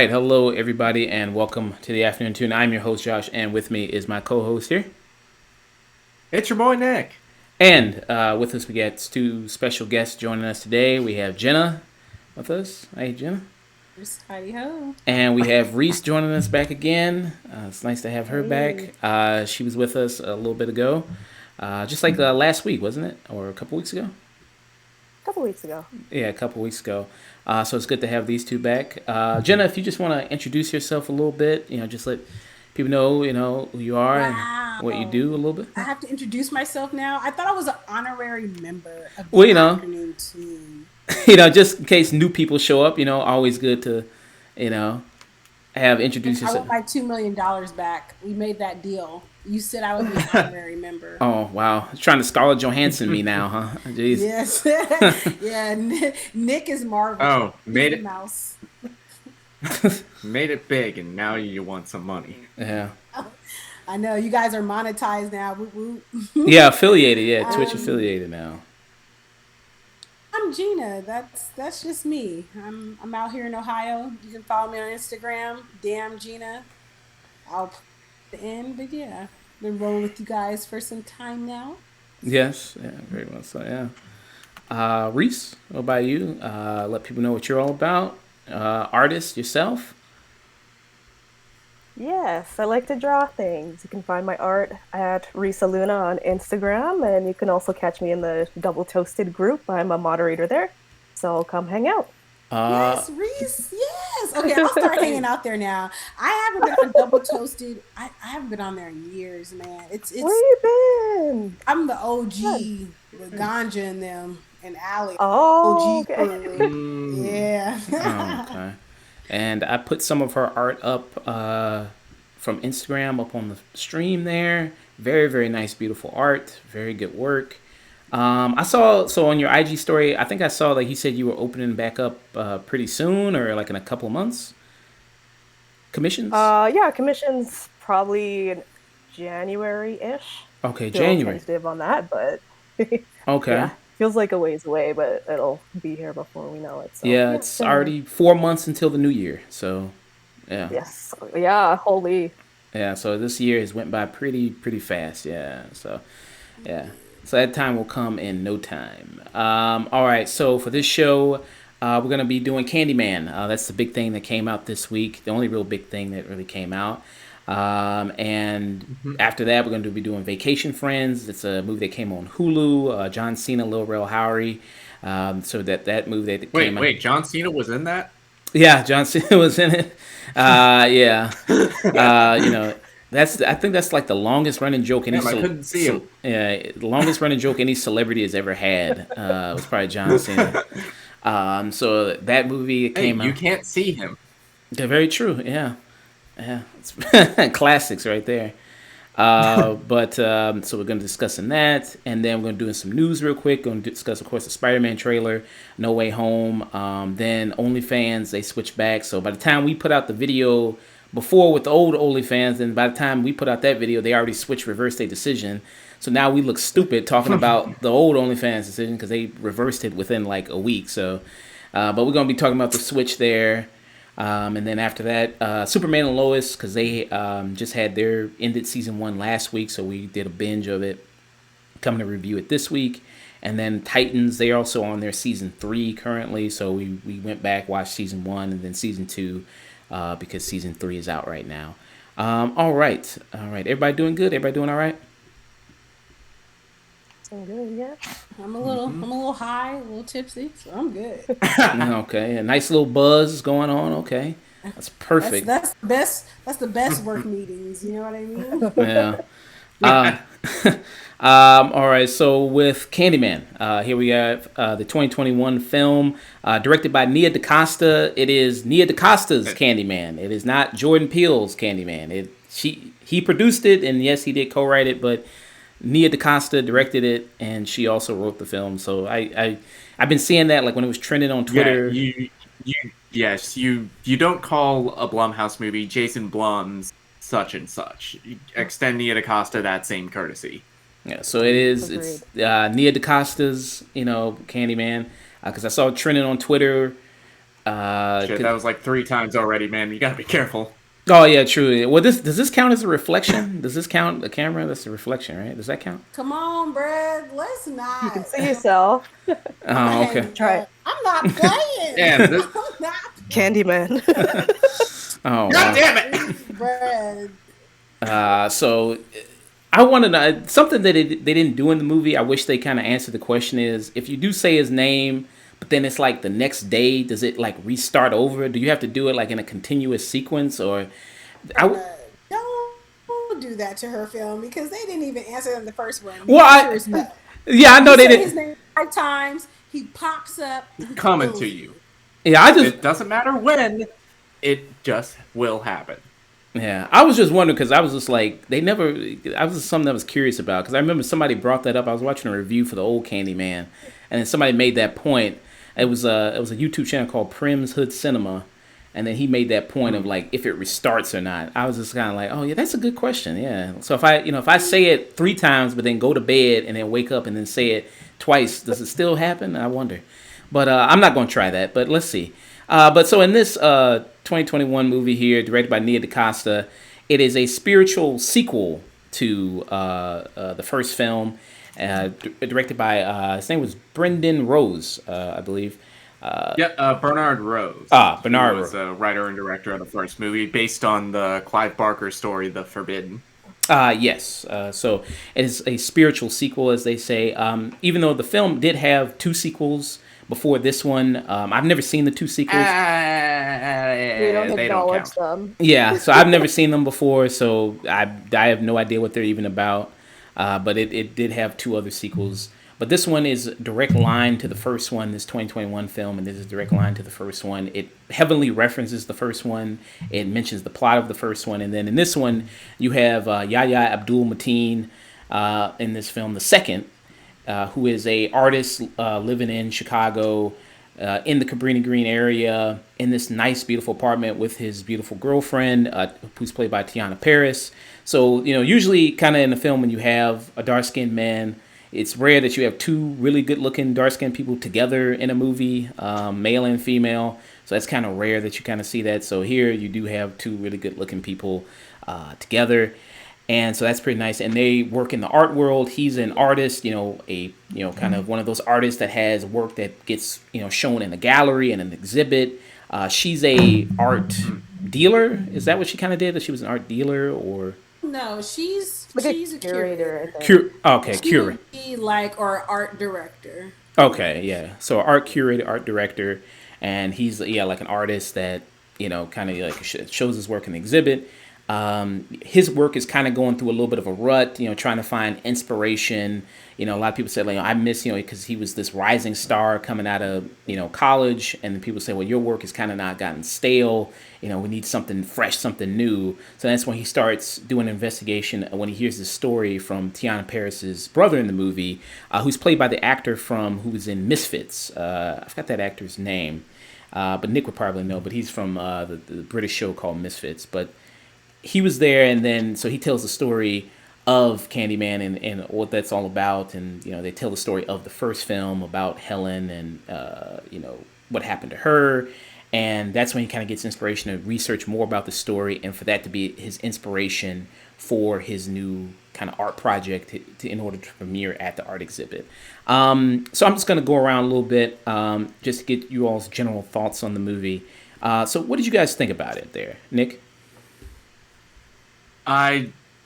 right, hello everybody, and welcome to the afternoon tune. I'm your host Josh, and with me is my co-host here, It's your boy Nick. and with us we got two special guests joining us today. We have Jenna with us. Hey, Jenna, Heidi ho. and we have Reese joining us back again. It's nice to have her Hey. back. She was with us a little bit ago, just like last week, wasn't it, or a couple weeks ago? A couple weeks ago. Yeah, a couple weeks ago. So it's good to have these two back. Jenna, if you just want to introduce yourself a little bit, just let people know, who you are and what you Wow. do a little bit. I have to introduce myself now. I thought I was an honorary member of Well, the afternoon team. just in case new people show up, always good to, you know, have introduce I yourself. want my $2 million back. We made that deal. You said I would be an honorary member. Oh, wow. Trying to Scarlett Johansson me now, huh? Jeez. Yes. Yeah. Nick is Marvel. Oh, He's the mouse. made it big, and now you want some money. Yeah. I know you guys are monetized now. Woo woo. Yeah, affiliated. Yeah, Twitch um, affiliated now. I'm Gina. That's just me. I'm out here in Ohio. You can follow me on Instagram. Damn Gina. I'll put it in, but yeah, been rolling with you guys for some time now. Yes. Yeah, very well. So, yeah. Reese, what about you? Let people know what you're all about. Artist yourself. Yes, I like to draw things. You can find my art at Risa Luna on Instagram, and you can also catch me in the Double Toasted group. I'm a moderator there, so come hang out. Uh, Yes, Reese. Yes. Okay, I'll start hanging out there now. I haven't been on Double Toasted. I haven't been on there in years, man. Where It's you been? I'm the Good. OG with Ganja and them and Allie. Oh, OG okay. crew. Mm, oh, Yeah. okay. And I put some of her art up from Instagram up on the stream there. Very, very nice, beautiful art. Very good work. I saw so on your IG story. I think I saw like you said you were opening back up pretty soon, or like in a couple of months. Commissions. Yeah, commission's probably in January-ish. Okay, Still January. tentative on that, but Okay. yeah, feels like a ways away, but it'll be here before we know it. So Yeah, yeah, it's January. already 4 months until the new year. So, yeah, Yes, yeah, holy. yeah. So this year has went by pretty fast. Yeah. So, yeah. So that time will come in no time. All right. So for this show, we're gonna be doing Candyman. That's the big thing that came out this week. The only real big thing that really came out. And mhm. after that, we're gonna be doing Vacation Friends. It's a movie that came on Hulu. John Cena, Lil Rel Howery. So that movie that came Wait, out. wait. John Cena was in that. Yeah, John Cena was in it. Yeah. You know, I think that's like the longest running joke any Damn, I couldn't see him. the longest running joke any celebrity has ever had was probably John Cena. So that movie Hey, came you out. can't see him. Yeah, very true. Yeah, yeah, it's classics right there. But so we're going to discussing that, and then we're going to do some news real quick. Going to discuss, of course, the Spider-Man trailer, No Way Home. Then OnlyFans they switched back. So by the time we put out the video before with the old OnlyFans, and by the time we put out that video, they already switched, reversed their decision. So now we look stupid talking about the old OnlyFans decision because they reversed it within like a week. So, but we're going to be talking about the switch there. And then after that, Superman and Lois, because they just had their ended season one last week, so we did a binge of it. Coming to review it this week. And then Titans, they're also on their season three currently, so we went back, watched season one, and then season two, because season three is out right now. All right. Everybody doing good? Everybody doing all right? So good, yeah. I'm a little high, a little tipsy, so I'm good. Okay, a nice little buzz going on. Okay, that's That's perfect. that's the best. That's the best work meetings. You know what I mean? Yeah. Uh, all right, so with Candyman, here we have the 2021 film directed by Nia DaCosta. It is Nia DaCosta's Candyman. It is not Jordan Peele's Candyman. He produced it, and yes, he did co-write it, but Nia DaCosta directed it, and she also wrote the film. So I've been seeing that like when it was trending on Yeah, Twitter. you, yes, you don't call a Blumhouse movie Jason Blum's such and such. You extend Nia DaCosta that same courtesy. Yeah, so it is. It's Agreed. Nia DaCosta's, Candyman, because I saw it trending on Twitter. Shit, that was like 3 times already, man. You gotta be careful. Oh yeah, true. Well, does this count as a reflection? Does this count a camera? That's a reflection, right? Does that count? Come on, Brad. Let's You can not. see yourself. Oh, okay. Try it. I'm not playing. Damn, this- I'm not Candyman. Oh, God wow. damn it! Brad. So I want to know something that they didn't do in the movie. I wish they kind of answered the question is if you do say his name, but then it's like the next day, does it like restart over? Do you have to do it like in a continuous sequence or? Don't do that to her film because they didn't even answer in the first one. Well, answer is no. Yeah, I know they Say his didn't. name 5 times. He pops up. He Coming kills to you. Yeah, It doesn't matter when. It just will happen. Yeah, I was just wondering because I was just like they never. I was just something I was curious about because I remember somebody brought that up. I was watching a review for the old Candyman, and then somebody made that point. It was a YouTube channel called Prim's Hood Cinema, and then he made that point of like if it restarts or not. I was just kind of like, oh yeah, that's a good question. Yeah. So if I say it 3 times but then go to bed and then wake up and then say it twice, does it still happen? I wonder. But I'm not going to try that. But let's see. But so in this 2021 movie here, directed by Nia DaCosta, it is a spiritual sequel to the first film, directed by his name was Brendan Rose, I believe. Bernard Rose. Bernard Rose was a writer and director of the first movie, based on the Clive Barker story, The Forbidden. Yes. So it is a spiritual sequel, as they say. Even though the film did have 2 sequels before this one, I've never seen the 2 sequels. We don't They acknowledge don't them. Yeah, so I've never seen them before, so I have no idea what they're even about. But it did have 2 other sequels. But this one is a direct line to the first one, this 2021 film, and this is a direct line to the first one. It heavily references the first one. It mentions the plot of the first one. And then in this one, you have Yaya Abdul Mateen in this film, the second, who is a artist living in Chicago, in the Cabrini Green area, in this nice, beautiful apartment with his beautiful girlfriend, who's played by Tiana Paris. So, usually kind of in a film when you have a dark-skinned man, it's rare that you have 2 really good-looking dark-skinned people together in a movie, male and female. So that's kind of rare that you kind of see that. So here you do have 2 really good-looking people together. And so that's pretty nice. And they work in the art world. He's an artist, kind of one of those artists that has work that gets, shown in a gallery and an exhibit. She's a art dealer. Is that what she kind of did? That she was an art dealer or? No, she's Like a curator, I think. Okay, curator. Or art director. Okay, yeah. So art curator, art director, and he's like an artist that kind of like shows his work in the exhibit. His work is kind of going through a little bit of a rut, trying to find inspiration. A lot of people say, like, I miss, because he was this rising star coming out of, college. And then people say, well, your work has kind of not gotten stale. We need something fresh, something new. So that's when he starts doing an investigation when he hears this story from Tiana Paris's brother in the movie, who's played by the actor who was in Misfits. I forgot that actor's name, but Nick would probably know. But he's from the British show called Misfits. But he was there, and then so he tells the story of Candyman and what that's all about, and they tell the story of the first film about Helen and what happened to her, and that's when he kind of gets inspiration to research more about the story, and for that to be his inspiration for his new kind of art project in order to premiere at the art exhibit. So I'm just going to go around a little bit just to get you all's general thoughts on the movie. So what did you guys think about it there, Nick?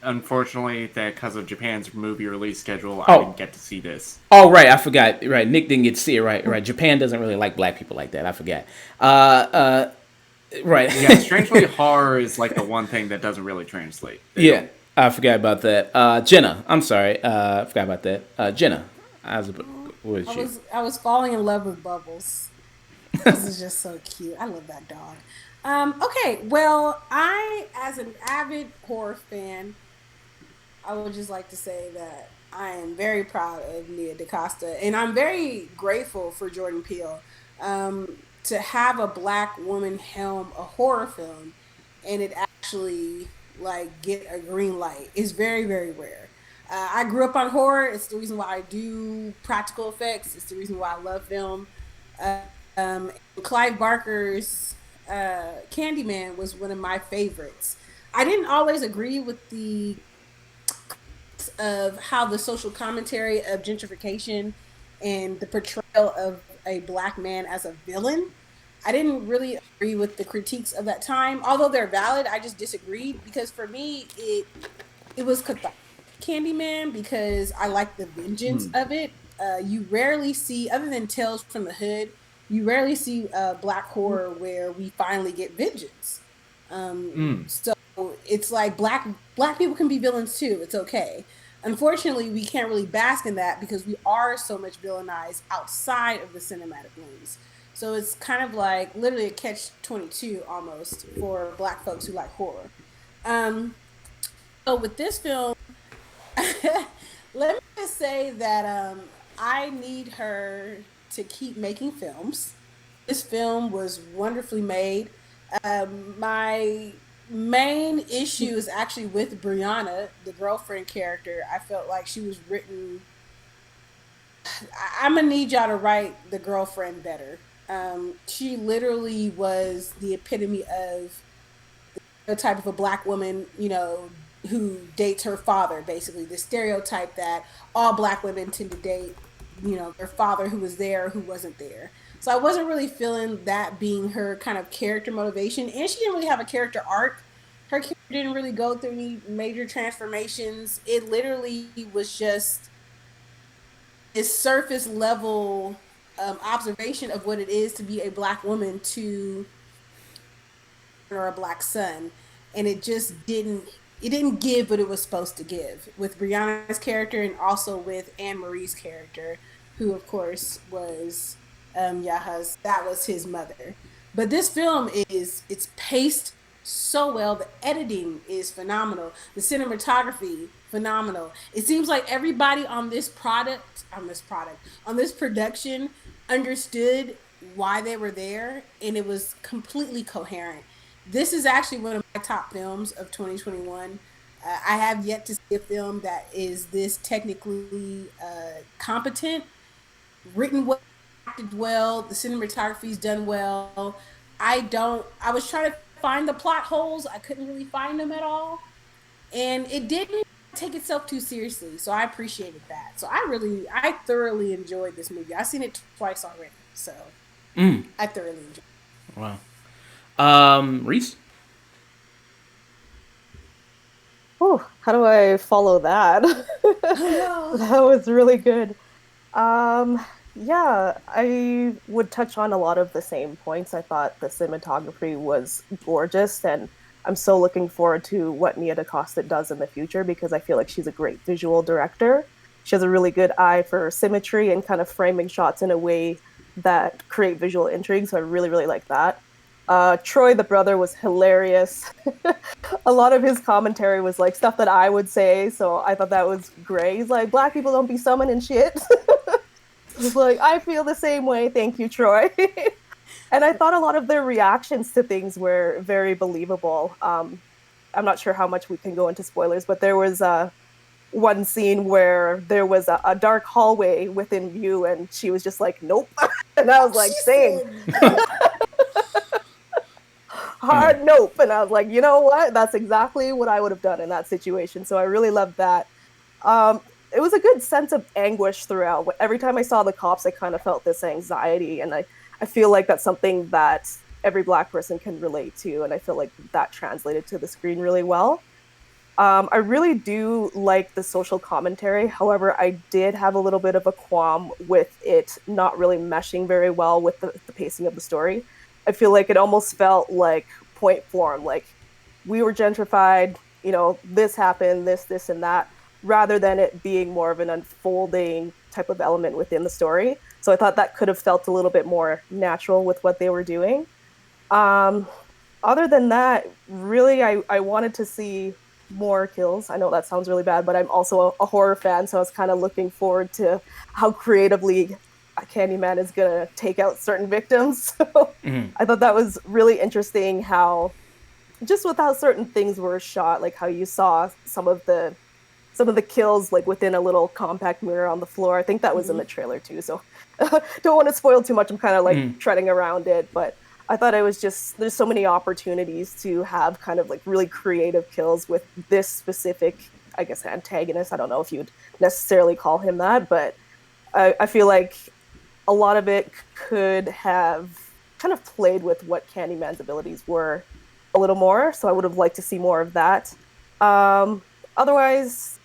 Unfortunately, that because of Japan's movie release schedule, I didn't get to see this. Oh, right, I forgot. Right, Nick didn't get to see it. Right. Japan doesn't really like black people like that. I forgot. Right. Yeah, strangely, horror is like the one thing that doesn't really translate. I forgot about that. Jena, I'm sorry. I forgot about that. Jena, I was falling in love with Bubbles. This is just so cute. I love that dog. Okay, well, I, as an avid horror fan, I would just like to say that I am very proud of Nia DaCosta, and I'm very grateful for Jordan Peele to have a black woman helm a horror film, and it actually get a green light. It's very, very rare. I grew up on horror. It's the reason why I do practical effects. It's the reason why I love film. Clive Barker's Candyman was one of my favorites. I didn't always agree with the of how the social commentary of gentrification and the portrayal of a black man as a villain. I didn't really agree with the critiques of that time, although they're valid. I just disagreed because for me, it was cathartic, Candyman, because I like the vengeance of it. You rarely see, other than Tales from the Hood, you rarely see black horror where we finally get vengeance. So it's like black people can be villains too. It's okay. Unfortunately, we can't really bask in that because we are so much villainized outside of the cinematic lens. So it's kind of like literally a catch-22 almost for black folks who like horror. Um, so with this film, let me just say that I need her to keep making films. This film was wonderfully made. My main issue is actually with Brianna, the girlfriend character. I felt like she was written. I'm gonna need y'all to write the girlfriend better. She literally was the epitome of the type of a black woman, who dates her father, basically. The stereotype that all black women tend to date, their father who was there, who wasn't there. So I wasn't really feeling that being her kind of character motivation. And she didn't really have a character arc. Her character didn't really go through any major transformations. It literally was just this surface level observation of what it is to be a black woman to or a black son, and it didn't give what it was supposed to give with Brianna's character and also with Anne Marie's character, who of course was Yaha's, that was his mother. But this film it's paced so well. The editing is phenomenal. The cinematography phenomenal. It seems like everybody on this production understood why they were there, and it was completely coherent. This is actually one of my top films of 2021. I have yet to see a film that is this technically competent, written well, acted well, the cinematography's done well. I was trying to find the plot holes. I couldn't really find them at all. And it didn't take itself too seriously. So I appreciated that. So I thoroughly enjoyed this movie. I've seen it twice already. So I thoroughly enjoyed it. Wow. Reese? Oh, how do I follow that? That was really good. Yeah, I would touch on a lot of the same points. I thought the cinematography was gorgeous, and I'm so looking forward to what Nia DaCosta does in the future because I feel like she's a great visual director. She has a really good eye for symmetry and kind of framing shots in a way that create visual intrigue, so I really, really like that. Troy, the brother, was hilarious. A lot of his commentary was like stuff that I would say, so I thought that was great. He's like, black people don't be summoning shit. He's like, I feel the same way, thank you, Troy. And I thought a lot of their reactions to things were very believable. I'm not sure how much we can go into spoilers, but there was one scene where there was a dark hallway within view, and she was just like, nope. And I was like, same. Hard nope. And I was like, you know what? That's exactly what I would have done in that situation. So I really loved that. It was a good sense of anguish throughout. Every time I saw the cops, I kind of felt this anxiety. And I feel like that's something that every black person can relate to. And I feel like that translated to the screen really well. I really do like the social commentary. However, I did have a little bit of a qualm with it not really meshing very well with the pacing of the story. I feel like it almost felt like point form, like we were gentrified, this happened, this, and that, rather than it being more of an unfolding type of element within the story. So I thought that could have felt a little bit more natural with what they were doing. Other than that, really, I wanted to see more kills. I know that sounds really bad, but I'm also a horror fan, so I was kind of looking forward to how creatively Candyman is going to take out certain victims. So I thought that was really interesting how just with how certain things were shot, like how you saw some of the some of the kills like within a little compact mirror on the floor. I think that was in the trailer too. So don't want to spoil too much. I'm kind of like treading around it, but I thought it was just there's so many opportunities to have kind of like really creative kills with this specific, I guess, antagonist. I don't know if you'd necessarily call him that, but I feel like a lot of it could have kind of played with what Candyman's abilities were a little more. So I would have liked to see more of that. Otherwise,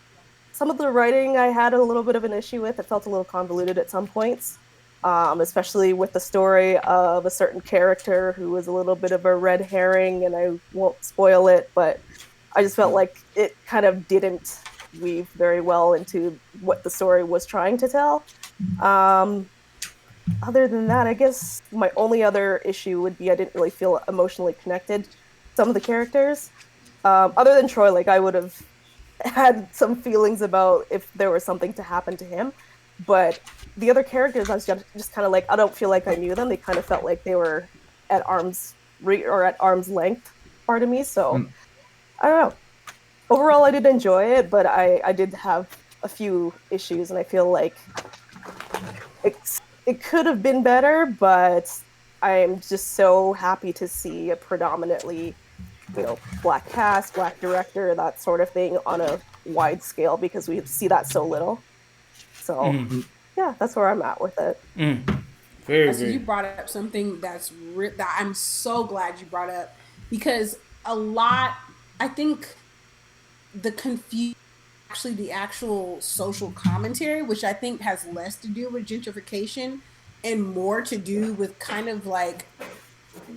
some of the writing I had a little bit of an issue with. It felt a little convoluted at some points, especially with the story of a certain character who was a little bit of a red herring, and I won't spoil it, but I just felt like it kind of didn't weave very well into what the story was trying to tell. Other than that, I guess my only other issue would be I didn't really feel emotionally connected to some of the characters. Other than Troy, like I would have had some feelings about if there was something to happen to him. But the other characters, I was just kind of like, I don't feel like I knew them. They kind of felt like they were at arm's length part of me. So I don't know. Overall, I did enjoy it, but I did have a few issues, and I feel like it could have been better, but I'm just so happy to see a predominantly, black cast, black director, that sort of thing on a wide scale, because we see that so little. So, yeah, that's where I'm at with it. So you brought up something that I'm so glad you brought up, because I think the confusion, actually the actual social commentary, which I think has less to do with gentrification and more to do with kind of like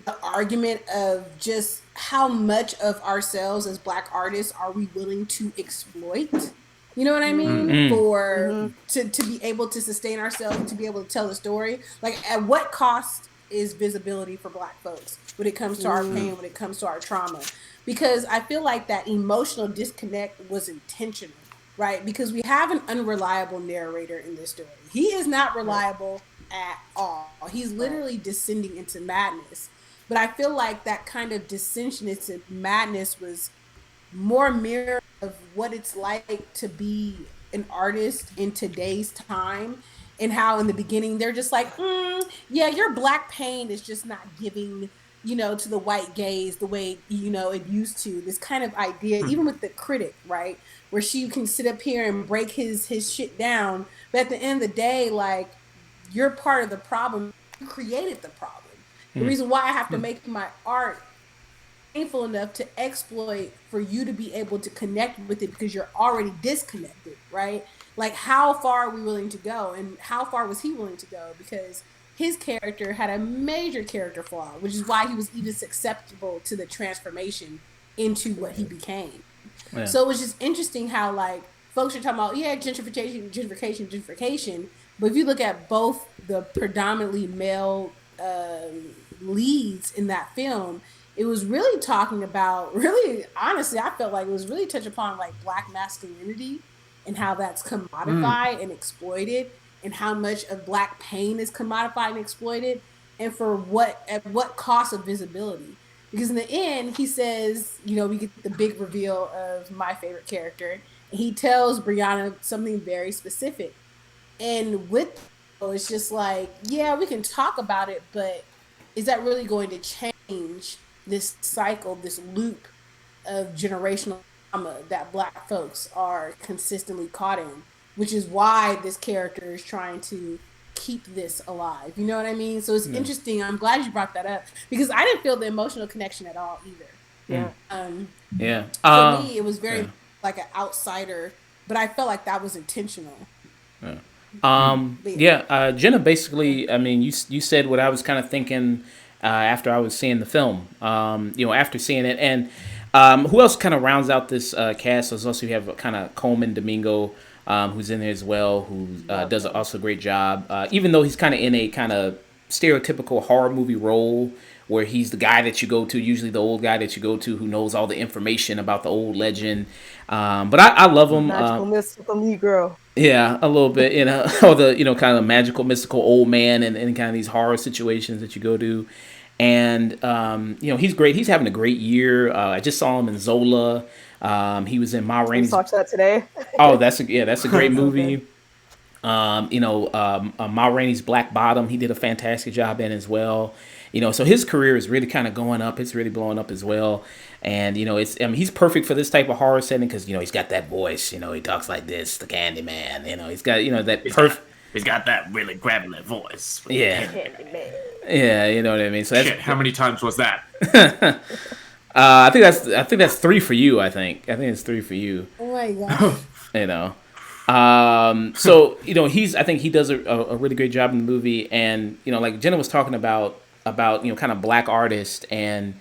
the argument of just how much of ourselves as black artists are we willing to exploit, you know what I mean, to be able to sustain ourselves, to be able to tell a story. Like, at what cost is visibility for black folks when it comes to our pain, when it comes to our trauma? Because I feel like that emotional disconnect was intentional, right? Because we have an unreliable narrator in this story. He is not reliable at all. He's literally descending into madness. But I feel like that kind of descension into madness was more mirror of what it's like to be an artist in today's time, and how in the beginning they're just like, yeah, your black pain is just not giving, to the white gaze the way, it used to. This kind of idea, even with the critic, right? Where she can sit up here and break his shit down. But at the end of the day, like, you're part of the problem. You created the problem. The reason why I have to make my art painful enough to exploit for you to be able to connect with it, because you're already disconnected, right? Like, how far are we willing to go? And how far was he willing to go? Because his character had a major character flaw, which is why he was even susceptible to the transformation into what he became. Yeah. So it was just interesting how, like, folks are talking about, gentrification. But if you look at both the predominantly male leads in that film, it was really talking about, really, honestly, I felt like it was really touched upon, like, black masculinity and how that's commodified and exploited, and how much of black pain is commodified and exploited, and at what cost of visibility. Because in the end, he says, we get the big reveal of my favorite character, and he tells Brianna something very specific. And with it's just like, yeah, we can talk about it, but is that really going to change this cycle, this loop of generational trauma that black folks are consistently caught in? Which is why this character is trying to keep this alive. You know what I mean? So it's interesting. I'm glad you brought that up, because I didn't feel the emotional connection at all either. For me, it was very like an outsider, but I felt like that was intentional. Jena, basically, I mean, you said what I was kind of thinking after I was seeing the film. After seeing it, and who else kind of rounds out this cast? So also you have kind of Coleman Domingo, who's in there as well, who does also a great job. Even though he's kind of in a kind of stereotypical horror movie role, where he's the guy that you go to, usually the old guy that you go to, who knows all the information about the old legend. But I love him. Magical mystical Negro. Yeah, a little bit, or the, kind of magical, mystical old man, and kind of these horror situations that you go to. And, he's great. He's having a great year. I just saw him in Zola. He was in Ma I just Rainey's. watched that today. Oh, that's a great So movie. good. Ma Rainey's Black Bottom, he did a fantastic job in as well. So his career is really kind of going up. It's really blowing up as well. And he's perfect for this type of horror setting because he's got that voice. He talks like this, the Candyman. He's got that perfect. He's got that really gravelly voice. Yeah, Candyman. yeah, you know what I mean. So that's Shit, how many times was that? I think that's three for you. I think it's three for you. Oh my god. So I think he does a really great job in the movie, and like Jenna was talking about kind of black artists and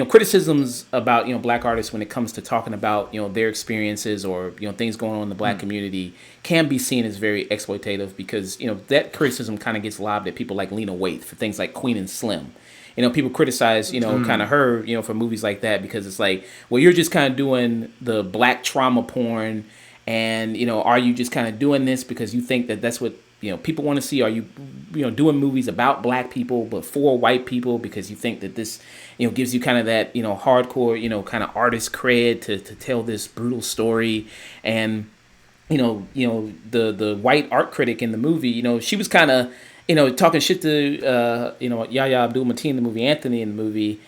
criticisms about black artists when it comes to talking about their experiences or things going on in the black community can be seen as very exploitative because that criticism kind of gets lobbed at people like Lena Waithe for things like Queen and Slim. People criticize, kind of her, for movies like that because it's like, well, you're just kind of doing the black trauma porn, and are you just kind of doing this because you think that that's what people want to see? Are you doing movies about black people but for white people because you think that this gives you kind of that hardcore kind of artist cred to tell this brutal story? And the white art critic in the movie, she was kind of talking shit to Yaya Abdul Mateen in the movie, Anthony in the movie,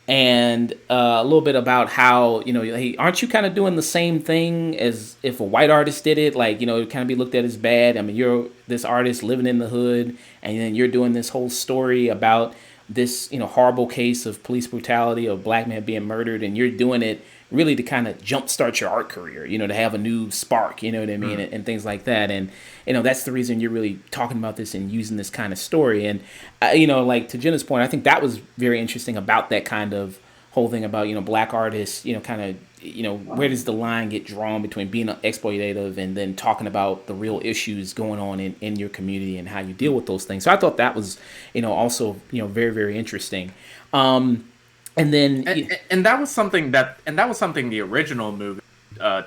and a little bit about how hey, aren't you kind of doing the same thing as if a white artist did it? Like it kind of be looked at as bad. I mean, you're this artist living in the hood, and then you're doing this whole story about this horrible case of police brutality of black men being murdered, and you're doing it really to kind of jumpstart your art career, to have a new spark, you know what I mean, and things like that. And that's the reason you're really talking about this and using this kind of story. And like to Jenna's point, I think that was very interesting about that kind of whole thing about black artists, kind of where does the line get drawn between being exploitative and then talking about the real issues going on in your community and how you deal with those things. So I thought that was also very, very interesting. And then and that was something the original movie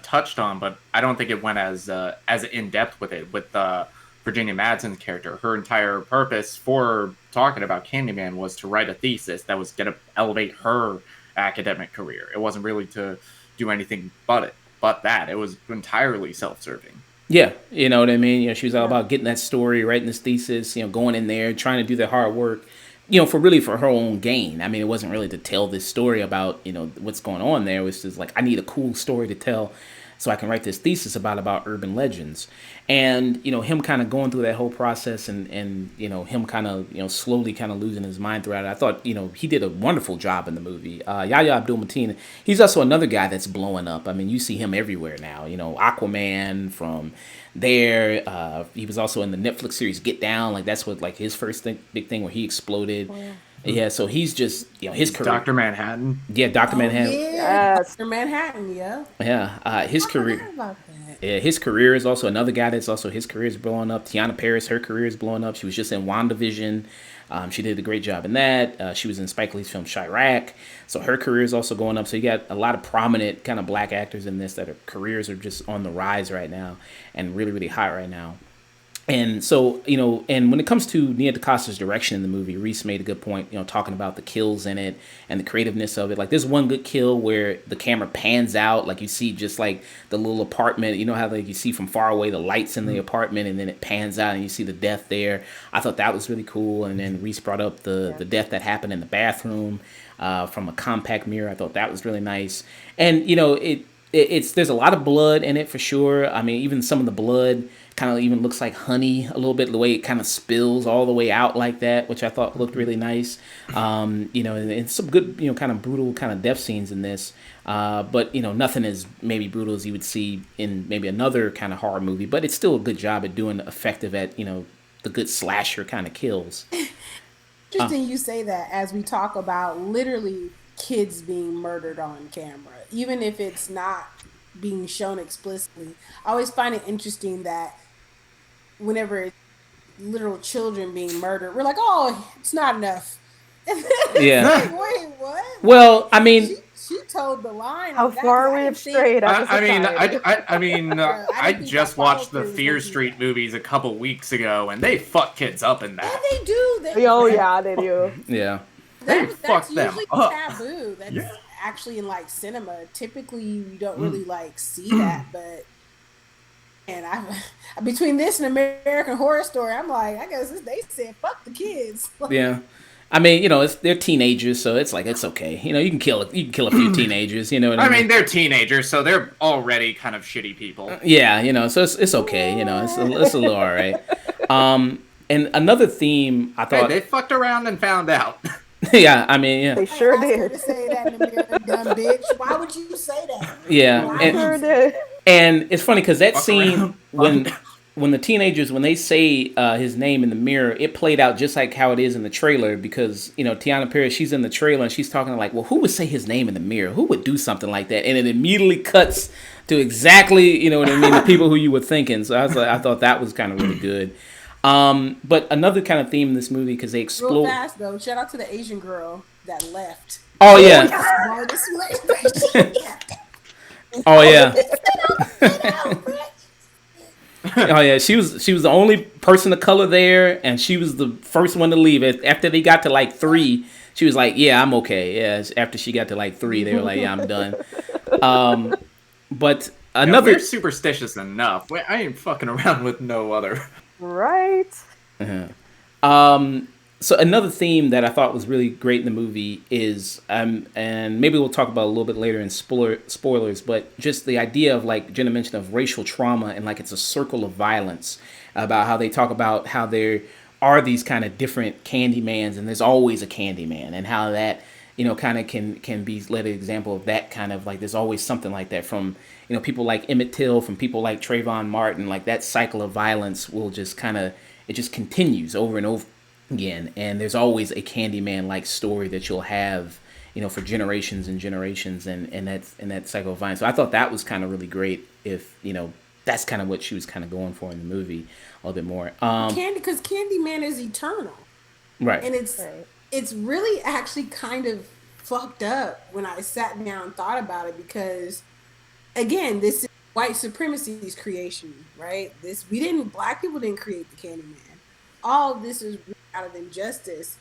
touched on, but I don't think it went as in depth with it. With Virginia Madsen's character, her entire purpose for talking about Candyman was to write a thesis that was going to elevate her academic career. It wasn't really to do anything but that. It was entirely self-serving. Yeah, you know what I mean. She was all about getting that story, writing this thesis, going in there, trying to do the hard work. For her own gain. I mean, it wasn't really to tell this story about, what's going on there. It was just like, I need a cool story to tell so I can write this thesis about urban legends. And, him kind of going through that whole process and him kind of, slowly kind of losing his mind throughout it. I thought, he did a wonderful job in the movie. Yaya Abdul Mateen, he's also another guy that's blowing up. I mean, you see him everywhere now. Aquaman from there. He was also in the Netflix series Get Down. Like, that's what, like, his first big thing where he exploded. Oh, yeah. Yeah, so he's just, his career. Dr. Manhattan. Yeah, Dr. Manhattan. Yeah, yes. Dr. Manhattan, yeah. Yeah, his career. Yeah, his career is also another guy that's also, his career is blowing up. Tiana Paris, her career is blowing up. She was just in WandaVision. She did a great job in that. She was in Spike Lee's film Chirac. So her career is also going up. So you got a lot of prominent kind of black actors in this that are careers are just on the rise right now and really, really hot right now. And so, and when it comes to Nia DaCosta's direction in the movie, Reese made a good point, talking about the kills in it and the creativeness of it. Like, there's one good kill where the camera pans out, like you see just like the little apartment, how like you see from far away the lights in the apartment, and then it pans out and you see the death there. I thought that was really cool. And then Reese brought up the death that happened in the bathroom from a compact mirror. I thought that was really nice. And, there's a lot of blood in it for sure. I mean, even some of the blood kind of even looks like honey a little bit, the way it kind of spills all the way out like that, which I thought looked really nice. And some good, kind of brutal kind of death scenes in this. But, nothing as maybe brutal as you would see in maybe another kind of horror movie, but it's still a good job at doing effective at, the good slasher kind of kills. Interesting you say that as we talk about literally kids being murdered on camera, even if it's not being shown explicitly. I always find it interesting that whenever it's literal children being murdered, we're like, oh, it's not enough. Yeah. Like, wait, what? Well, I mean, she told the line. How far we've strayed. I just watched the Fear Street movies a couple weeks ago, and they fuck kids up in that. Yeah, they do. Oh yeah, they do. Yeah. That's fuck them usually up. taboo. That's actually in like cinema. Typically, you don't really like see that, but and I between this and American Horror Story, I'm like, I guess they said fuck the kids. Yeah. I mean, they're teenagers, so it's like it's okay. You can kill a few teenagers. You know what I mean? I mean, they're teenagers, so they're already kind of shitty people. Yeah, so it's okay. It's a little all right. And another theme I thought they fucked around and found out. Yeah, I mean, yeah, they sure I did. to say that in the mirror, dumb bitch. Why would you say that? yeah, They sure did. and it's funny because that Fuck scene around. when the teenagers when they say his name in the mirror, it played out just like how it is in the trailer because Tiana Perez, she's in the trailer and she's talking like, well, who would say his name in the mirror? Who would do something like that? And it immediately cuts to exactly what I mean, the people who you were thinking. So I thought that was kind of really good. But another kind of theme in this movie because they explode. Real fast though, shout out to the Asian girl that left. Oh yeah. Oh yeah. Oh yeah, she was the only person of color there, and she was the first one to leave. After they got to like 3, she was like, "Yeah, I'm okay." Yeah, after she got to like 3, they were like, "Yeah, I'm done." But another we're superstitious enough. I ain't fucking around with no other. Right. So another theme that I thought was really great in the movie is, and maybe we'll talk about a little bit later in spoilers, but just the idea of, like Jenna mentioned, of racial trauma and like it's a circle of violence, about how they talk about how there are these kind of different Candymans and there's always a Candyman, and how that kind of can be led an example of that kind of like there's always something like that from people like Emmett Till, from people like Trayvon Martin, like that cycle of violence will just it just continues over and over again, and there's always a Candyman like story that you'll have for generations and generations, and that cycle of violence. So I thought that was kind of really great, if that's kind of what she was kind of going for in the movie a little bit more. Because Candyman is eternal, right? And it's really actually kind of fucked up when I sat down and thought about it, because again, this is white supremacy's creation, right? Black people didn't create the Candyman. All of this is out of injustice,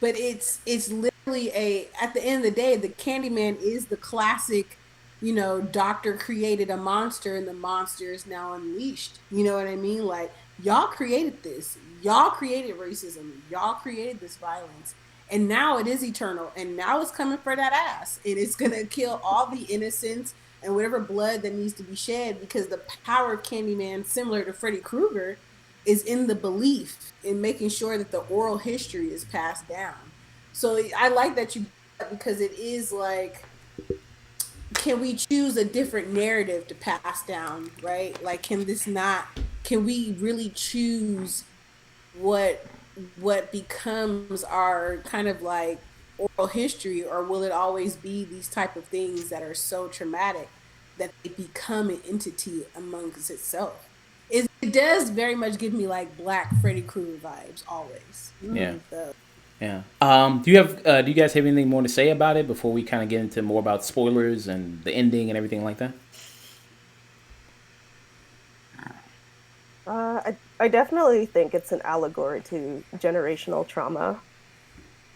but it's literally at the end of the day, the Candyman is the classic, doctor created a monster and the monster is now unleashed. You know what I mean? Like, y'all created this, y'all created racism, y'all created this violence, and now it is eternal, and now it's coming for that ass, and it's gonna kill all the innocents and whatever blood that needs to be shed, because the power of Candyman, similar to Freddy Krueger, is in the belief in making sure that the oral history is passed down. So I like that because it is like, can we choose a different narrative to pass down, right? Like, can we really choose what becomes our kind of like oral history, or will it always be these type of things that are so traumatic that they become an entity amongst itself? It does very much give me like Black Freddy Krueger vibes always. Yeah. Yeah. Do you guys have anything more to say about it before we kind of get into more about spoilers and the ending and everything like that? I definitely think it's an allegory to generational trauma.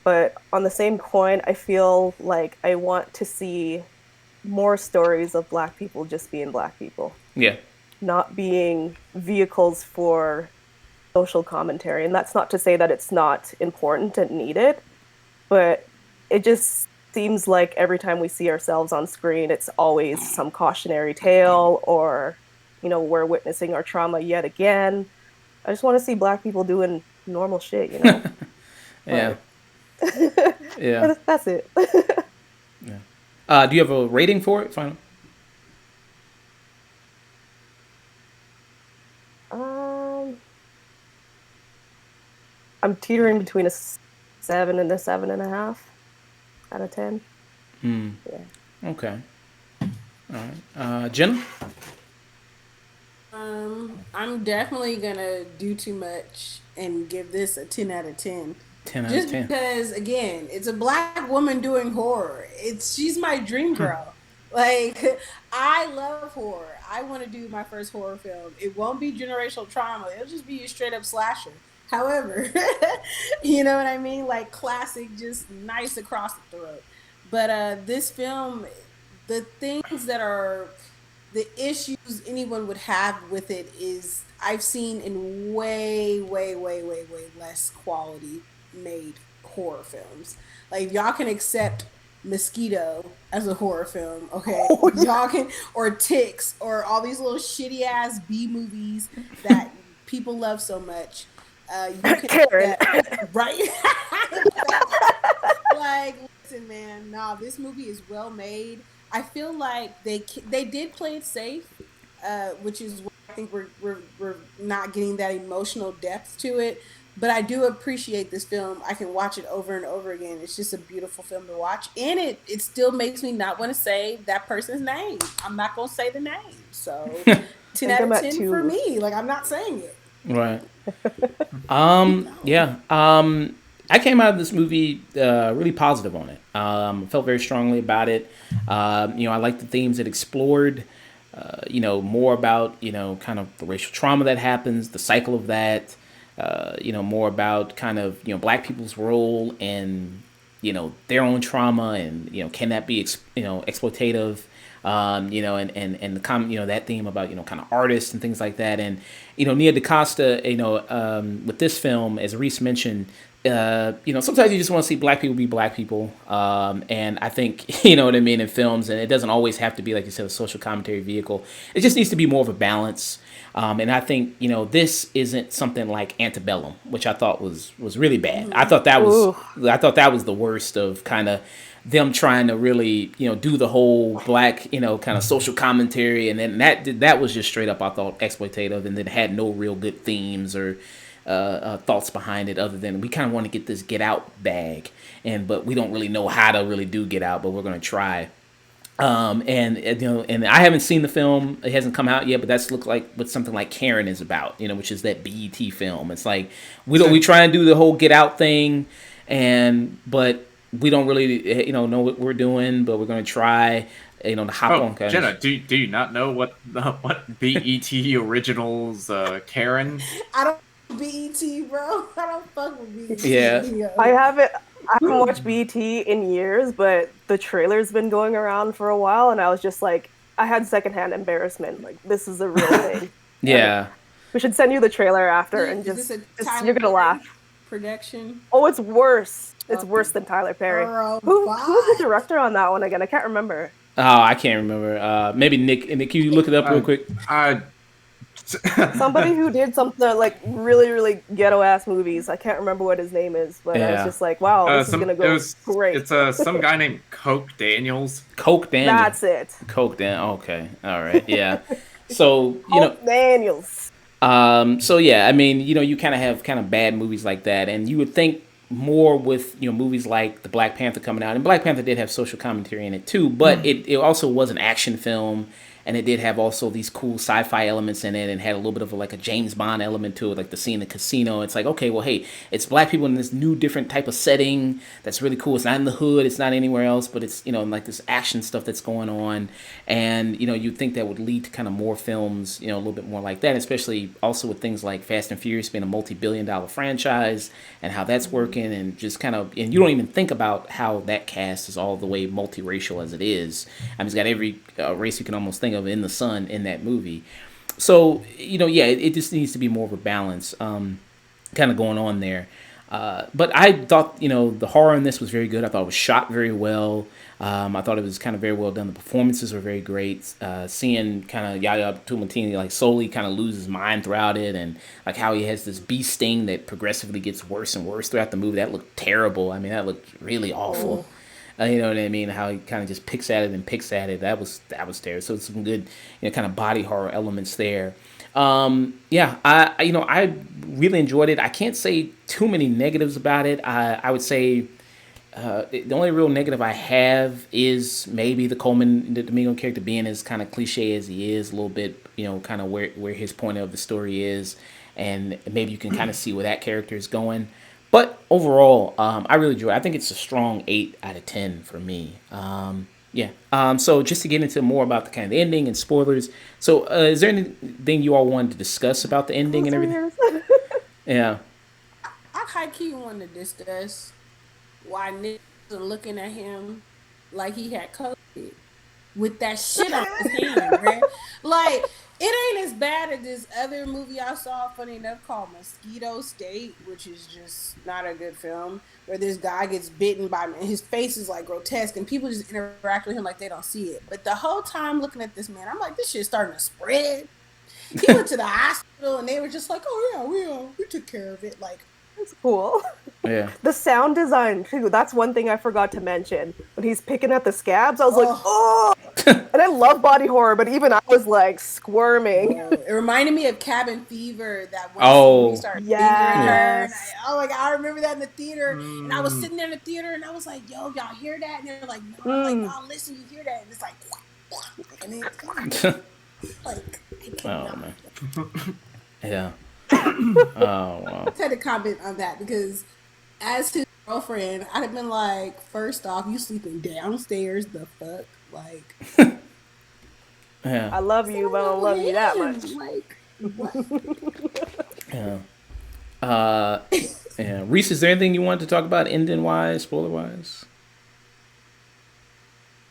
But on the same coin, I feel like I want to see more stories of Black people just being Black people. Yeah. Not being vehicles for social commentary. And that's not to say that it's not important and needed, but it just seems like every time we see ourselves on screen, it's always some cautionary tale, or, we're witnessing our trauma yet again. I just want to see Black people doing normal shit, Yeah. Yeah. That's it. Yeah. Do you have a rating for it, final? I'm teetering between a 7 and a 7.5 out of 10. Yeah. Okay. All right. Jenna? I'm definitely gonna do too much and give this a 10 out of 10. 10 out Just of 10. because, again, it's a Black woman doing horror. She's my dream girl. Like, I love horror. I want to do my first horror film. It won't be generational trauma. It'll just be a straight up slasher. However, you know what I mean? Like, classic, just nice across the throat. But this film, the things that are the issues anyone would have with it is I've seen in way, way, way, way, way less quality made horror films. Like if y'all can accept Mosquito as a horror film, okay? Oh yeah, Y'all can, or Ticks, or all these little shitty ass B movies that people love so much. You can Karen. accept, right? Exactly. Like, listen, man, nah, this movie is well made. I feel like they did play it safe, which is why I think we're not getting that emotional depth to it. But I do appreciate this film. I can watch it over and over again. It's just a beautiful film to watch, and it still makes me not want to say that person's name. I'm not gonna say the name. So, I 10 think out I'm of at 10 for 2. me. Like I'm not saying it. Right. No. Yeah. I came out of this movie really positive on it. Felt very strongly about it. I like the themes it explored. More about kind of the racial trauma that happens, the cycle of that. More about kind of black people's role in their own trauma, and can that be exploitative. And the that theme about kind of artists and things like that. And Nia DaCosta, with this film, as Reese mentioned, sometimes you just want to see black people be black people. And I think, you know what I mean, in films, and it doesn't always have to be, like you said, a social commentary vehicle. It just needs to be more of a balance. And I think, this isn't something like Antebellum, which I thought was really bad. Ooh. I thought that was the worst of kind of them trying to really, do the whole black, kind of social commentary. And then that was just straight up, I thought, exploitative, and then had no real good themes or thoughts behind it, other than we kind of want to get this Get Out bag, but we don't really know how to really do Get Out, but we're going to try. And I haven't seen the film; it hasn't come out yet. But that's look like what something like Karen is about, which is that BET film. It's like we try and do the whole Get Out thing, but we don't really know what we're doing, but we're going to try. To hop on. Kind Jenna, of. do you not know what BET originals Karen? I don't BET, bro. I don't fuck with Yeah. BET. I haven't watched BT in years, but the trailer's been going around for a while, and I was just like, I had secondhand embarrassment. Like, this is a real thing. Yeah. We should send you the trailer after, Is and this a just Tyler you're gonna Perry laugh. production? Oh, it's worse. It's Okay. worse than Tyler Perry. Girl, Who's bye. the director on that one again? I can't remember. Oh, I can't remember. Maybe Nick. Nick, can you look it up real quick? Somebody who did something like really, really ghetto ass movies. I can't remember what his name is, but I was just like, wow, this is gonna go great. It's some guy named Coke Daniels. Coke Daniels. That's it. Coke Daniels. Okay. All right. Yeah. So Coke Daniels. So yeah, I mean, you kind of have kind of bad movies like that, and you would think more with movies like the Black Panther coming out, and Black Panther did have social commentary in it too, but it also was an action film, and it did have also these cool sci-fi elements in it, and had a little bit of like a James Bond element to it, like the scene in the casino. It's like, okay, well, hey, it's black people in this new different type of setting that's really cool. It's not in the hood, it's not anywhere else, but it's like this action stuff that's going on, and you'd think that would lead to kind of more films, a little bit more like that, especially also with things like Fast and Furious being a multi-billion-dollar franchise and how that's working, and just kind of, and you don't even think about how that cast is all the way multiracial as it is. I mean, it's got every race you can almost think of in the sun in that movie. So yeah, it just needs to be more of a balance kind of going on there. But I thought the horror in this was very good. I thought it was shot very well. I thought it was kind of very well done. The performances were very great. Seeing kind of Yaya Abdul like slowly kind of lose his mind throughout it, and like how he has this bee sting that progressively gets worse and worse throughout the movie. That looked terrible. I mean, that looked really awful. You know what I mean? How he kind of just picks at it and picks at it. That was terrible. So some good, kind of body horror elements there. Yeah, I really enjoyed it. I can't say too many negatives about it. I would say the only real negative I have is maybe the Coleman, the Domingo character, being as kind of cliche as he is, a little bit, kind of where his point of the story is, and maybe you can kind of see where that character is going. But overall, I really enjoy it. I think it's a strong 8 out of 10 for me. Yeah. So just to get into more about the kind of the ending and spoilers. So is there anything you all wanted to discuss about the ending and everything? Yeah. I high key wanted to discuss why niggas are looking at him like he had COVID with that shit on his hand, right? Like, it ain't as bad as this other movie I saw, funny enough, called Mosquito State, which is just not a good film, where this guy gets bitten by, and his face is like grotesque, and people just interact with him like they don't see it. But the whole time looking at this man, I'm like, this shit's starting to spread. He went to the hospital, and they were just like, "Oh yeah, we took care of it." Like, It's cool. Yeah. The sound design too. That's one thing I forgot to mention. When he's picking at the scabs, I was like, oh. And I love body horror, but even I was like squirming. it reminded me of Cabin Fever. That one scene when he started fingering her. And oh my god, I remember that in the theater. And I was sitting there in the theater, and I was like, "Yo, y'all hear that?" And they're like, "No." I'm like, "No, listen, you hear that?" And it's like, and it's like, I cannot. Man. Yeah. Oh wow. I had to comment on that because, as his girlfriend, I'd have been like, first off, you sleeping downstairs, the fuck, like. Yeah. I love you, but I don't love you that much. Like, what? Yeah. Yeah. Reese, is there anything you wanted to talk about, ending wise, spoiler wise?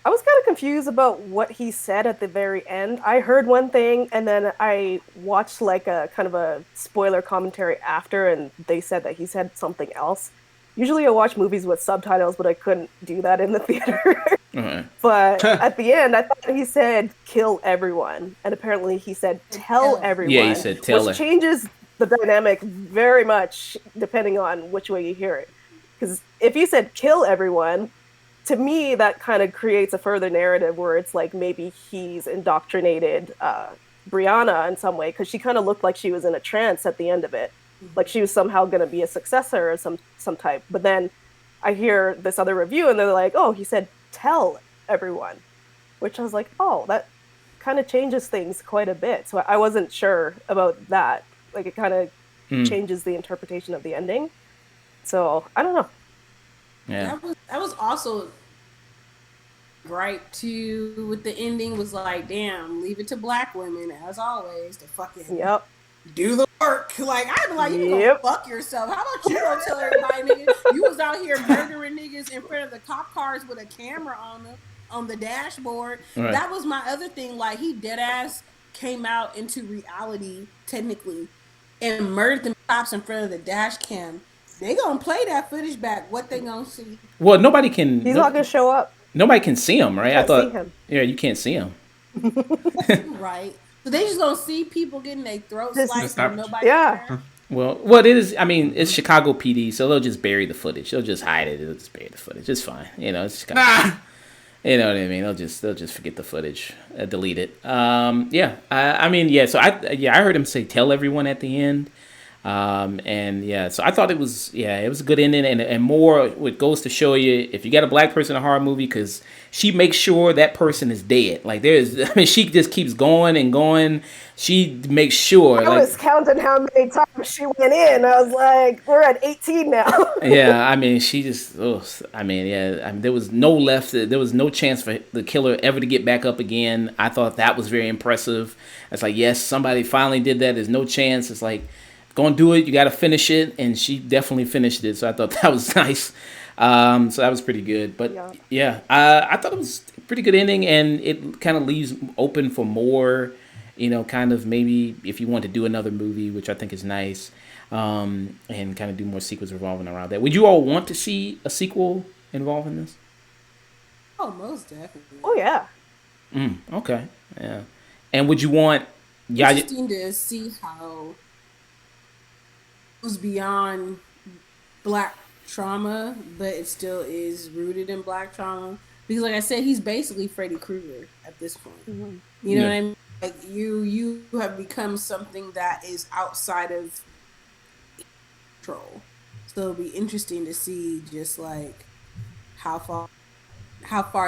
I was kind of confused about what he said at the very end. I heard one thing, and then I watched like a kind of a spoiler commentary after, and they said that he said something else. Usually I watch movies with subtitles, but I couldn't do that in the theater. Right. But at the end, I thought he said kill everyone, and apparently he said tell everyone. Yeah, he said tell which changes the dynamic very much depending on which way you hear it. Because if he said kill everyone, to me, that kind of creates a further narrative where it's like maybe he's indoctrinated Brianna in some way, because she kind of looked like she was in a trance at the end of it. Like she was somehow going to be a successor or some type. But then I hear this other review and they're like, oh, he said tell everyone. Which I was like, oh, that kind of changes things quite a bit. So I wasn't sure about that. Like it kind of changes the interpretation of the ending. So I don't know. Yeah. That was also gripe too with the ending, was like, damn, leave it to black women as always to fucking do the work. Like I'd be like, you go fuck yourself. How about you go tell everybody, nigga, you was out here murdering niggas in front of the cop cars with a camera on them on the dashboard. Right. That was my other thing. Like he dead ass came out into reality technically and murdered the cops in front of the dash cam. They gonna play that footage back. What they gonna see? Well, nobody can. He's not gonna show up. Nobody can see him, right? I thought. See him. Yeah, you can't see him. Right. So they just gonna see people getting their throats sliced and nobody. Yeah. Well, it is. I mean, it's Chicago PD, so they'll just bury the footage. They'll just hide it. They'll just bury the footage. It's fine. You know, it's Chicago. You know what I mean? They'll just forget the footage, delete it. Yeah. I mean, yeah. So I heard him say tell everyone at the end. And yeah, so I thought it was a good ending, and more, it goes to show you if you got a black person in a horror movie, because she makes sure that person is dead. Like she just keeps going and going. She makes sure. I was counting how many times she went in. I was like, we're at 18 now. Yeah, I mean, she just. There was no left. There was no chance for the killer ever to get back up again. I thought that was very impressive. It's like, yes, somebody finally did that. There's no chance. It's like, go and do it. You got to finish it, and she definitely finished it. So I thought that was nice. So that was pretty good. But yeah, I thought it was a pretty good ending, and it kind of leaves open for more. You know, kind of maybe if you want to do another movie, which I think is nice, and kind of do more sequels revolving around that. Would you all want to see a sequel involving this? Oh, most definitely. Oh yeah. Okay. Yeah. And would you want Yaya? Interesting to see how was beyond black trauma, but it still is rooted in black trauma. Because like I said, he's basically Freddy Krueger at this point. Mm-hmm. You know what I mean? Like you have become something that is outside of control. So it'll be interesting to see just like how far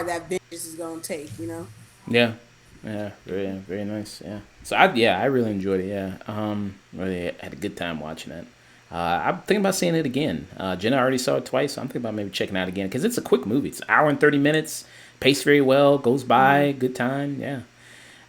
that vengeance is gonna take, you know? Yeah. Yeah, very nice. Yeah. So I really enjoyed it. Yeah. Really had a good time watching it. I'm thinking about seeing it again. Jenna already saw it twice, so I'm thinking about maybe checking it out again, because it's a quick movie. It's an hour and 30 minutes, paced very well, goes by, good time. Yeah,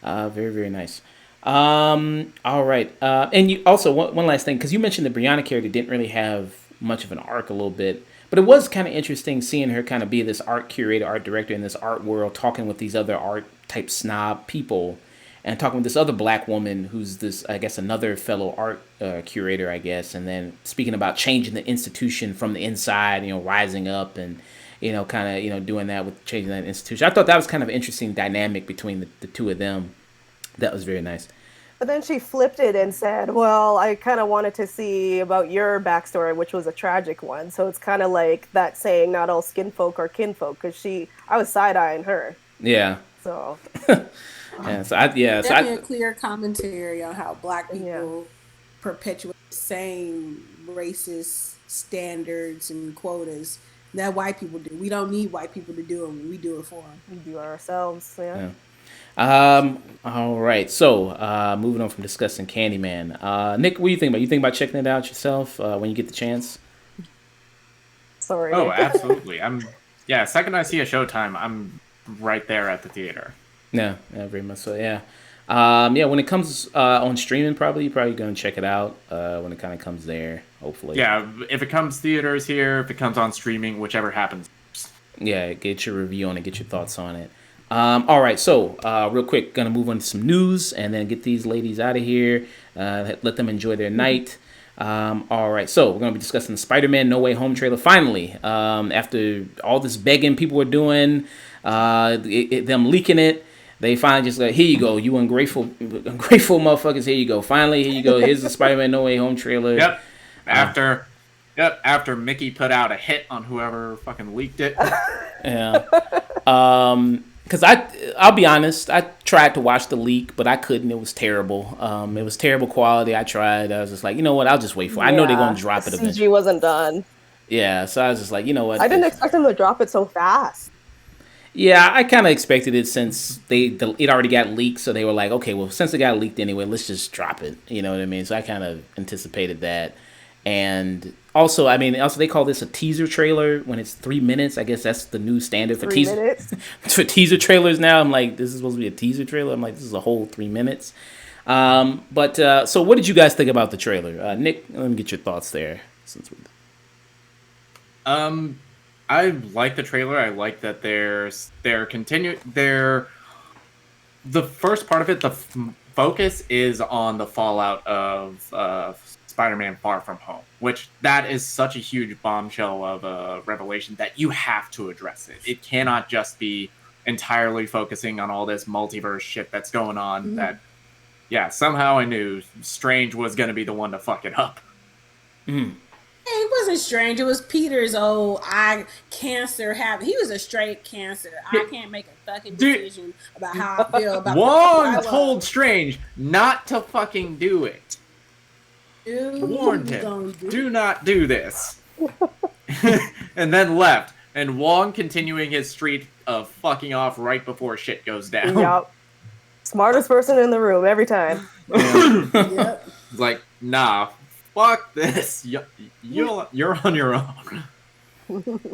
very, very nice. All right. And you also, one last thing, because you mentioned the Brianna character didn't really have much of an arc a little bit, But it was kind of interesting seeing her kind of be this art curator, art director in this art world, talking with these other art type snob people, and talking with this other black woman who's this, I guess, another fellow art curator, I guess, and then speaking about changing the institution from the inside, rising up and, kind of, doing that with changing that institution. I thought that was kind of an interesting dynamic between the two of them. That was very nice. But then she flipped it and said, well, I kind of wanted to see about your backstory, which was a tragic one. So it's kind of like that saying, not all skin folk are kinfolk, because I was side-eyeing her. Yeah. So. Definitely a clear commentary on how black people perpetuate the same racist standards and quotas that white people do. We don't need white people to do them. We do it for them. We do it ourselves, yeah. All right. So, moving on from discussing Candyman. Nick, what do you think about? You think about checking it out yourself when you get the chance? Sorry. Oh, absolutely. Second I see a showtime, I'm right there at the theater. Yeah, very much so. Yeah. When it comes on streaming, you're probably going to check it out when it kind of comes there, hopefully. Yeah, if it comes theaters here, if it comes on streaming, whichever happens. Yeah, get your review on it, get your thoughts on it. All right, so real quick, gonna move on to some news and then get these ladies out of here. Let them enjoy their night. All right, so we're gonna be discussing the Spider-Man No Way Home trailer. Finally, after all this begging people were doing, them leaking it, they finally just like, here you go, you ungrateful motherfuckers. Here you go. Finally, here you go. Here's the Spider-Man No Way Home trailer. Yep. After Mickey put out a hit on whoever fucking leaked it. Yeah. Because I'll be honest, I tried to watch the leak, but I couldn't. It was terrible. It was terrible quality. I tried. I was just like, you know what? I'll just wait for it. I know they're going to drop it eventually. CG wasn't done. Yeah, so I was just like, you know what? I didn't expect them to drop it so fast. Yeah, I kind of expected it since it already got leaked. So they were like, okay, well, since it got leaked anyway, let's just drop it. You know what I mean? So I kind of anticipated that. And also, they call this a teaser trailer when it's 3 minutes. I guess that's the new standard for for teaser trailers now. I'm like, this is supposed to be a teaser trailer. I'm like, this is a whole 3 minutes. So what did you guys think about the trailer? Nick, let me get your thoughts there. I like the trailer. I like that the first part of it, the focus is on the fallout of Spider-Man Far From Home, which that is such a huge bombshell of a revelation that you have to address it. It cannot just be entirely focusing on all this multiverse shit that's going on. Mm-hmm. That, somehow I knew Strange was going to be the one to fuck it up. Mm. It wasn't Strange. It was Peter's old eye cancer habit. He was a straight cancer. I can't make a fucking decision about how I feel about Wong told Strange not to fucking do it. Warned him, do not do this. And then left. And Wong continuing his streak of fucking off right before shit goes down. Yep. Smartest person in the room every time. Yep. Like, nah, fuck this. You're on your own.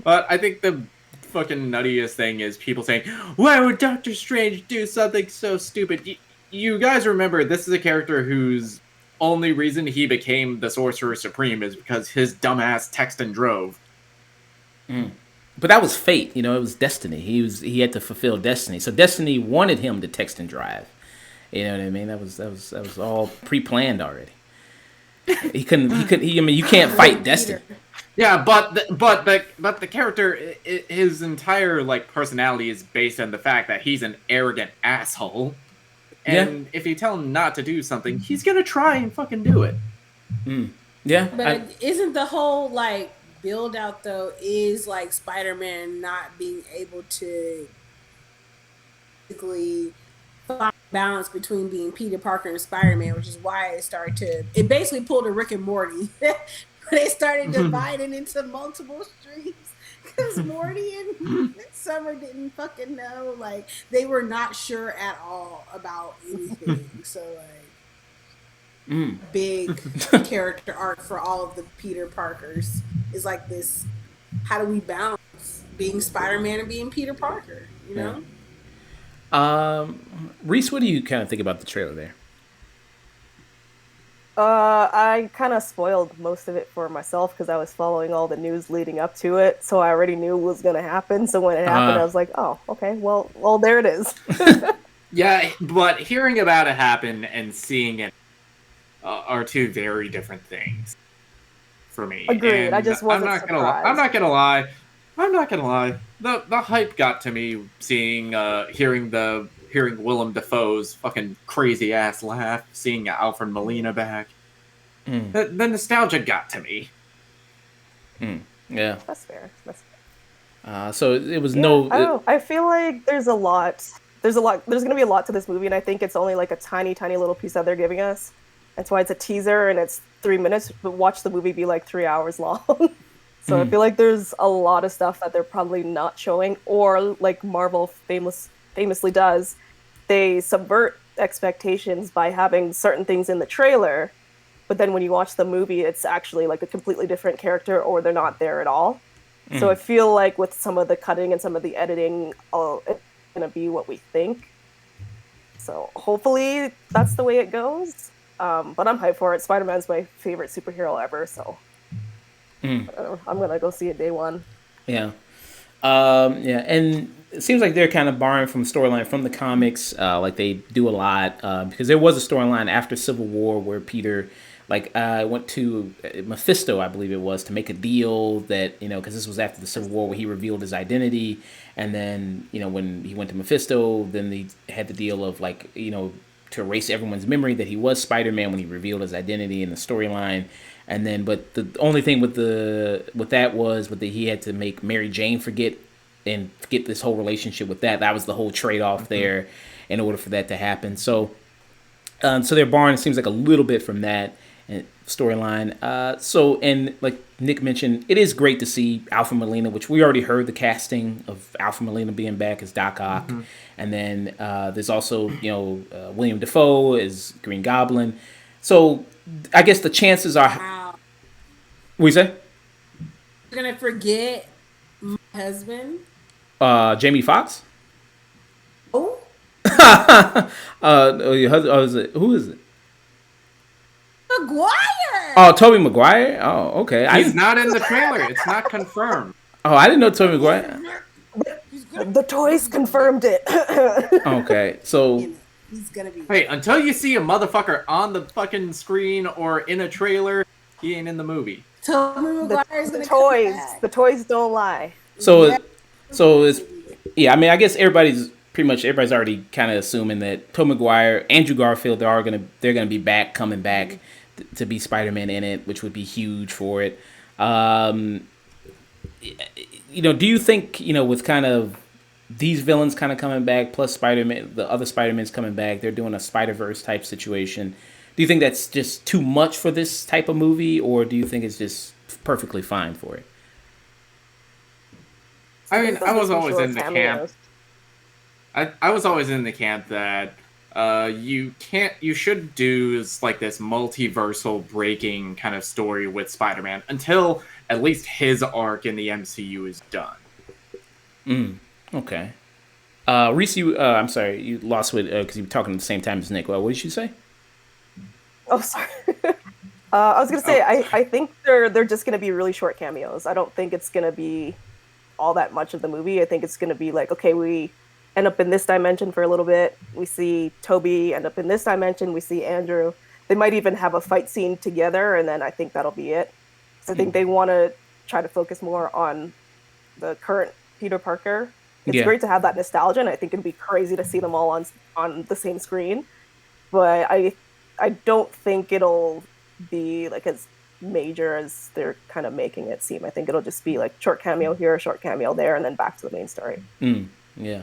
But I think the fucking nuttiest thing is people saying, why would Doctor Strange do something so stupid? You guys remember, this is a character whose only reason he became the Sorcerer Supreme is because his dumbass text and drove. Mm. But that was fate, it was destiny. He had to fulfill destiny. So destiny wanted him to text and drive. You know what I mean? That was all pre-planned already. You can't fight destiny. Yeah, but the character, his entire personality is based on the fact that he's an arrogant asshole. And if you tell him not to do something, he's gonna try and fucking do it. Mm. Yeah. But isn't the whole build out though is Spider-Man not being able to basically find balance between being Peter Parker and Spider-Man, which is why it basically pulled a Rick and Morty. They started dividing into multiple streams. Because Morty and Summer didn't fucking know. They were not sure at all about anything. So, big character arc for all of the Peter Parkers is this, how do we balance being Spider-Man and being Peter Parker, you know? Reese, what do you kind of think about the trailer there? I kind of spoiled most of it for myself because I was following all the news leading up to it, so I already knew what was gonna happen. So when it happened, I was like, "Oh, okay, well, there it is." Yeah, but hearing about it happen and seeing it are two very different things for me. Agreed. I And just wasn't surprised. I'm not gonna lie. I'm not gonna lie. The hype got to me seeing hearing Willem Dafoe's fucking crazy ass laugh, seeing Alfred Molina back. The nostalgia got to me. Yeah. That's fair. That's fair. So it was Yeah, no. I don't know. I feel like there's a lot. There's a lot. There's gonna be a lot to this movie, and I think it's only like a tiny, tiny little piece that they're giving us. That's why it's a teaser and it's 3 minutes. But watch the movie be like 3 hours long. So I feel like there's a lot of stuff that they're probably not showing, or like Marvel famously does, they subvert expectations by having certain things in the trailer, but then when you watch the movie, it's actually like a completely different character, or they're not there at all. So I feel like with some of the cutting and some of the editing, it's gonna be what we think. So hopefully that's the way it goes. But I'm hyped for it. Spider-Man's my favorite superhero ever, so I'm gonna go see it day one. Yeah. Yeah, and it seems like they're kind of borrowing from storyline from the comics, like they do a lot, because there was a storyline after Civil War where Peter, like, went to Mephisto, I believe it was, to make a deal that, because this was after the Civil War where he revealed his identity, and then, when he went to Mephisto, then they had the deal of, like, to erase everyone's memory that he was Spider-Man when he revealed his identity in the storyline. And then, but the only thing with that was that he had to make Mary Jane forget this whole relationship with that. That was the whole trade off there, in order for that to happen. So, so they're borrowing, it seems like, a little bit from that storyline. So, and like Nick mentioned, it is great to see Alfred Molina, which we already heard the casting of Alfred Molina being back as Doc Ock, and then there's also William Dafoe as Green Goblin. So I guess the chances are. Wow. What you say? You're gonna forget my husband. Jamie Foxx. Oh, Your husband, who is it? Maguire. Oh, Tobey Maguire. Oh, okay. He's not in the trailer. It's not confirmed. Oh, I didn't know Tobey Maguire. The toys confirmed it. Okay, so He's gonna be. Hey, until you see a motherfucker on the fucking screen or in a trailer, he ain't in the movie. Tobey Maguire's the gonna toys. come back. The toys don't lie. so Yeah. so it's I mean, I guess everybody's already kind of assuming that Tobey Maguire, Andrew Garfield, they're gonna be coming back to be Spider-Man in it, which would be huge for it. Do you think with kind of these villains kind of coming back, plus Spider-Man, the other Spider-Mans coming back, they're doing a Spider-Verse type situation. Do you think that's just too much for this type of movie, or do you think it's just perfectly fine for it? I mean, I was always in the cameos. camp. I was always in the camp that you should do like this multiversal breaking kind of story with Spider-Man until at least his arc in the MCU is done. Okay. Reese, I'm sorry, you lost with because you were talking at the same time as Nick. Well, what did you say? Oh, sorry. I was gonna say I think they're just gonna be really short cameos. I don't think it's gonna be all that much of the movie. I think it's gonna be like, okay, we end up in this dimension for a little bit. We see Toby end up in this dimension. We see Andrew. They might even have a fight scene together, and then I think that'll be it. So I think they want to try to focus more on the current Peter Parker. It's great to have that nostalgia, and I think it'd be crazy to see them all on the same screen. But I don't think it'll be like as major as they're kind of making it seem. I think it'll just be like short cameo here, short cameo there, and then back to the main story. Yeah.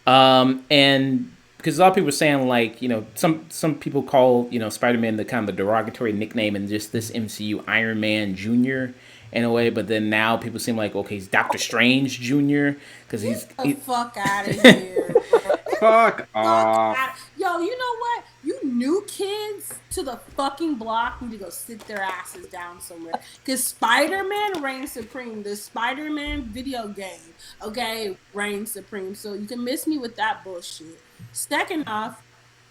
And because a lot of people are saying, like, some people call, Spider-Man the kind of the derogatory nickname in just this MCU, Iron Man Jr. in a way, but then now people seem like, okay, he's Doctor Strange Jr. because Get the fuck out of here. Fuck off. Yo, you know what? You new kids to the fucking block need to go sit their asses down somewhere. Because Spider-Man reigns supreme. The Spider-Man video game, okay, reigns supreme. So you can miss me with that bullshit. Second off,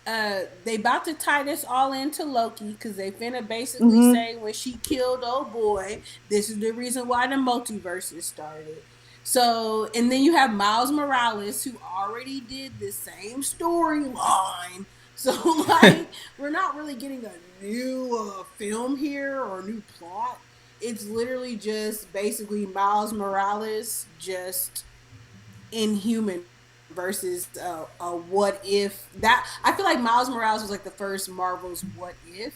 they about to tie this all into Loki because they finna basically say when she killed old boy, this is the reason why the multiverses started. So, and then you have Miles Morales who already did the same storyline. So, like, we're not really getting a new film here or new plot. It's literally just basically Miles Morales just inhuman versus a what if. That I feel like Miles Morales was like the first Marvel's what if,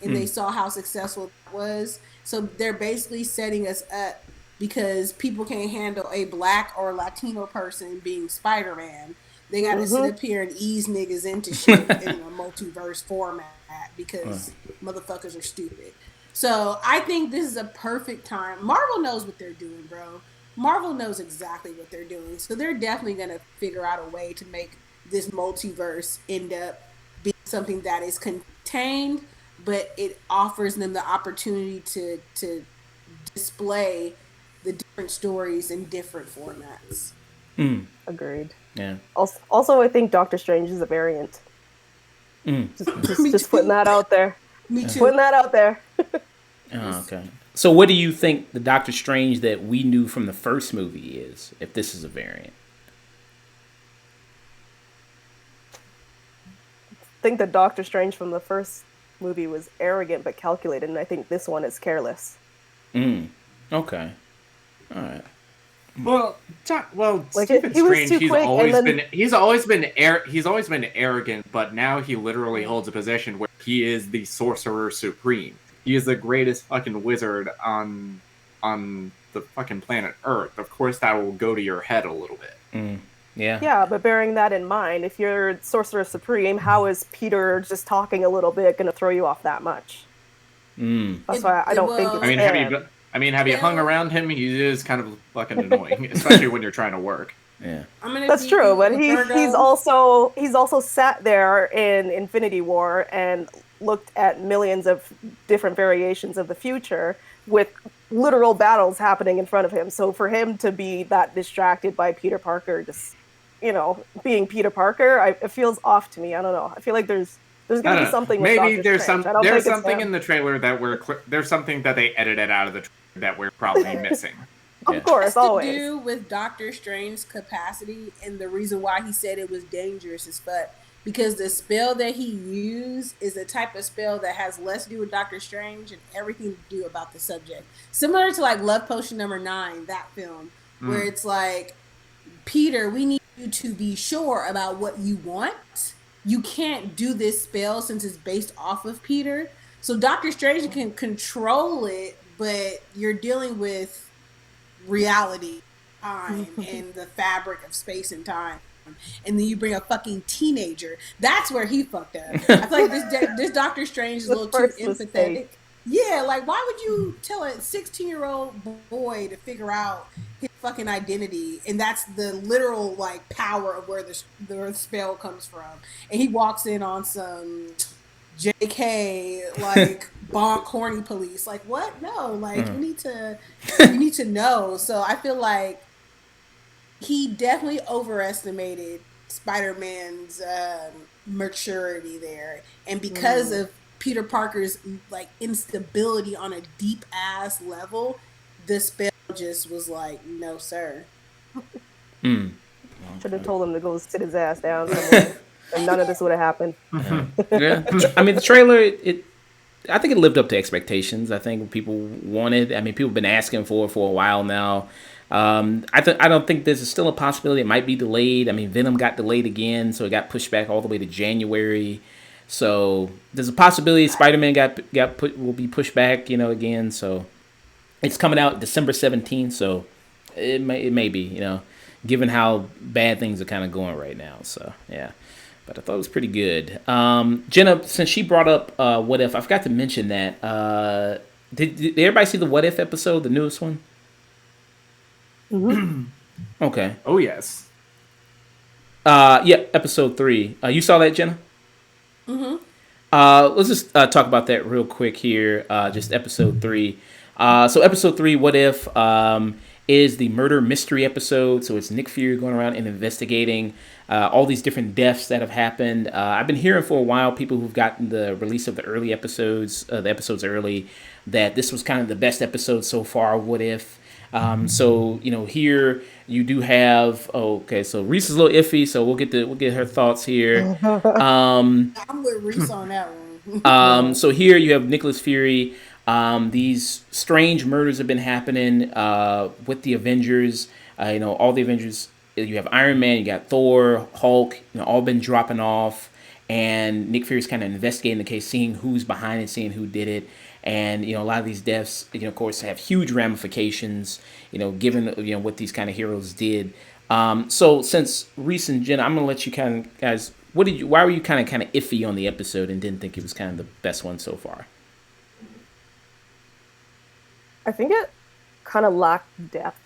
and they saw how successful it was. So they're basically setting us up because people can't handle a black or Latino person being Spider-Man. They got to sit up here and ease niggas into shit in a multiverse format because motherfuckers are stupid. So I think this is a perfect time. Marvel knows what they're doing, bro. Marvel knows exactly what they're doing. So they're definitely going to figure out a way to make this multiverse end up being something that is contained, but it offers them the opportunity to display the different stories in different formats. Agreed. Yeah. Also, I think Doctor Strange is a variant. Just putting that out there. Me too. Putting that out there. Okay. So what do you think the Doctor Strange that we knew from the first movie is, if this is a variant? I think the Doctor Strange from the first movie was arrogant but calculated, and I think this one is careless. Okay. All right. Well, Like, Stephen he was Strange, too quick, he's always been arrogant, but now he literally holds a position where he is the Sorcerer Supreme. He is the greatest fucking wizard on the fucking planet Earth. Of course, that will go to your head a little bit. Yeah. Yeah, but bearing that in mind, if you're Sorcerer Supreme, how is Peter just talking a little bit going to throw you off that much? That's why I don't think it's have you hung around him? He is kind of fucking annoying, especially when you're trying to work. Yeah. That's true, but he's also sat there in Infinity War and looked at millions of different variations of the future with literal battles happening in front of him. So for him to be that distracted by Peter Parker, just being Peter Parker, it feels off to me. I don't know. I feel like there's gonna be something. Maybe there's something in the trailer there's something that they edited out of the trailer that we're probably missing. Of course, always. To do with Doctor Strange's capacity and the reason why he said it was dangerous as fuck. Because the spell that he used is a type of spell that has less to do with Doctor Strange and everything to do about the subject. Similar to like Love Potion number 9, that film, where it's like, Peter, we need you to be sure about what you want. You can't do this spell since it's based off of Peter. So Doctor Strange can control it, but you're dealing with reality, time, and the fabric of space and time. And then you bring a fucking teenager. That's where he fucked up. I feel like this Doctor Strange is a little too empathetic. Yeah, like why would you tell a 16-year-old boy to figure out his fucking identity? And that's the literal like power of where the spell comes from. And he walks in on some JK like bonk horny police. Like what? No, like you need to know. So I feel like he definitely overestimated Spider-Man's maturity there, and because of Peter Parker's like instability on a deep ass level, the spell just was like, no sir. Should have told him to go sit his ass down somewhere, and none of this would have happened. Yeah. I mean, the trailer, I think it lived up to expectations. I think people wanted. I mean, people have been asking for it for a while now. I don't think there's still a possibility it might be delayed. I mean, Venom got delayed again, so it got pushed back all the way to January. So there's a possibility Spider-Man will be pushed back, again. So it's coming out December 17th. So it may be, given how bad things are kind of going right now. So yeah, but I thought it was pretty good. Jenna, since she brought up What If, I forgot to mention that. Did everybody see the What If episode, the newest one? Okay. Oh yes. Yeah, episode 3. You saw that, Jenna? Let's just talk about that real quick here. Just episode 3. So episode 3, What If? is the murder mystery episode. So it's Nick Fury going around and investigating all these different deaths that have happened. I've been hearing for a while, people who've gotten the release of the early episodes, the episodes early, that this was kind of the best episode so far. What if? So here you do have. Oh, okay, so Reese is a little iffy, so we'll get her thoughts here. I'm with Reese on that one. So here you have Nicholas Fury. These strange murders have been happening with the Avengers. All the Avengers. You have Iron Man, you got Thor, Hulk. All been dropping off, and Nick Fury's kind of investigating the case, seeing who's behind it, seeing who did it. And a lot of these deaths, of course, have huge ramifications. Given what these kind of heroes did. So since Reese and Jenna, I'm gonna let you guys. Why were you kind of iffy on the episode and didn't think it was kind of the best one so far? I think it kind of lacked depth.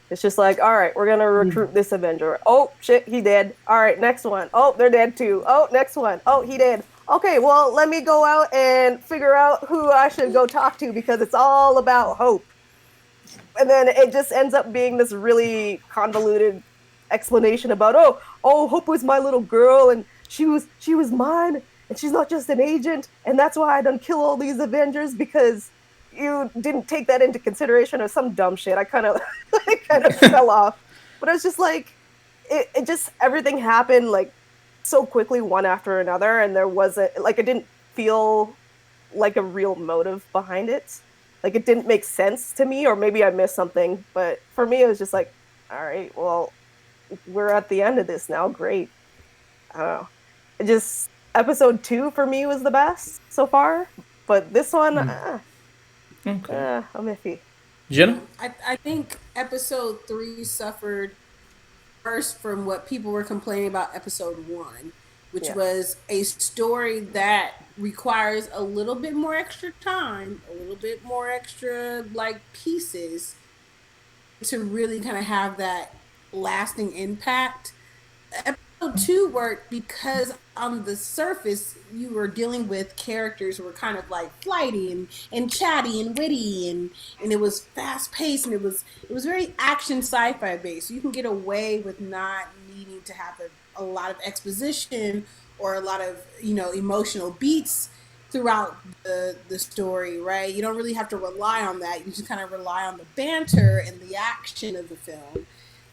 It's just like, all right, we're gonna recruit this Avenger. Oh shit, he dead. All right, next one. Oh, they're dead too. Oh, next one. Oh, he dead. Okay, well, let me go out and figure out who I should go talk to because it's all about Hope. And then it just ends up being this really convoluted explanation about, oh, Hope was my little girl and she was mine and she's not just an agent and that's why I done kill all these Avengers because you didn't take that into consideration or some dumb shit. I kind of fell off. But it was just like, it just, everything happened like so quickly one after another and there wasn't, like it didn't feel like a real motive behind it. Like it didn't make sense to me or maybe I missed something. But for me, it was just like, all right, well, we're at the end of this now. Great. I don't know. It just, episode 2 for me was the best so far. But this one, I'm iffy. Jenna? I think episode 3 suffered first from what people were complaining about episode 1, which was a story that requires a little bit more extra time, a little bit more extra pieces to really kind of have that lasting impact. Episode 2 worked because on the surface you were dealing with characters who were kind of like flighty and chatty and witty and it was fast paced and it was very action sci-fi based. So you can get away with not needing to have a lot of exposition or a lot of emotional beats throughout the story, right? You don't really have to rely on that. You just kind of rely on the banter and the action of the film.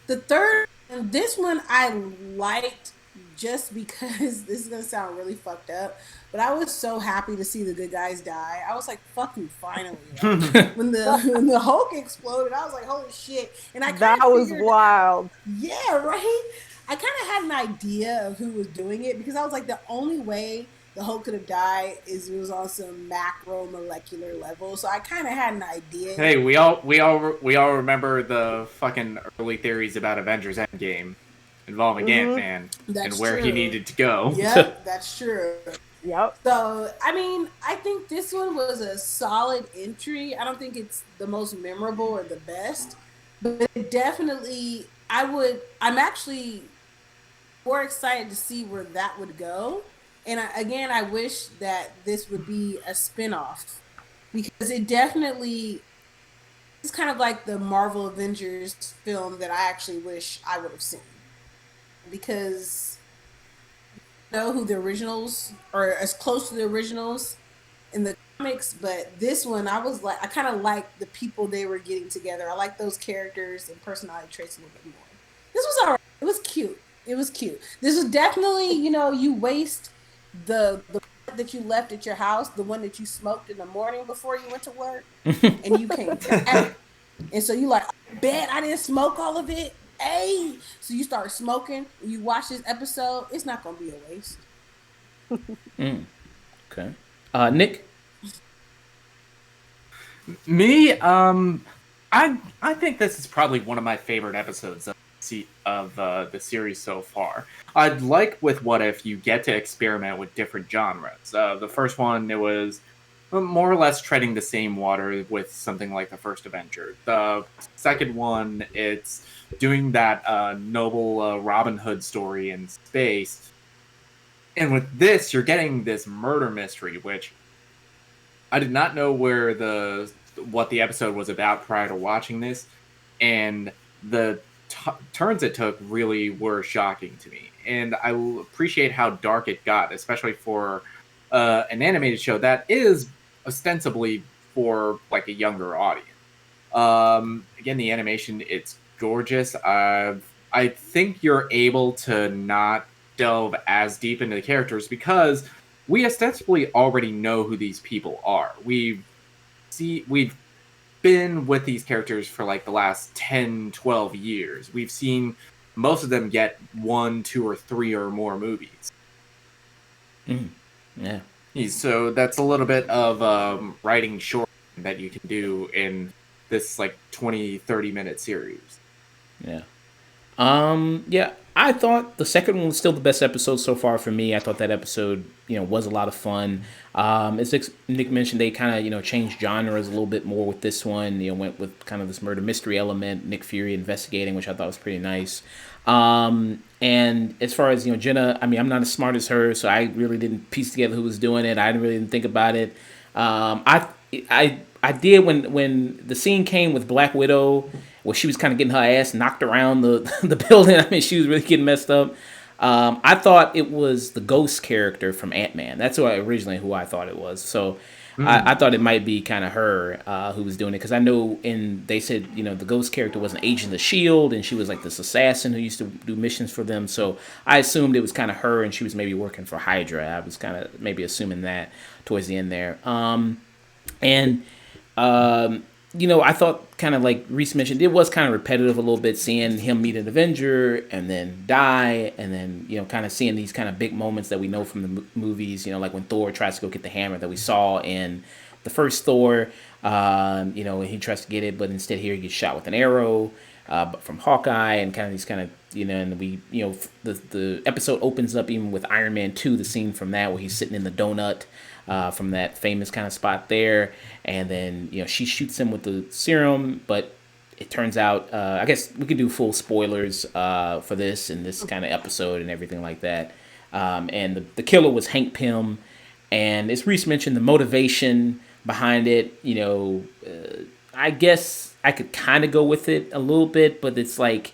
The third, and this one I liked just because this is gonna sound really fucked up, but I was so happy to see the good guys die. I was like, fucking finally. Like, when the Hulk exploded, I was like, holy shit. And that was wild. Yeah, right? I kind of had an idea of who was doing it because I was like, the only way the Hulk could have died is it was on some macro molecular level. So I kind of had an idea. Hey, we all remember the fucking early theories about Avengers Endgame involving Ant-Man and where he needed to go. Yep, that's true. Yep. So, I mean, I think this one was a solid entry. I don't think it's the most memorable or the best, but it definitely, I'm actually more excited to see where that would go. And I wish that this would be a spinoff because it definitely is kind of like the Marvel Avengers film that I actually wish I would have seen. Because I know who the originals or as close to the originals in the comics, but this one I kind of like the people they were getting together. I like those characters and personality traits a little bit more. This was all right. It was cute. This was definitely, you waste the that you left at your house, the one that you smoked in the morning before you went to work, and you came back. And so you like, I bet I didn't smoke all of it. Hey, so you start smoking. You watch this episode. It's not gonna be a waste. Okay, Nick. Me, I think this is probably one of my favorite episodes of the series so far. I'd like with What If you get to experiment with different genres. The first one, it was more or less treading the same water with something like the first Avenger. The second one, it's doing that noble Robin Hood story in space. And with this, you're getting this murder mystery, which I did not know what the episode was about prior to watching this. and the turns it took really were shocking to me. And I appreciate how dark it got, especially for an animated show that is ostensibly for like a younger audience. Again, the animation, it's gorgeous. I think you're able to not delve as deep into the characters because we ostensibly already know who these people are. We've been with these characters for like the last 10, 12 years. We've seen most of them get 1, 2, or 3 or more movies. Yeah. So that's a little bit of writing short that you can do in this like 20, 30-minute series. Yeah. Yeah, I thought the second one was still the best episode so far for me. I thought that episode, was a lot of fun. As Nick mentioned, they kind of, changed genres a little bit more with this one. Went with kind of this murder mystery element, Nick Fury investigating, which I thought was pretty nice. And as far as, Jenna, I mean, I'm not as smart as her, so I really didn't piece together who was doing it. I really didn't think about it. I did when the scene came with Black Widow, where she was kind of getting her ass knocked around the building. I mean, she was really getting messed up. I thought it was the Ghost character from Ant-Man. That's who I thought it was. So I thought it might be kind of her who was doing it, because I know they said the Ghost character was an agent of S.H.I.E.L.D. and she was like this assassin who used to do missions for them. So I assumed it was kind of her, and she was maybe working for Hydra. I was kind of maybe assuming that towards the end there. I thought, kind of like Reese mentioned, it was kind of repetitive a little bit, seeing him meet an Avenger and then die, and then, kind of seeing these kind of big moments that we know from the movies, like when Thor tries to go get the hammer that we saw in the first Thor, when he tries to get it, but instead here he gets shot with an arrow from Hawkeye, and kind of these kind of, and we, the episode opens up even with Iron Man 2, the scene from that where he's sitting in the donut, from that famous kind of spot there, and then she shoots him with the serum, but it turns out, I guess we could do full spoilers for this and this kind of episode and everything like that. And the killer was Hank Pym, and as Reese mentioned, the motivation behind it, I guess I could kind of go with it a little bit, but it's like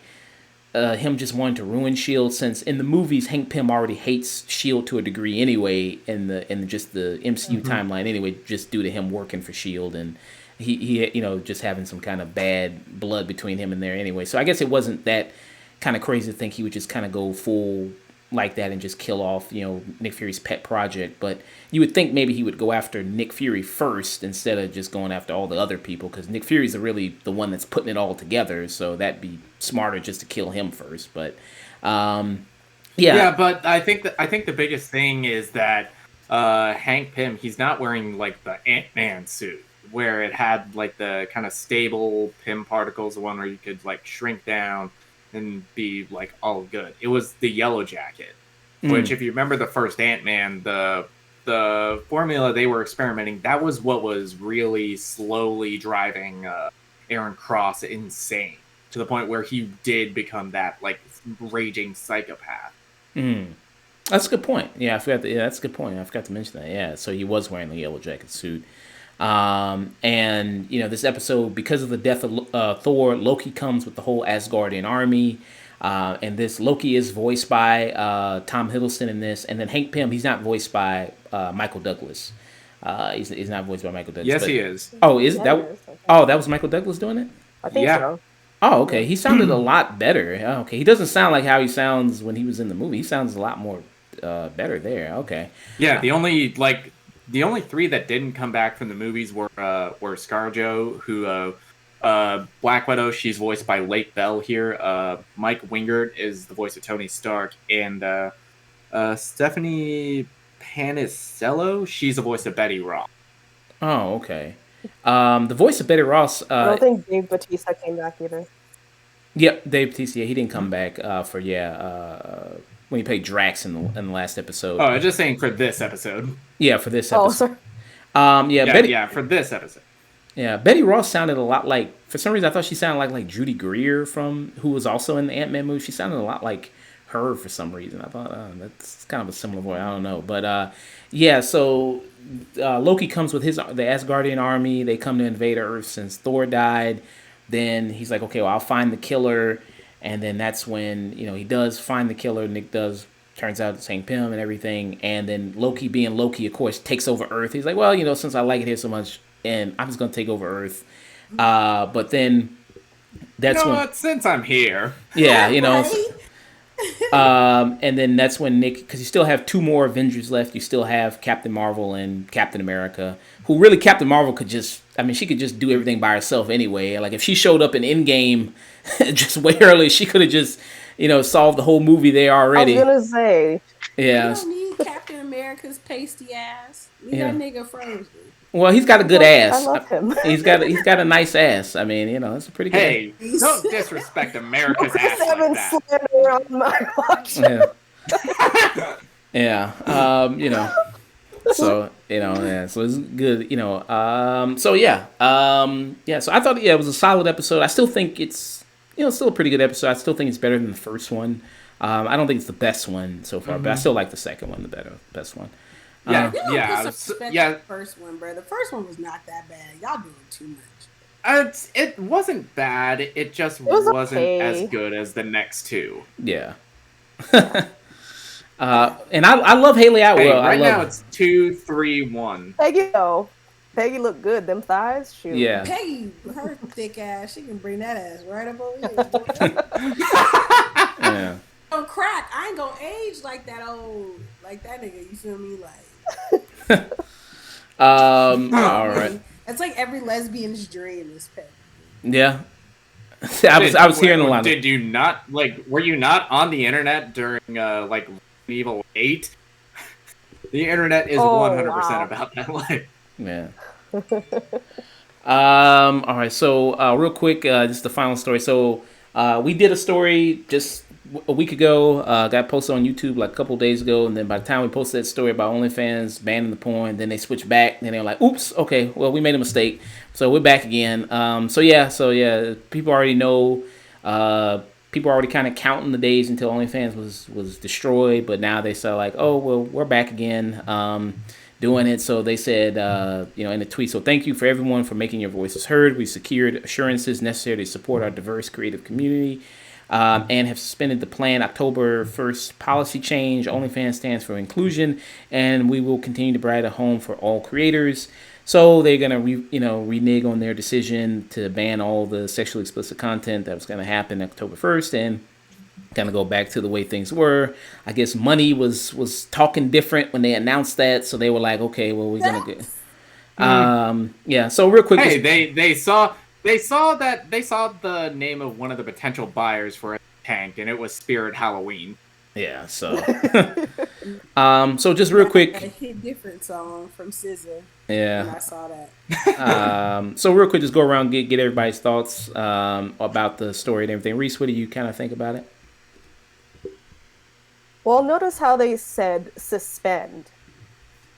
him just wanting to ruin S.H.I.E.L.D., since in the movies Hank Pym already hates S.H.I.E.L.D. to a degree anyway, in just the MCU timeline anyway, just due to him working for S.H.I.E.L.D. and he just having some kind of bad blood between him and there anyway. So I guess it wasn't that kind of crazy to think he would just kind of go full like that and just kill off Nick Fury's pet project. But you would think maybe he would go after Nick Fury first instead of just going after all the other people, because Nick Fury's really the one that's putting it all together, so that'd be smarter just to kill him first. But but I think the biggest thing is that Hank Pym, he's not wearing like the Ant-Man suit where it had like the kind of stable Pym particles, the one where you could like shrink down and be like all good. It was the Yellow Jacket, which if you remember the first Ant-Man, the formula they were experimenting, that was what was really slowly driving Aaron Cross insane, to the point where he did become that like raging psychopath. That's a good point. Yeah, that's a good point. I forgot to mention that. Yeah, so he was wearing the Yellow Jacket suit. And this episode, because of the death of Thor, Loki comes with the whole Asgardian army, and this Loki is voiced by Tom Hiddleston in this, and then Hank Pym, he's not voiced by Michael Douglas. He's not voiced by Michael Douglas. Yes, he is. Oh, is that? Okay. Oh, that was Michael Douglas doing it? I think so. Oh, okay. He sounded a lot better. Oh, okay, he doesn't sound like how he sounds when he was in the movie. He sounds a lot more better there. Okay. Yeah, the only 3 that didn't come back from the movies were ScarJo, who Black Widow, she's voiced by Lake Bell here. Mike Wingert is the voice of Tony Stark, and Stephanie Panicello, she's the voice of Betty Ross. Oh, okay. The voice of Betty Ross. I don't think Dave Bautista came back either. Yep, Dave Bautista. He didn't come back for when he played Drax in the last episode. Oh, I'm just saying for this episode. Yeah, for this episode. Oh, sorry. For this episode. Yeah, Betty Ross sounded a lot like, for some reason I thought she sounded like Judy Greer who was also in the Ant-Man movie. She sounded a lot like her for some reason. I thought, that's kind of a similar voice. I don't know. But so Loki comes with the Asgardian army. They come to invade Earth since Thor died. then he's like, okay, well, I'll find the killer. And then that's when, he does find the killer. Nick does, turns out it's Hank Pym and everything. And then Loki, being Loki, of course, takes over Earth. He's like, well, since I like it here so much, and I'm just going to take over Earth. But then that's when... Since I'm here. Yeah, and then that's when Nick, because you still have 2 more Avengers left. You still have Captain Marvel and Captain America, who really, Captain Marvel could just, she could just do everything by herself anyway. Like, if she showed up in Endgame just way early, she could have just, solved the whole movie there already. I was gonna say. Yeah. You don't need Captain America's pasty ass. That nigga frozen. Well, he's got a good ass. I love him. He's got a nice ass. It's a pretty good. Hey, don't disrespect America's ass like that. Slander on my watch. Yeah. So so it's good. So yeah. So I thought it was a solid episode. I still think it's still a pretty good episode. I still think it's better than the first one. I don't think it's the best one so far, but I still like the second one the best one. The first one, bro. The first one was not that bad. Y'all doing too much. It wasn't bad. It just wasn't as good as the next 2. Yeah. And I love Haley Atwell. Right now it's 2, 3, 1. Peggy looked good. Them thighs, shoot. Yeah. Peggy, her thick ass, she can bring that ass right up over here. Yeah. On crack, I ain't gonna age like that nigga. You feel me? Like. All right. It's like every lesbian's dream is Peggy. Yeah. I was hearing a lot. Did you not were you not on the internet during Evil 8? The internet is 100% about that life. Yeah. All right. So real quick, just the final story. So we did a story just a week ago, got posted on YouTube like a couple days ago, and then by the time we posted that story about OnlyFans banning the porn, then they switched back, and they were like, "Oops, okay, well we made a mistake, so we're back again." So yeah, people already know. People are already kind of counting the days until OnlyFans was destroyed, but now they say like, "Oh well, we're back again." Doing it. So they said, in the tweet, so thank you for everyone for making your voices heard. We secured assurances necessary to support our diverse creative community. And have suspended the planned October 1st policy change. OnlyFans stands for inclusion, and we will continue to provide a home for all creators. So they're gonna renege on their decision to ban all the sexually explicit content that was gonna happen October 1st, and kind of go back to the way things were. I guess Money was talking different when they announced that, so they were like, okay, well we're gonna get. Yeah. So real quick, hey, they saw the name of one of the potential buyers for a tank, and it was Spirit Halloween. Yeah, so so just real quick, a hit different song from SZA. Yeah, I saw that. So real quick, just go around get everybody's thoughts about the story and everything. Reese, what do you kind of think about it? Well, notice how they said suspend.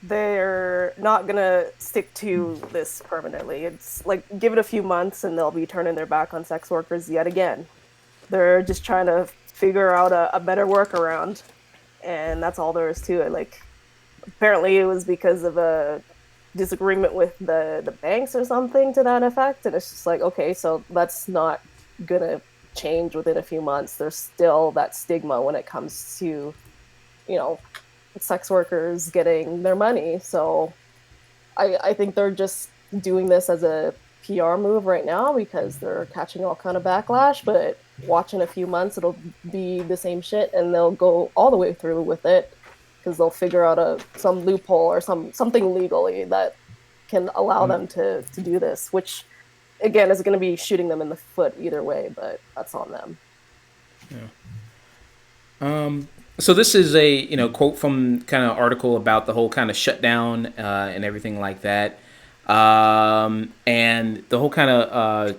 They're not gonna stick to this permanently. It's like, give it a few months and they'll be turning their back on sex workers yet again. They're just trying to figure out a better workaround, and that's all there is to it. Like, apparently it was because of a disagreement with the banks or something to that effect, and it's just like, okay, so that's not gonna change within a few months. There's still that stigma when it comes to, sex workers getting their money. So I think they're just doing this as a PR move right now because they're catching all kind of backlash, but watch in a few months it'll be the same shit and they'll go all the way through with it because they'll figure out some loophole or something legally that can allow them to do this, which again is going to be shooting them in the foot either way, but that's on them. Yeah. So this is a quote from kind of article about the whole kind of shutdown and everything like that, and the whole kind of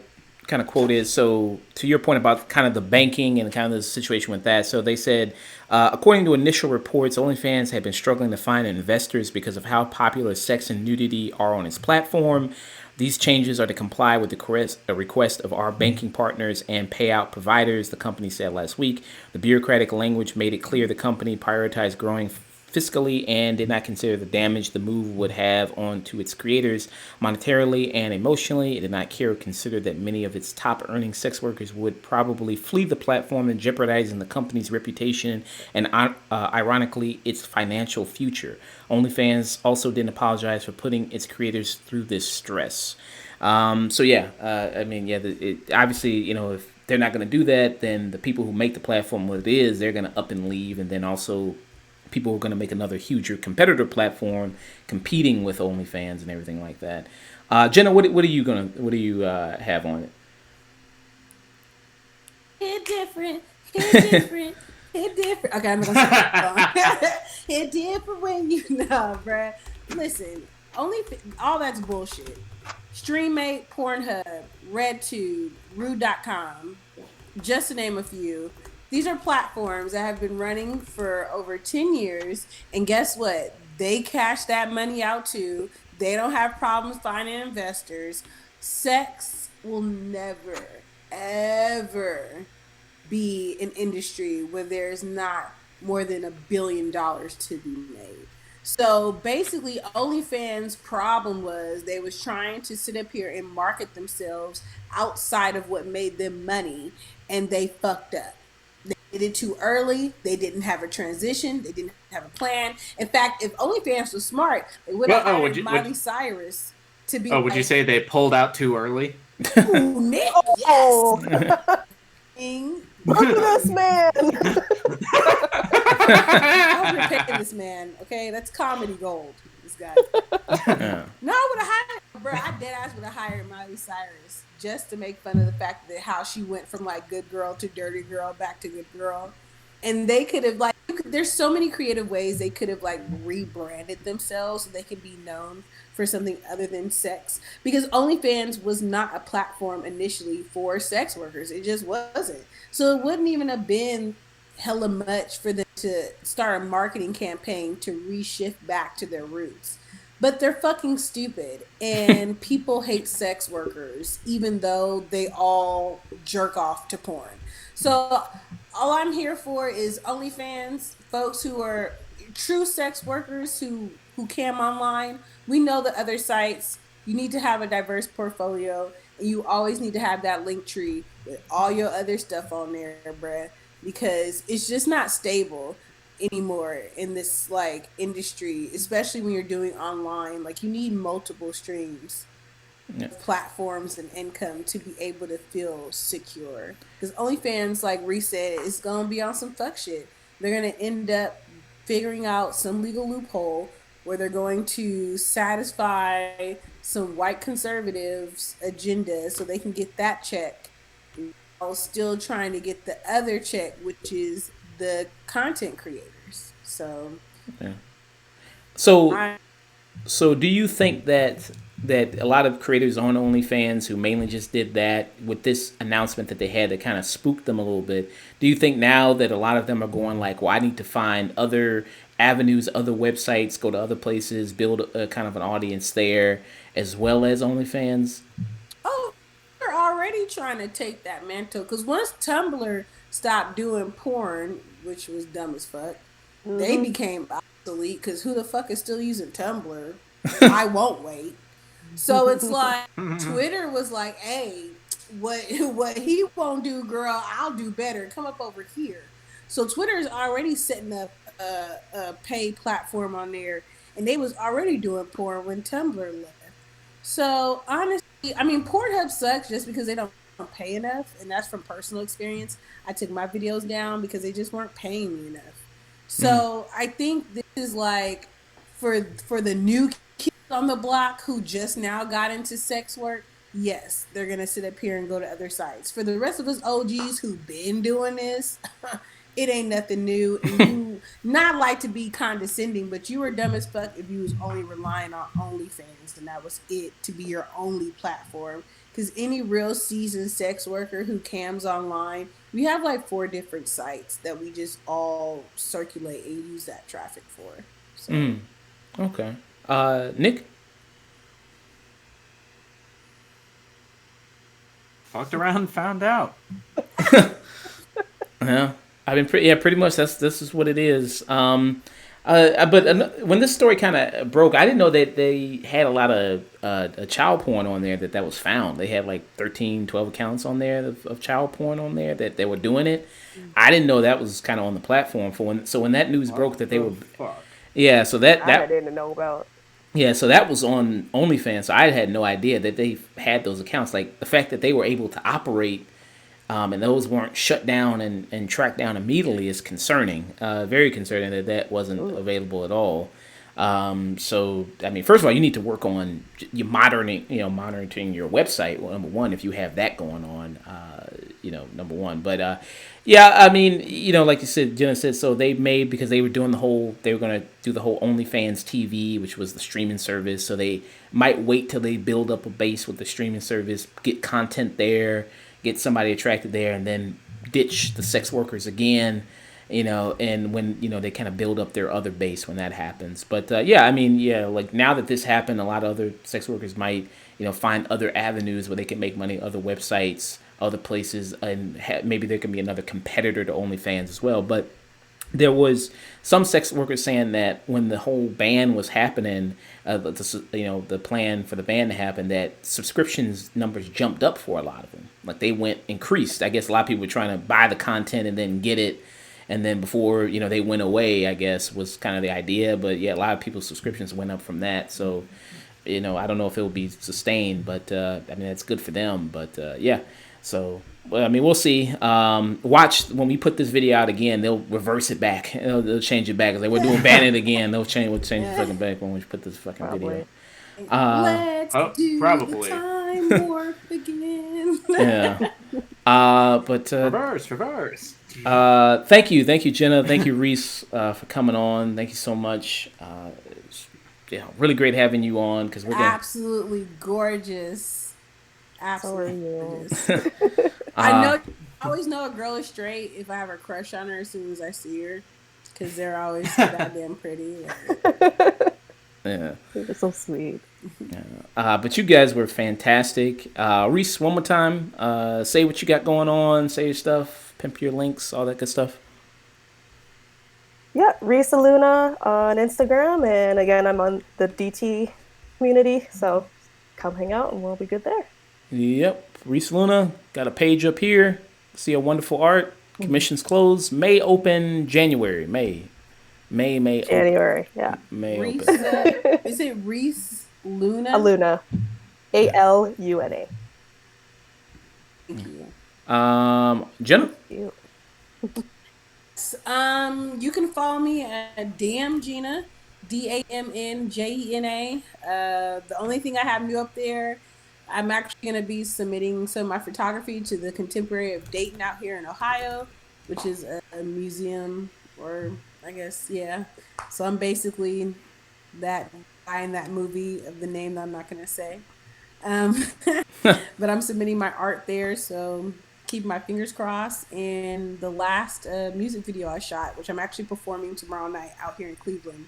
quote is, so to your point about kind of the banking and kind of the situation with that. So they said, according to initial reports, OnlyFans had been struggling to find investors because of how popular sex and nudity are on its platform. These changes are to comply with the request of our banking partners and payout providers, the company said last week. The bureaucratic language made it clear the company prioritized growing fiscally and did not consider the damage the move would have onto its creators monetarily and emotionally. It did not care or consider that many of its top earning sex workers would probably flee the platform and jeopardizing the company's reputation and ironically its financial future. OnlyFans also didn't apologize for putting its creators through this stress. Obviously, if they're not going to do that, then the people who make the platform what it is, they're going to up and leave, and then also people are going to make another huger competitor platform competing with OnlyFans and everything like that. Jenna, what do you have on it? Hit different, hit different, hit different. Okay, I'm not gonna say that. Hit different when you know, bruh. Listen, all that's bullshit. StreamMate, Pornhub, RedTube, Rude.com, just to name a few. These are platforms that have been running for over 10 years, and guess what? They cash that money out too. They don't have problems finding investors. Sex will never, ever be an industry where there's not more than $1 billion to be made. So basically, OnlyFans' problem was they was trying to sit up here and market themselves outside of what made them money, and they fucked up. They did it too early. They didn't have a transition. They didn't have a plan. In fact, if OnlyFans was smart, they would have hired Miley Cyrus to be. Oh, would you say they pulled out too early? Ooh, Nick, yes. Look at this man. I would have paid this man. Okay, that's comedy gold. This guy. Yeah. No, I would have hired, bro. I dead ass would have hired Miley Cyrus just to make fun of the fact that how she went from like good girl to dirty girl back to good girl, and they could have like. There's so many creative ways they could have like rebranded themselves so they could be known for something other than sex, because OnlyFans was not a platform initially for sex workers. It just wasn't. So it wouldn't even have been hella much for them to start a marketing campaign to reshift back to their roots. But they're fucking stupid, and people hate sex workers even though they all jerk off to porn. So all I'm here for is OnlyFans, folks who are true sex workers who cam online. We know the other sites. You need to have a diverse portfolio, and you always need to have that link tree with all your other stuff on there, bruh, because it's just not stable anymore in this like industry, especially when you're doing online. Like, you need multiple streams of platforms and income to be able to feel secure, because OnlyFans, like Reese said, is gonna be on some fuck shit. They're gonna end up figuring out some legal loophole where they're going to satisfy some white conservatives' agenda so they can get that check while still trying to get the other check, which is the content creators. So, yeah. So do you think that a lot of creators on OnlyFans who mainly just did that with this announcement that they had that kind of spooked them a little bit, do you think now that a lot of them are going like, well, I need to find other avenues, other websites, go to other places, build a kind of an audience there as well as OnlyFans? Oh, they're already trying to take that mantle, because once Tumblr stopped doing porn, which was dumb as fuck, they became obsolete, because who the fuck is still using Tumblr? I won't wait. So it's like Twitter was like, hey, what he won't do, girl, I'll do better. Come up over here. So Twitter is already setting up a paid platform on there, and they was already doing porn when Tumblr left. So honestly, I mean, Pornhub sucks just because they don't pay enough, and that's from personal experience. I took my videos down because they just weren't paying me enough. So I think this is like for the new kids on the block who just now got into sex work. Yes, they're gonna sit up here and go to other sites. For the rest of us OGs who've been doing this, it ain't nothing new. And you not like to be condescending, but you were dumb as fuck if you was only relying on OnlyFans and that was it to be your only platform. Because any real seasoned sex worker who cams online, we have like 4 different sites that we just all circulate and use that traffic for. So. Okay. Nick? Fucked around and found out. Yeah. I mean, pretty much this is what it is. When this story kind of broke, I didn't know that they had a lot of child porn on there that was found. They had like 13, 12 accounts on there of child porn on there that they were doing it. I didn't know that was kind of on the platform for when. So when that news broke that they were, yeah. So that I didn't know about. Yeah, so that was on OnlyFans. So I had no idea that they had those accounts. Like the fact that they were able to operate and those weren't shut down and tracked down immediately is concerning. Very concerning that wasn't available at all. So I mean, first of all, you need to work on your monitoring your website. Well, number one, if you have that going on, number one. But yeah, I mean, like you said, Jenna said, so they made because they were going to do the whole OnlyFans TV, which was the streaming service. So they might wait till they build up a base with the streaming service, get content there, get somebody attracted there, and then ditch the sex workers again. And when, they kind of build up their other base when that happens. But, like now that this happened, a lot of other sex workers might, find other avenues where they can make money, other websites, other places, and maybe there can be another competitor to OnlyFans as well. But there was some sex workers saying that when the whole ban was happening, the plan for the ban to happen, that subscriptions numbers jumped up for a lot of them. Like they increased. I guess a lot of people were trying to buy the content and then get it. And then before, they went away, I guess, was kind of the idea. But yeah, a lot of people's subscriptions went up from that. So, I don't know if it will be sustained, but I mean, that's good for them. But yeah, so, well, I mean, we'll see. Watch when we put this video out again, they'll reverse it back. They'll change it back. It's like we're doing ban it again. We'll change the fucking back when we put this fucking video. Let's do probably. the time warp again. Yeah. But reverse. Thank you, Jenna. Thank you, Reese, for coming on. Thank you so much. Really great having you on because we're absolutely gorgeous. Absolutely gorgeous. I always know a girl is straight if I have a crush on her as soon as I see her because they're always so goddamn pretty. Yeah, you're so sweet. Yeah. But you guys were fantastic. Reese, one more time, say what you got going on, say your stuff, pimp your links, all that good stuff. Yeah, Reese and Luna on Instagram, and again, I'm on the DT community, so come hang out and we'll be good there. Yep, Reese Luna, got a page up here. See a wonderful art. Commissions closed. May open January. May January, open. Yeah. May Reese, open. Is it Reese Luna? Aluna. ALUNA. Thank you. Jenna? Thank you. You can follow me at Damn Jena, DAMNJENA. The only thing I have new up there, I'm actually going to be submitting some of my photography to the Contemporary of Dayton out here in Ohio, which is a museum, or I guess, yeah. So I'm basically that guy in that movie of the name that I'm not going to say. But I'm submitting my art there, so keep my fingers crossed. And the last music video I shot, which I'm actually performing tomorrow night out here in Cleveland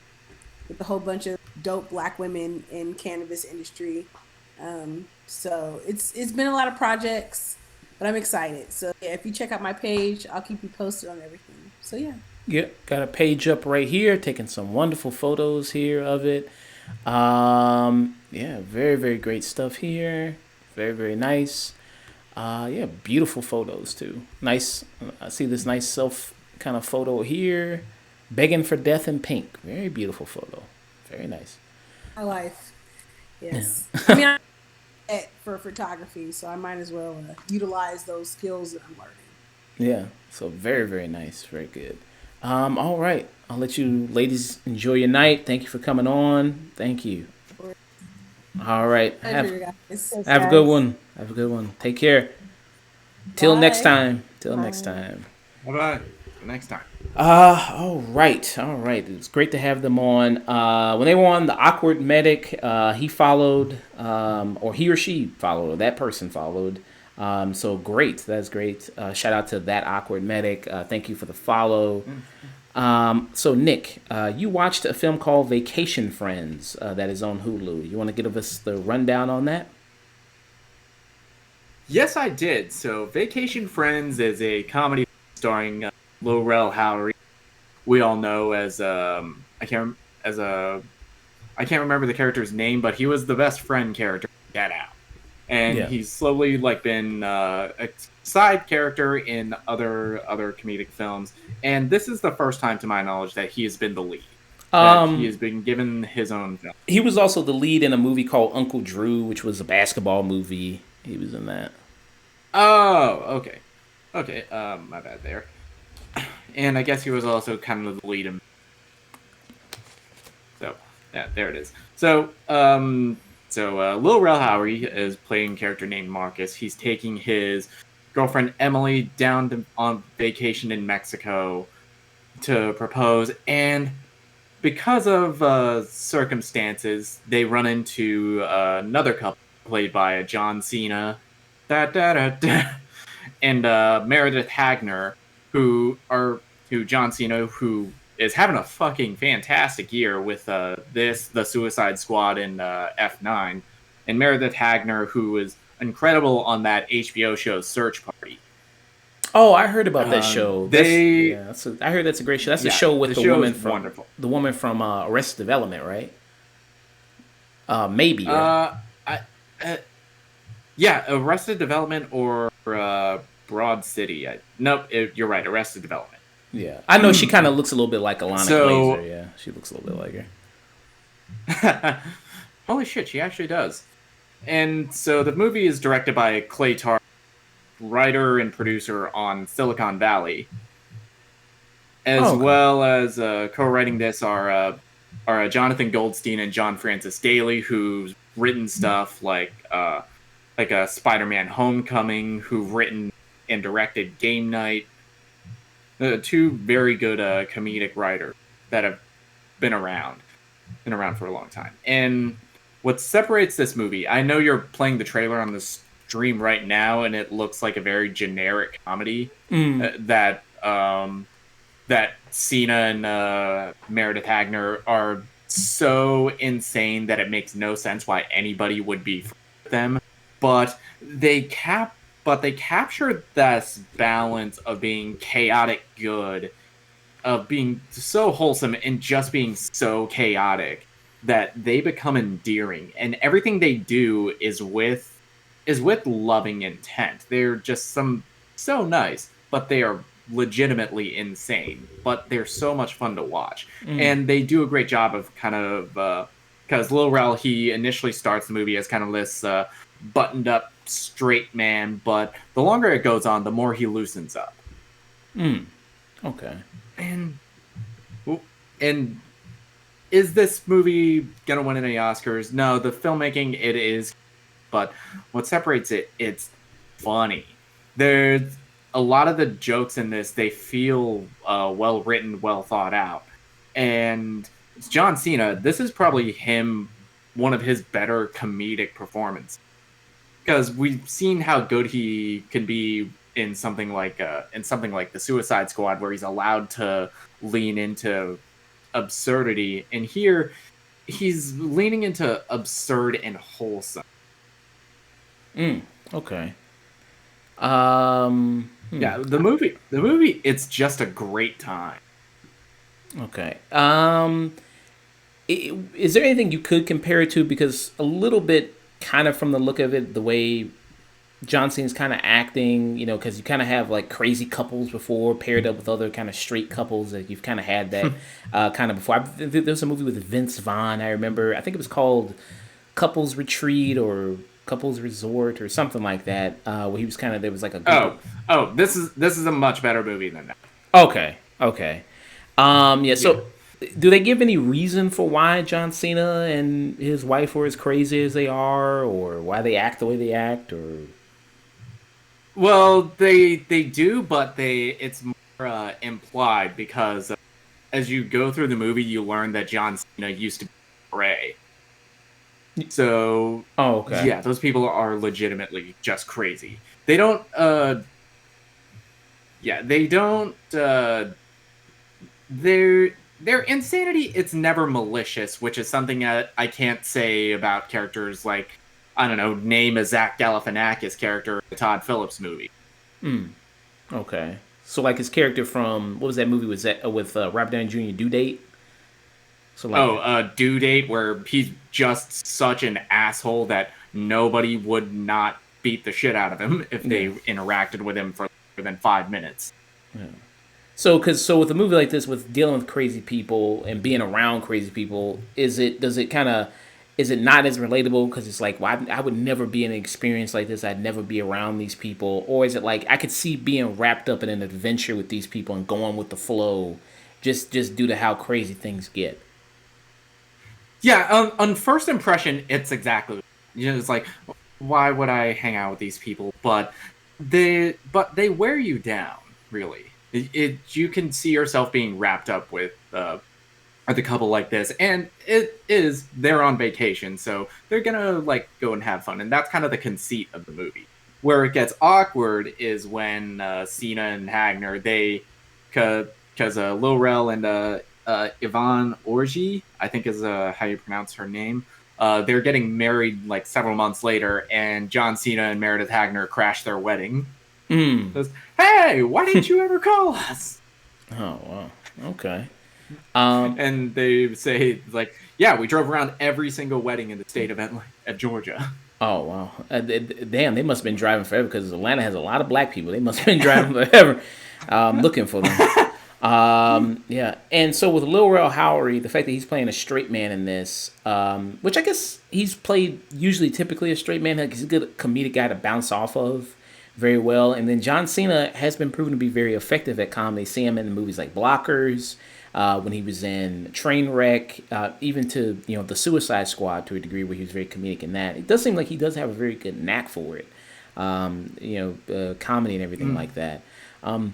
with a whole bunch of dope black women in cannabis industry. So it's been a lot of projects, but I'm excited. So yeah, if you check out my page, I'll keep you posted on everything. So yeah. Yep, got a page up right here, taking some wonderful photos here of it. Yeah, very, very great stuff here. Very, very nice. Yeah, beautiful photos too. Nice. I see this nice self kind of photo here. Begging for death in pink. Very beautiful photo. Very nice. My life. Yes. Yeah. I mean, I'm for photography, so I might as well utilize those skills that I'm learning. Yeah. So very, very nice. Very good. All right. I'll let you ladies enjoy your night. Thank you for coming on. Thank you. All right. Have a good one. Have a good one. Take care. Till next time. Next time. Bye-bye. Next time. All right. It's great to have them on. When they were on the Awkward Medic, he followed, or he or she followed, or that person followed. So great. That's great. Shout out to that Awkward Medic. Thank you for the follow. So Nick, you watched a film called Vacation Friends that is on Hulu. You want to give us the rundown on that? Yes, I did. So Vacation Friends is a comedy starring Laurel Howery. We all know as as a I can't remember the character's name, but he was the best friend character in Get Out, and Yeah. he's slowly like been a side character in other comedic films. And this is the first time, to my knowledge, that he has been the lead. That he has been given his own film. He was also the lead in a movie called Uncle Drew, which was a basketball movie. He was in that. Oh, okay. My bad there. And I guess he was also kind of the lead in. So yeah, there it is. So Lil Rel Howery is playing a character named Marcus. He's taking his girlfriend Emily down on vacation in Mexico to propose, and because of circumstances, they run into another couple played by John Cena, and Meredith Hagner, who John Cena, who is having a fucking fantastic year with the Suicide Squad, and F9, and Meredith Hagner, who is incredible on that HBO show Search Party. Oh, I heard about that show. I heard that's a great show. That's the show with the woman from Arrested Development, right? Maybe. Right? Yeah, Arrested Development or Broad City. Nope, you're right. Arrested Development. Yeah, I know she kind of looks a little bit like Alana Glazer. Yeah, she looks a little bit like her. Holy shit, she actually does. And so the movie is directed by Clay Tar, writer and producer on Silicon Valley, as well as co-writing this are Jonathan Goldstein and John Francis Daly, who's written stuff like a Spider-Man: Homecoming, who've written and directed Game Night. Two very good comedic writers that have been around for a long time. And what separates this movie, I know you're playing the trailer on the stream right now, and it looks like a very generic comedy that Cena and Meredith Hagner are so insane that it makes no sense why anybody would be with them. But they capture this balance of being chaotic good, of being so wholesome and just being so chaotic that they become endearing. And everything they do is with loving intent. They're just so nice, but they are legitimately insane. But they're so much fun to watch. And they do a great job of kind of because Lil Rel, he initially starts the movie as kind of this buttoned up straight man, but the longer it goes on, the more he loosens up. Okay. And is this movie gonna win any Oscars? No, the filmmaking, it is, but what separates it, it's funny. There's a lot of the jokes in this, they feel well written, well thought out. And it's John Cena. This is probably one of his better comedic performances, because we've seen how good he can be in something like the Suicide Squad, where he's allowed to lean into absurdity, and here he's leaning into absurd and wholesome. Okay. Yeah, the movie, it's just a great time. Okay. Is there anything you could compare it to? Because a little bit, kind of from the look of it, the way John Cena's kind of acting, because you kind of have like crazy couples before paired up with other kind of straight couples that you've kind of had that kind of before. There was a movie with Vince Vaughn, I remember. I think it was called Couples Retreat or Couples Resort or something like that, where he was kind of, there was like a group this is a much better movie than that. Okay. So do they give any reason for why John Cena and his wife are as crazy as they are, or why they act the way they act, or? Well, they do, but it's more implied, because as you go through the movie, you learn that John Cena used to be Ray. So, yeah, those people are legitimately just crazy. They don't, their insanity, it's never malicious, which is something that I can't say about characters like, I don't know, name a Zach Galifianakis character in the Todd Phillips movie. Okay. So like his character from, what was that movie with Robert Downey Jr., Due Date? So like, Due Date, where he's just such an asshole that nobody would not beat the shit out of him if they interacted with him for more than 5 minutes. Yeah. So with a movie like this, with dealing with crazy people and being around crazy people, is it not as relatable because it's like, well, I would never be in an experience like this. I'd never be around these people, or is it like I could see being wrapped up in an adventure with these people and going with the flow, just due to how crazy things get. Yeah, on first impression, it's exactly, it's like, why would I hang out with these people? But they wear you down, really. You can see yourself being wrapped up with a couple like this, and they're on vacation, so they're gonna like go and have fun, and that's kind of the conceit of the movie. Where it gets awkward is when Cena and Hagner, because Lil Rel and Yvonne Orji, I think is how you pronounce her name. They're getting married like several months later, and John Cena and Meredith Hagner crash their wedding. Says, hey, why didn't you ever call us? Oh, wow. Okay. And they say, like, yeah, we drove around every single wedding in the state of Georgia. Oh, wow. Damn, they must have been driving forever because Atlanta has a lot of black people. They must have been driving forever looking for them. Yeah. And so with Lil Rel Howery, the fact that he's playing a straight man in this, which I guess he's played typically a straight man. Like, he's a good comedic guy to bounce off of very well. And then John Cena has been proven to be very effective at comedy. See him in the movies like Blockers, when he was in Trainwreck, even to the Suicide Squad to a degree where he was very comedic in that. It does seem like he does have a very good knack for it, comedy and everything like that. And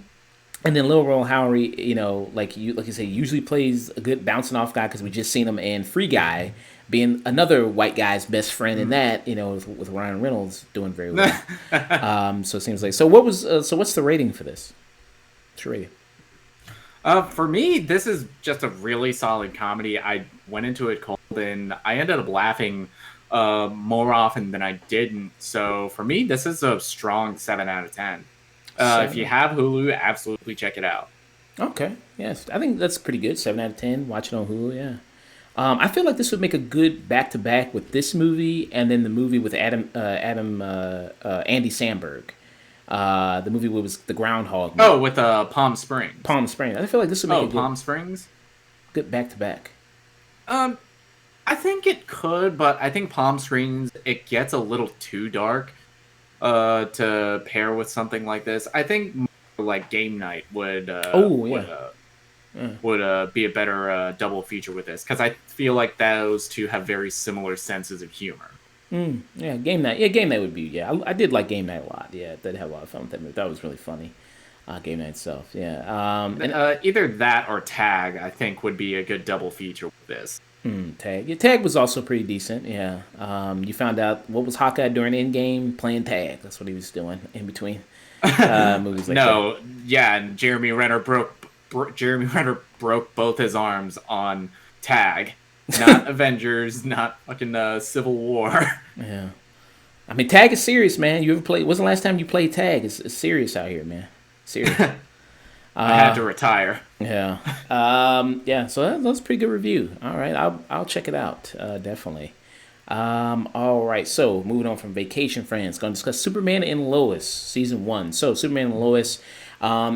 then Lil Rel Howery, like you say, usually plays a good bouncing off guy because we just seen him in Free Guy, being another white guy's best friend in that, with Ryan Reynolds doing very well. So it seems like. So what's the rating for this? What's your rating? For me, this is just a really solid comedy. I went into it cold, and I ended up laughing more often than I didn't. So for me, this is a strong 7 out of 10. If you have Hulu, absolutely check it out. Okay, yes, I think that's pretty good. 7 out of 10. Watch it on Hulu. Yeah. I feel like this would make a good back-to-back with this movie and then the movie with Andy Samberg. The movie was the Groundhog movie. Oh, with Palm Springs. Palm Springs. I feel like this would make a good, Palm Springs? Good back-to-back. I think it could, but I think Palm Springs, it gets a little too dark to pair with something like this. I think more like Game Night would be a better double feature with this, because I feel like those two have very similar senses of humor. Yeah, Game Night. Yeah, Game Night would be. Yeah, I did like Game Night a lot. Yeah, I did have a lot of fun with that movie. That was really funny. Game Night itself. Yeah. Either that or Tag, I think, would be a good double feature with this. Tag. Yeah, Tag was also pretty decent. Yeah. You found out what was Hawkeye doing Endgame? Playing tag. That's what he was doing in between movies like that. Yeah, and Jeremy Renner broke both his arms on Tag. Not Avengers, not fucking Civil War. Yeah. I mean, tag is serious, man. You ever played? When's the last time you played tag? It's serious out here, man. Serious. I had to retire. Yeah. Yeah. So that's a pretty good review. All right. I'll check it out. Definitely. All right. So moving on from Vacation Friends, going to discuss Superman and Lois season 1. So Superman and Lois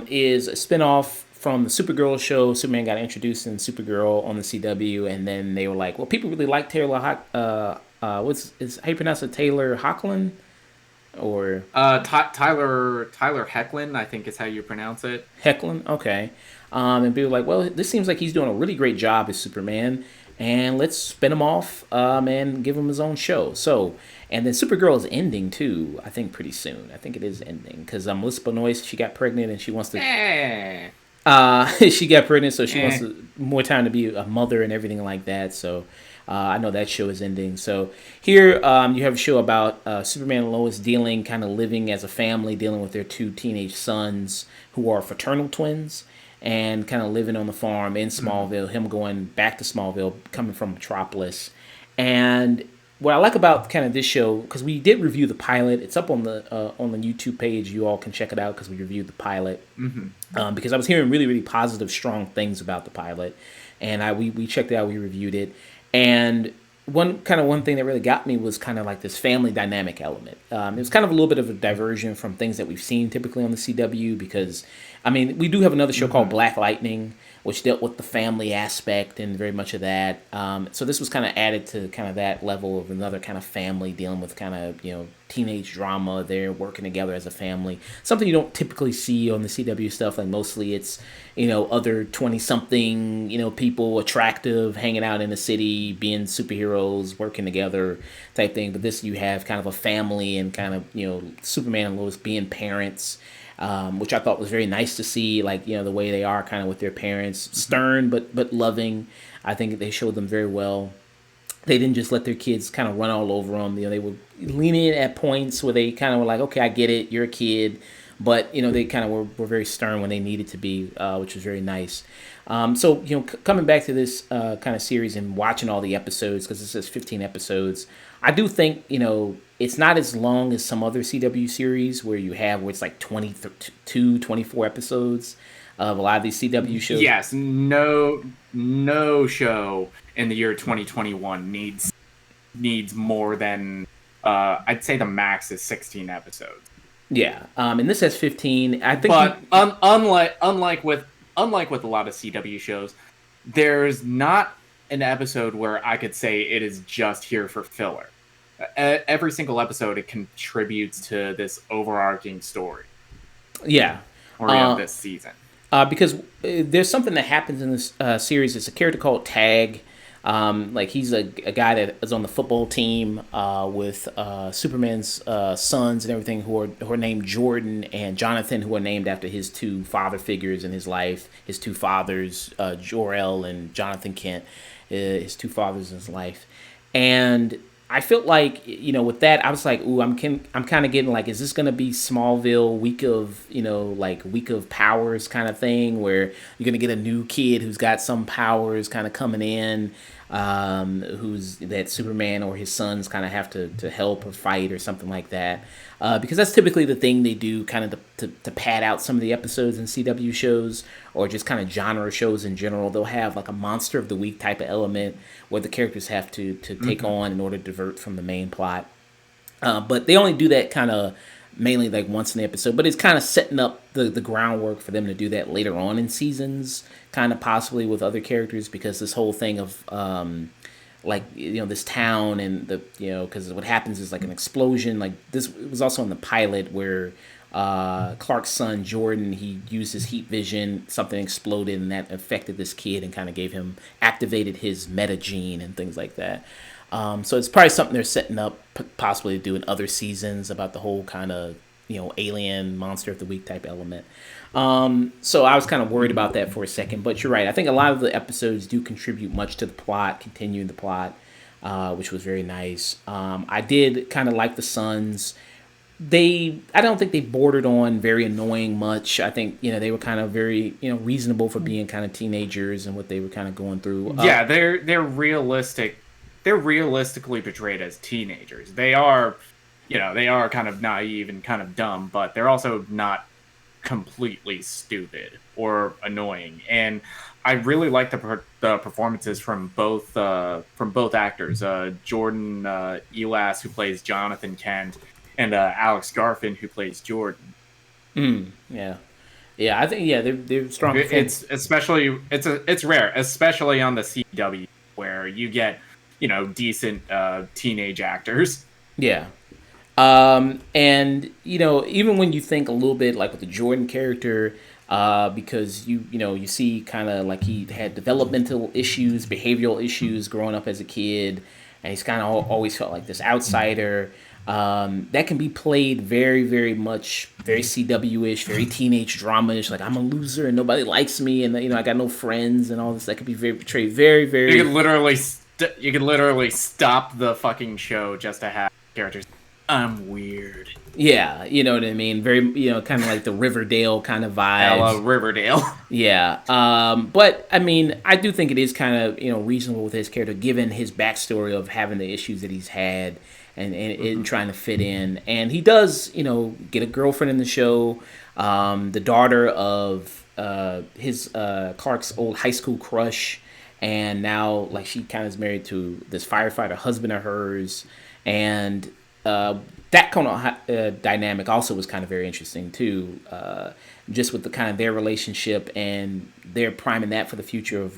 is a spinoff from the Supergirl show. Superman got introduced in Supergirl on the CW, and then they were like, well, people really like Taylor how you pronounce it? Taylor Hoechlin? Or Tyler Hoechlin, I think is how you pronounce it. Hoechlin, okay. And people were like, well, this seems like he's doing a really great job as Superman, and let's spin him off and give him his own show. So, and then Supergirl is ending too, I think pretty soon. I think it is ending because Melissa Benoist, she got pregnant and she wants to. She got pregnant, so she wants more time to be a mother and everything like that. So I know that show is ending. So here you have a show about Superman and Lois living as a family, dealing with their 2 teenage sons who are fraternal twins and kind of living on the farm in Smallville, him going back to Smallville, coming from Metropolis. And what I like about kind of this show, because we did review the pilot, it's up on the YouTube page. You all can check it out because we reviewed the pilot. Because I was hearing really, really positive, strong things about the pilot. and we checked it out, we reviewed it, and one thing that really got me was kind of like this family dynamic element. It was kind of a little bit of a diversion from things that we've seen typically on the CW because, I mean, we do have another show called Black Lightning, which dealt with the family aspect and very much of that. So this was kind of added to kind of that level of another kind of family dealing with kind of, teenage drama. They're working together as a family. Something you don't typically see on the CW stuff. Like mostly it's, other 20-something, people attractive, hanging out in the city, being superheroes, working together type thing. But this, you have kind of a family and kind of, Superman and Lois being parents. Which I thought was very nice to see, like, the way they are kind of with their parents, stern but loving. I think they showed them very well. They didn't just let their kids kind of run all over them. They were leaning in at points where they kind of were like, okay, I get it, you're a kid. But, they kind of were very stern when they needed to be, which was very nice. So, coming back to this kind of series and watching all the episodes, because it says 15 episodes, I do think, it's not as long as some other CW series where it's like 22, 24 episodes of a lot of these CW shows. Yes, no show in the year 2021 needs more than, I'd say the max is 16 episodes. Yeah, and this has 15. I think, but unlike with a lot of CW shows, there's not an episode where I could say it is just here for filler. Every single episode, it contributes to this overarching story. Yeah, of this season. Because there's something that happens in this series. It's a character called Tag. Like he's a guy that is on the football team with Superman's sons and everything who are named Jordan and Jonathan, who are named after his two father figures in his life. His two fathers, Jor-El and Jonathan Kent, his two fathers in his life. And I felt like, with that, I was like, ooh, I'm kind of getting like, is this going to be Smallville week of powers kind of thing where you're going to get a new kid who's got some powers kind of coming in, who's that Superman or his sons kind of have to help or fight or something like that. Because that's typically the thing they do kind of to pad out some of the episodes in CW shows or just kind of genre shows in general. They'll have like a monster of the week type of element where the characters have to take on in order to divert from the main plot. But they only do that kind of mainly like once in the episode. But it's kind of setting up the groundwork for them to do that later on in seasons, kind of possibly with other characters, because this whole thing of this town and because what happens is like an explosion. Like this, it was also in the pilot where Clark's son Jordan, he used his heat vision, something exploded and that affected this kid and kind of activated his meta gene and things like that. So it's probably something they're setting up possibly to do in other seasons about the whole kind of alien monster of the week type element. So I was kind of worried about that for a second, but you're right. I think a lot of the episodes do contribute much to the plot, continuing the plot, which was very nice. I did kind of like the sons. I don't think they bordered on very annoying much. I think, they were kind of very, reasonable for being kind of teenagers and what they were kind of going through. Yeah, they're realistic. They're realistically portrayed as teenagers. They are kind of naive and kind of dumb, but they're also not completely stupid or annoying. And I really like the performances from both actors. Jordan Elas, who plays Jonathan Kent, and Alex Garfin, who plays Jordan. Yeah, I think they're strong. It's rare, especially on the CW, where you get decent teenage actors. Yeah. And even when you think a little bit like with the Jordan character, because you see kind of like he had developmental issues, behavioral issues growing up as a kid, and he's kind of always felt like this outsider. That can be played very, very much, very CW-ish, very teenage drama-ish. Like, I'm a loser and nobody likes me, and I got no friends and all this. That could be very portrayed very, very. You could literally stop the fucking show just to have characters. I'm weird. Yeah, you know what I mean? Very, kind of like the Riverdale kind of vibes. I love Riverdale. Yeah. But, I mean, I do think it is kind of, reasonable with his character, given his backstory of having the issues that he's had and trying to fit in. And he does, get a girlfriend in the show. The daughter of his Clark's old high school crush and now like she kind of is married to this firefighter husband of hers, and that kind of dynamic also was kind of very interesting too. Just with the kind of their relationship, and they're priming that for the future of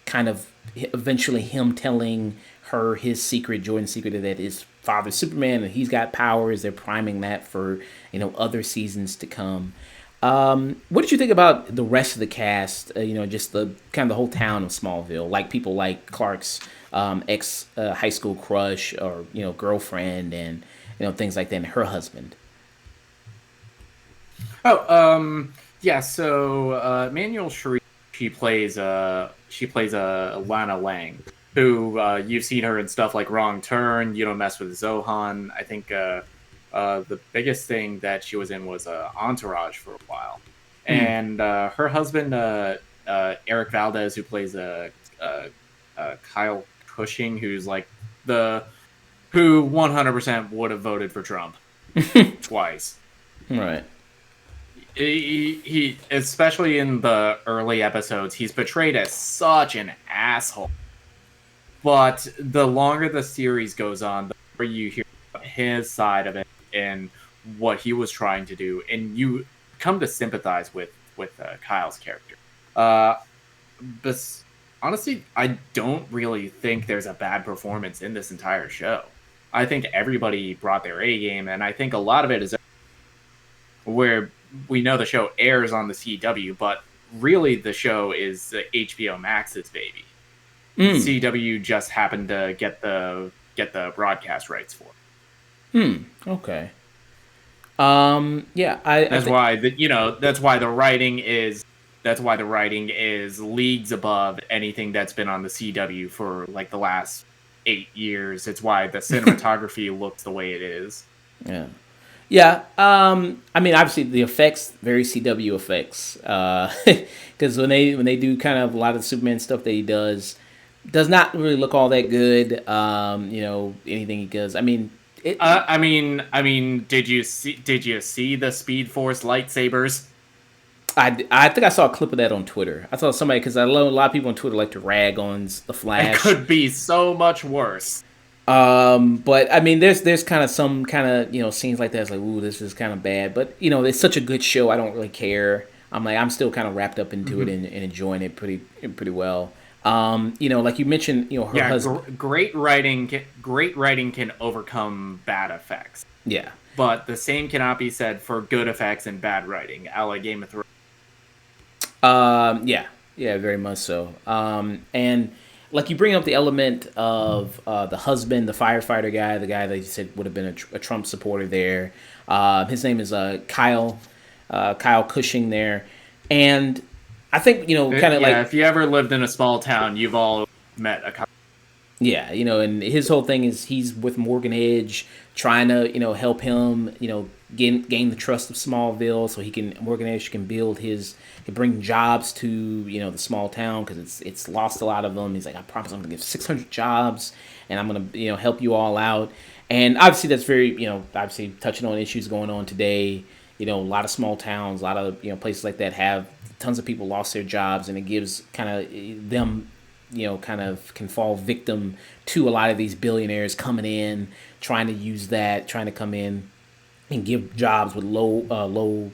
kind of eventually him telling her his secret, Jordan's secret, that his father's Superman and he's got powers. They're priming that for other seasons to come. What did you think about the rest of the cast? Just the kind of the whole town of Smallville, like people like Clark's ex high school crush or girlfriend, and things like that, and her husband. Yeah. So Manuel Sharif, she plays Lana Lang, who you've seen her in stuff like Wrong Turn, You Don't Mess with Zohan. I think the biggest thing that she was in was Entourage for a while, and her husband Eric Valdez, who plays Kyle Cushing, who's like who 100% would have voted for Trump twice. Right. He especially in the early episodes, he's portrayed as such an asshole. But the longer the series goes on, the more you hear about his side of it and what he was trying to do, and you come to sympathize with Kyle's character. But honestly, I don't really think there's a bad performance in this entire show. I think everybody brought their A game, and I think a lot of it is where we know the show airs on the CW, but really the show is HBO Max's baby. CW just happened to get the broadcast rights for it. Okay. Yeah, that's why the writing is leagues above anything that's been on the CW for like the last 8 years. It's why the cinematography looks the way it is. Yeah. Yeah, I mean, obviously the effects, very CW effects, because when they do kind of a lot of the Superman stuff that he does not really look all that good. Anything he does, I mean, did you see the Speed Force lightsabers? I think I saw a clip of that on Twitter. I saw somebody, because I know a lot of people on Twitter like to rag on the Flash. It could be so much worse. But I mean, there's kind of some kind of scenes like that. It's like, ooh, this is kind of bad. But it's such a good show. I don't really care. I'm still kind of wrapped up into it and enjoying it pretty well. Like you mentioned, her husband. Great writing can overcome bad effects. Yeah. But the same cannot be said for good effects and bad writing, a la Game of Thrones. Yeah, very much so. And like you bring up the element of the husband, the firefighter guy, the guy that you said would have been a Trump supporter there. His name is Kyle Cushing there, and I think kind of like if you ever lived in a small town, you've all met a Kyle. Yeah, and his whole thing is he's with Morgan Edge, trying to help him gain the trust of Smallville, so Morgan Edge can bring jobs to the small town, because it's lost a lot of them. He's like, I promise I'm gonna give 600 jobs, and I'm gonna help you all out. And obviously that's very obviously touching on issues going on today. A lot of small towns, a lot of places like that have tons of people lost their jobs, and it gives kind of them kind of can fall victim to a lot of these billionaires coming in, trying to come in and give jobs with low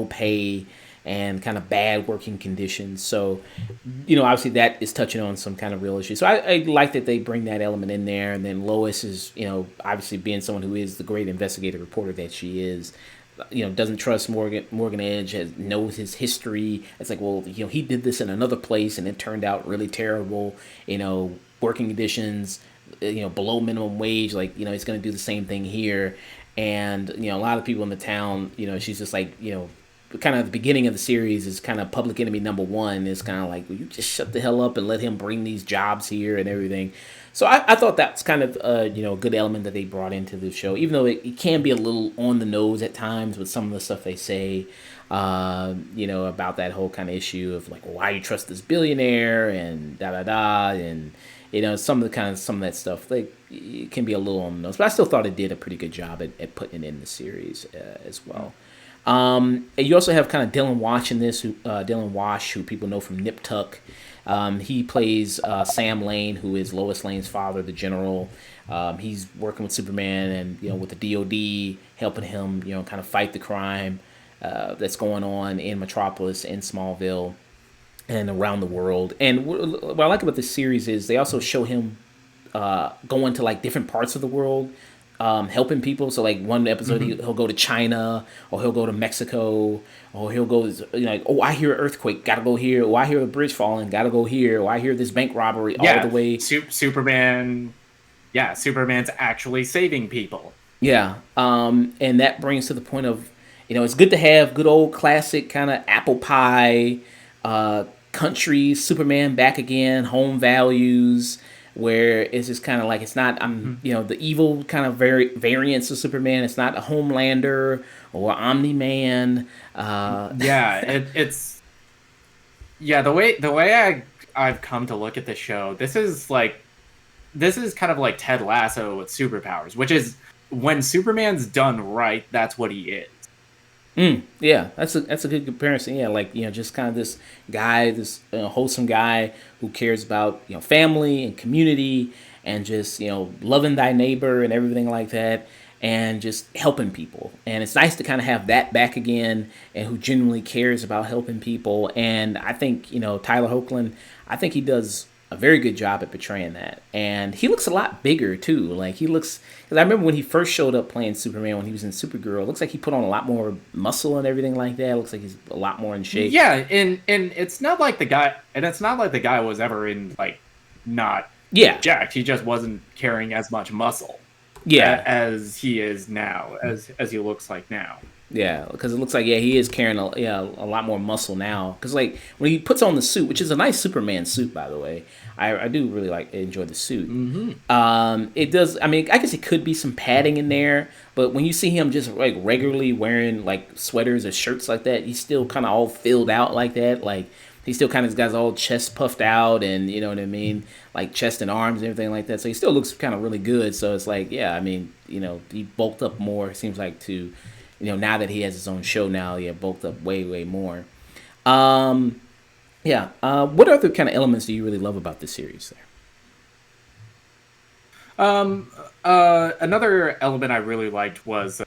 pay and kind of bad working conditions. So, obviously that is touching on some kind of real issues. So I like that they bring that element in there. And then Lois is, obviously being someone who is the great investigative reporter that she is, doesn't trust Morgan Edge, knows his history. It's like, well, he did this in another place and it turned out really terrible, working conditions, below minimum wage. Like, he's going to do the same thing here. And, a lot of people in the town, she's just like, kind of the beginning of the series is kind of public enemy number one. Is kind of like, well, you just shut the hell up and let him bring these jobs here and everything. So I thought that's kind of a good element that they brought into the show, even though it can be a little on the nose at times with some of the stuff they say, about that whole kind of issue of like, well, why you trust this billionaire and and some of that stuff. Like, it can be a little on the nose, but I still thought it did a pretty good job at putting it in the series as well. And you also have kind of Dylan Wash in this, Dylan Wash, who people know from Nip Tuck. He plays Sam Lane, who is Lois Lane's father, the general. He's working with Superman and with the DoD, helping him kind of fight the crime that's going on in Metropolis, in Smallville, and around the world. And what I like about this series is they also show him going to like different parts of the world, helping people. So like one episode he'll go to China, or he'll go to Mexico, or he'll go like, oh, I hear an earthquake, gotta go here. Oh, I hear a bridge falling, gotta go here. Or I hear this bank robbery, all the way. Superman. Yeah, Superman's actually saving people. Yeah, and that brings to the point of, it's good to have good old classic kind of apple pie, country Superman back again, home values, where it's just kind of like it's not the evil kind of variants of Superman. It's not a Homelander or Omni Man. It's the way I've come to look at the show. This is kind of like Ted Lasso with superpowers, which is when Superman's done right, that's what he is. Yeah, that's a good comparison. Yeah, like just kind of this guy, this wholesome guy who cares about family and community, and just loving thy neighbor and everything like that, and just helping people. And it's nice to kind of have that back again, and who genuinely cares about helping people. And I think Tyler Hoechlin, I think he does a very good job at portraying that. And he looks a lot bigger too. Like he looks, because I remember when he first showed up playing Superman when he was in Supergirl, it looks like he put on a lot more muscle and everything like that. It looks like he's a lot more in shape. Yeah, and it's not like the guy was ever in not jacked. He just wasn't carrying as much muscle as he is now, as he looks like now. Yeah, because it looks like he is carrying a lot more muscle now. Because like when he puts on the suit, which is a nice Superman suit, by the way, I do really enjoy the suit. It does. I mean, I guess it could be some padding in there, but when you see him just like regularly wearing like sweaters or shirts like that, he's still kind of all filled out like that. Like he still kind of got his all chest puffed out, and you know what I mean, like chest and arms and everything like that. So he still looks kind of really good. So it's like, yeah, I mean, he bulked up more. It seems like to. Now that he has his own show now, bulked up way, way more. What other kind of elements do you really love about this series there? Another element I really liked was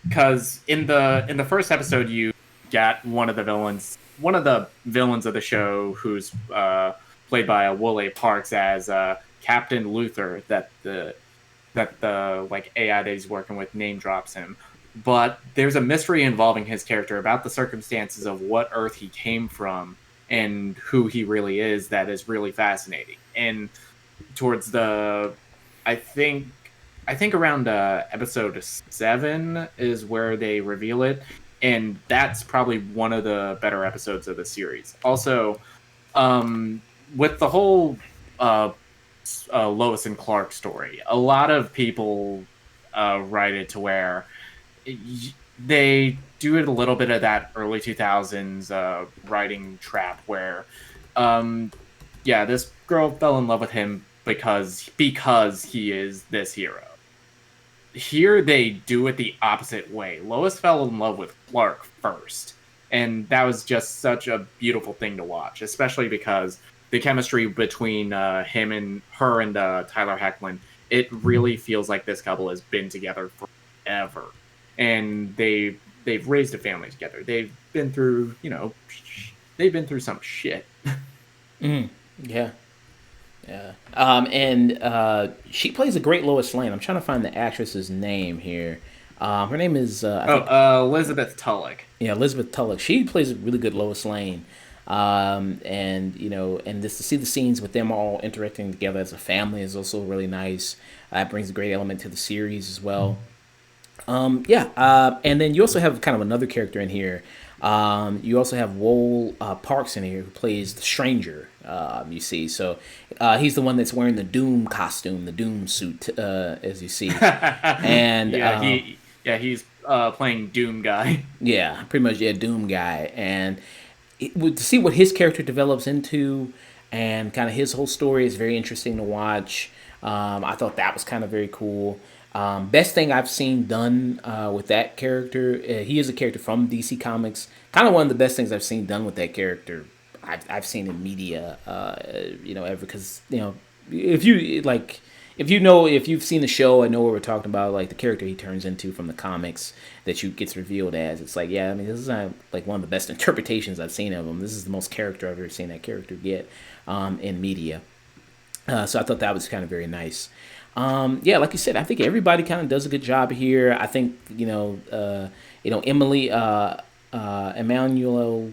because in the first episode you got one of the villains of the show, who's played by Wole Parks as Captain Luthor, that the AI that he's working with name drops him. But there's a mystery involving his character about the circumstances of what Earth he came from and who he really is that is really fascinating. And towards I think around episode 7 is where they reveal it, and that's probably one of the better episodes of the series. Also, with the whole Lois and Clark story, a lot of people write it to where they do it a little bit of that early 2000s writing trap where this girl fell in love with him because he is this hero. Here they do it the opposite way. Lois fell in love with Clark first, and that was just such a beautiful thing to watch, especially because the chemistry between him and her and Tyler Hoechlin, it really feels like this couple has been together forever. And they've raised a family together. They've been through, some shit. Yeah. And she plays a great Lois Lane. I'm trying to find the actress's name here. Her name is Elizabeth Tulloch. Yeah, Elizabeth Tulloch. She plays a really good Lois Lane. And just to see the scenes with them all interacting together as a family is also really nice. That brings a great element to the series as well. And then you also have kind of another character in here. You also have Wole Parks in here, who plays the Stranger. You see, so he's the one that's wearing the Doom costume, the Doom suit, as you see. And he's playing Doom guy. Yeah, pretty much, Doom guy. And to see what his character develops into, and kind of his whole story is very interesting to watch. I thought that was kind of very cool. Best thing I've seen done with that character. He is a character from DC Comics. Kind of one of the best things I've seen done with that character. I've seen in media. Ever, because if you like. If you've seen the show and know what we're talking about, like the character he turns into from the comics that you gets revealed as, it's like, yeah, I mean, this is not like one of the best interpretations I've seen of him. This is the most character I've ever seen that character get in media. So I thought that was kind of very nice. Like you said, I think everybody kind of does a good job here. I think Emily Emmanuel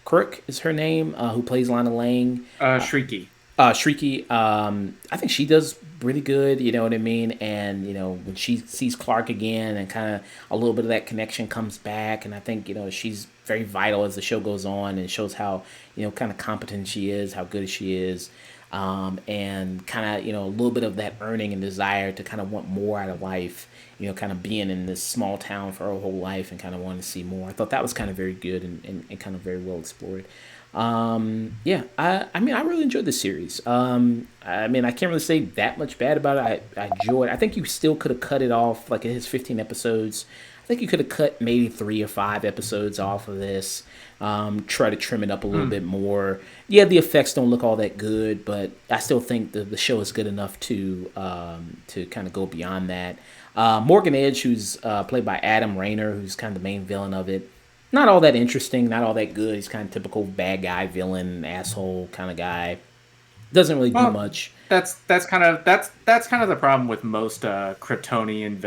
Kirk is her name, who plays Lana Lang. Shrieky. Shrieky, I think she does really good, you know what I mean? And, when she sees Clark again and kind of a little bit of that connection comes back. And I think, she's very vital as the show goes on and shows how, kind of competent she is, how good she is. And kind of, a little bit of that earning and desire to kind of want more out of life, kind of being in this small town for her whole life and kind of wanting to see more. I thought that was kind of very good and kind of very well explored. I really enjoyed this series. I can't really say that much bad about it. I enjoyed it. I think you still could have cut it off, like it has 15 episodes. I think you could have cut maybe 3 or 5 episodes off of this. Try to trim it up a little bit more. Yeah, the effects don't look all that good, but I still think the show is good enough to kind of go beyond that. Morgan Edge, who's played by Adam Rayner, who's kind of the main villain of it. Not all that interesting, not all that good. He's kind of typical bad guy, villain, asshole kind of guy. Doesn't really do much. That's kind of the problem with most Kryptonian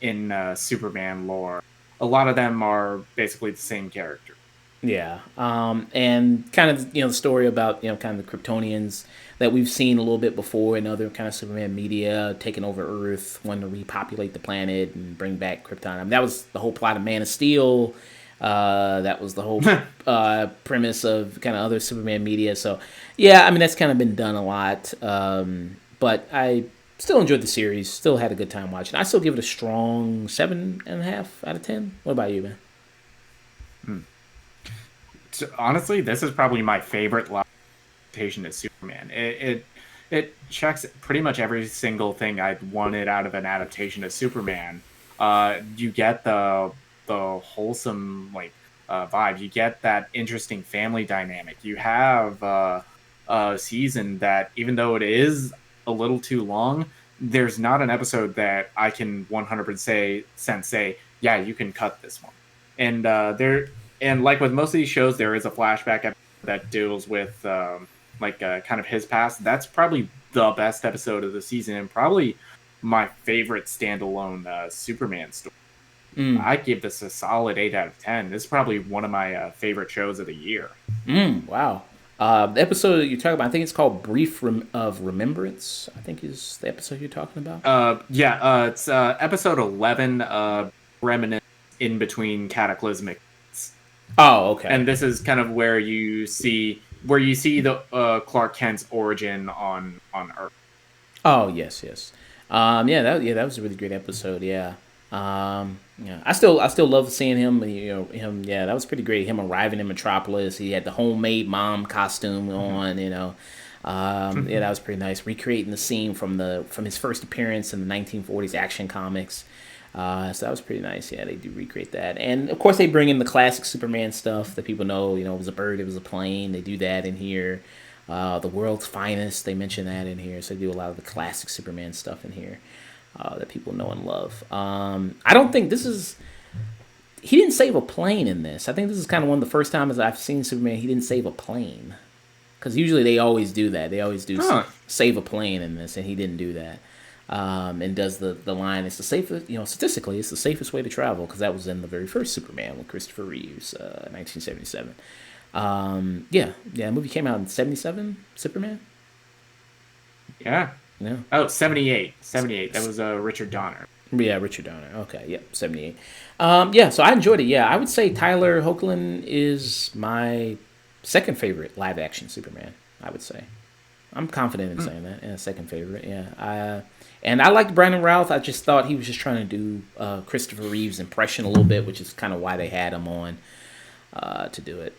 in Superman lore. A lot of them are basically the same character. Yeah, and kind of the story about kind of the Kryptonians that we've seen a little bit before in other kind of Superman media, taking over Earth, wanting to repopulate the planet and bring back Krypton. I mean, that was the whole plot of Man of Steel. That was the whole premise of kind of other Superman media. So yeah, I mean that's kind of been done a lot. But I still enjoyed the series. Still had a good time watching. I still give it a strong 7.5 out of 10. What about you, man? So, honestly, this is probably my favorite adaptation of Superman. It checks pretty much every single thing I'd wanted out of an adaptation of Superman. You get the wholesome vibe. You get that interesting family dynamic. You have a season that, even though it is a little too long, there's not an episode that I can 100% say, yeah, you can cut this one. And like with most of these shows, there is a flashback episode that deals with kind of his past. That's probably the best episode of the season and probably my favorite standalone Superman story. I give this a solid 8 out of 10. This is probably one of my favorite shows of the year. Wow. The episode that you're talking about, I think it's called Brief of Remembrance, I think is the episode you're talking about. It's episode 11, Remnant in Between Cataclysmic. Oh, okay. And this is kind of where you see the Clark Kent's origin on Earth. Oh, yes. That was a really great episode. Yeah. I still love seeing him. Him. Yeah, that was pretty great. Him arriving in Metropolis. He had the homemade mom costume on. Yeah, that was pretty nice. Recreating the scene from his first appearance in the 1940s action comics. So that was pretty nice. Yeah, they do recreate that. And, of course, they bring in the classic Superman stuff that people know. It was a bird, it was a plane. They do that in here. The World's Finest, they mention that in here. So they do a lot of the classic Superman stuff in here that people know and love. I don't think this is... He didn't save a plane in this. I think this is kind of one of the first times I've seen Superman, he didn't save a plane. Because usually they always do that. They always do save a plane in this, and he didn't do that. And does the line, it's the safest, statistically, it's the safest way to travel, because that was in the very first Superman with Christopher Reeves, 1977. The movie came out in 77, Superman? Yeah. Yeah. Oh, 78. That was Richard Donner. Yeah, Richard Donner. Okay, yep, 78. So I enjoyed it. Yeah, I would say Tyler Hoechlin is my second favorite live-action Superman, I would say. I'm confident in saying that. Yeah, second favorite, yeah. And I liked Brandon Routh. I just thought he was just trying to do Christopher Reeve's impression a little bit, which is kind of why they had him on to do it.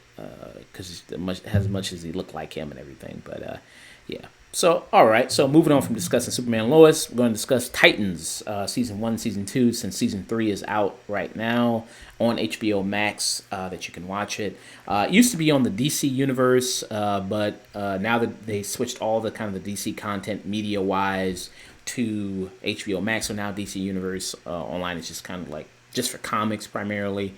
Because as much as he looked like him and everything. But, yeah. So, all right. So, moving on from discussing Superman and Lois, we're going to discuss Titans, season 1, season 2, since season 3 is out right now on HBO Max, that you can watch it. It used to be on the DC universe, but now that they switched all the kind of the DC content media wise to HBO Max, so now DC Universe online is just kind of like just for comics primarily.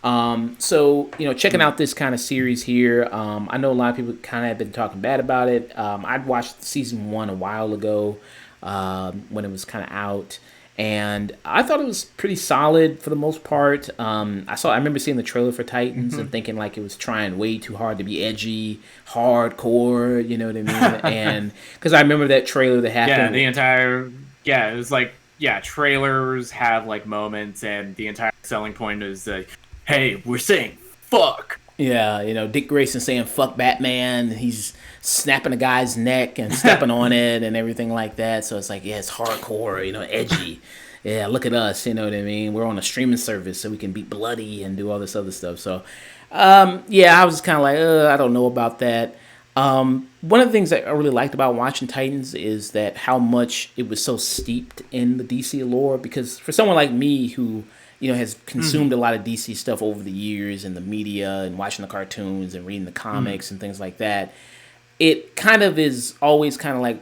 So, checking out this kind of series here, I know a lot of people kind of have been talking bad about it. I'd watched season 1 a while ago, when it was kind of out, and I thought it was pretty solid for the most part. I remember seeing the trailer for Titans and thinking like it was trying way too hard to be edgy, hardcore, you know what I mean? And because I remember that trailer that happened. It was like, trailers have like moments, and the entire selling point is like, hey, we're saying fuck. Yeah, Dick Grayson saying fuck Batman. He's snapping a guy's neck and stepping on it and everything like that. So it's like, yeah, it's hardcore, edgy. Yeah, look at us, you know what I mean? We're on a streaming service so we can be bloody and do all this other stuff. So, I was kind of like, I don't know about that. One of the things that I really liked about watching Titans is that how much it was so steeped in the DC lore, because for someone like me who has consumed a lot of DC stuff over the years and the media and watching the cartoons and reading the comics and things like that, it kind of is always kind of like,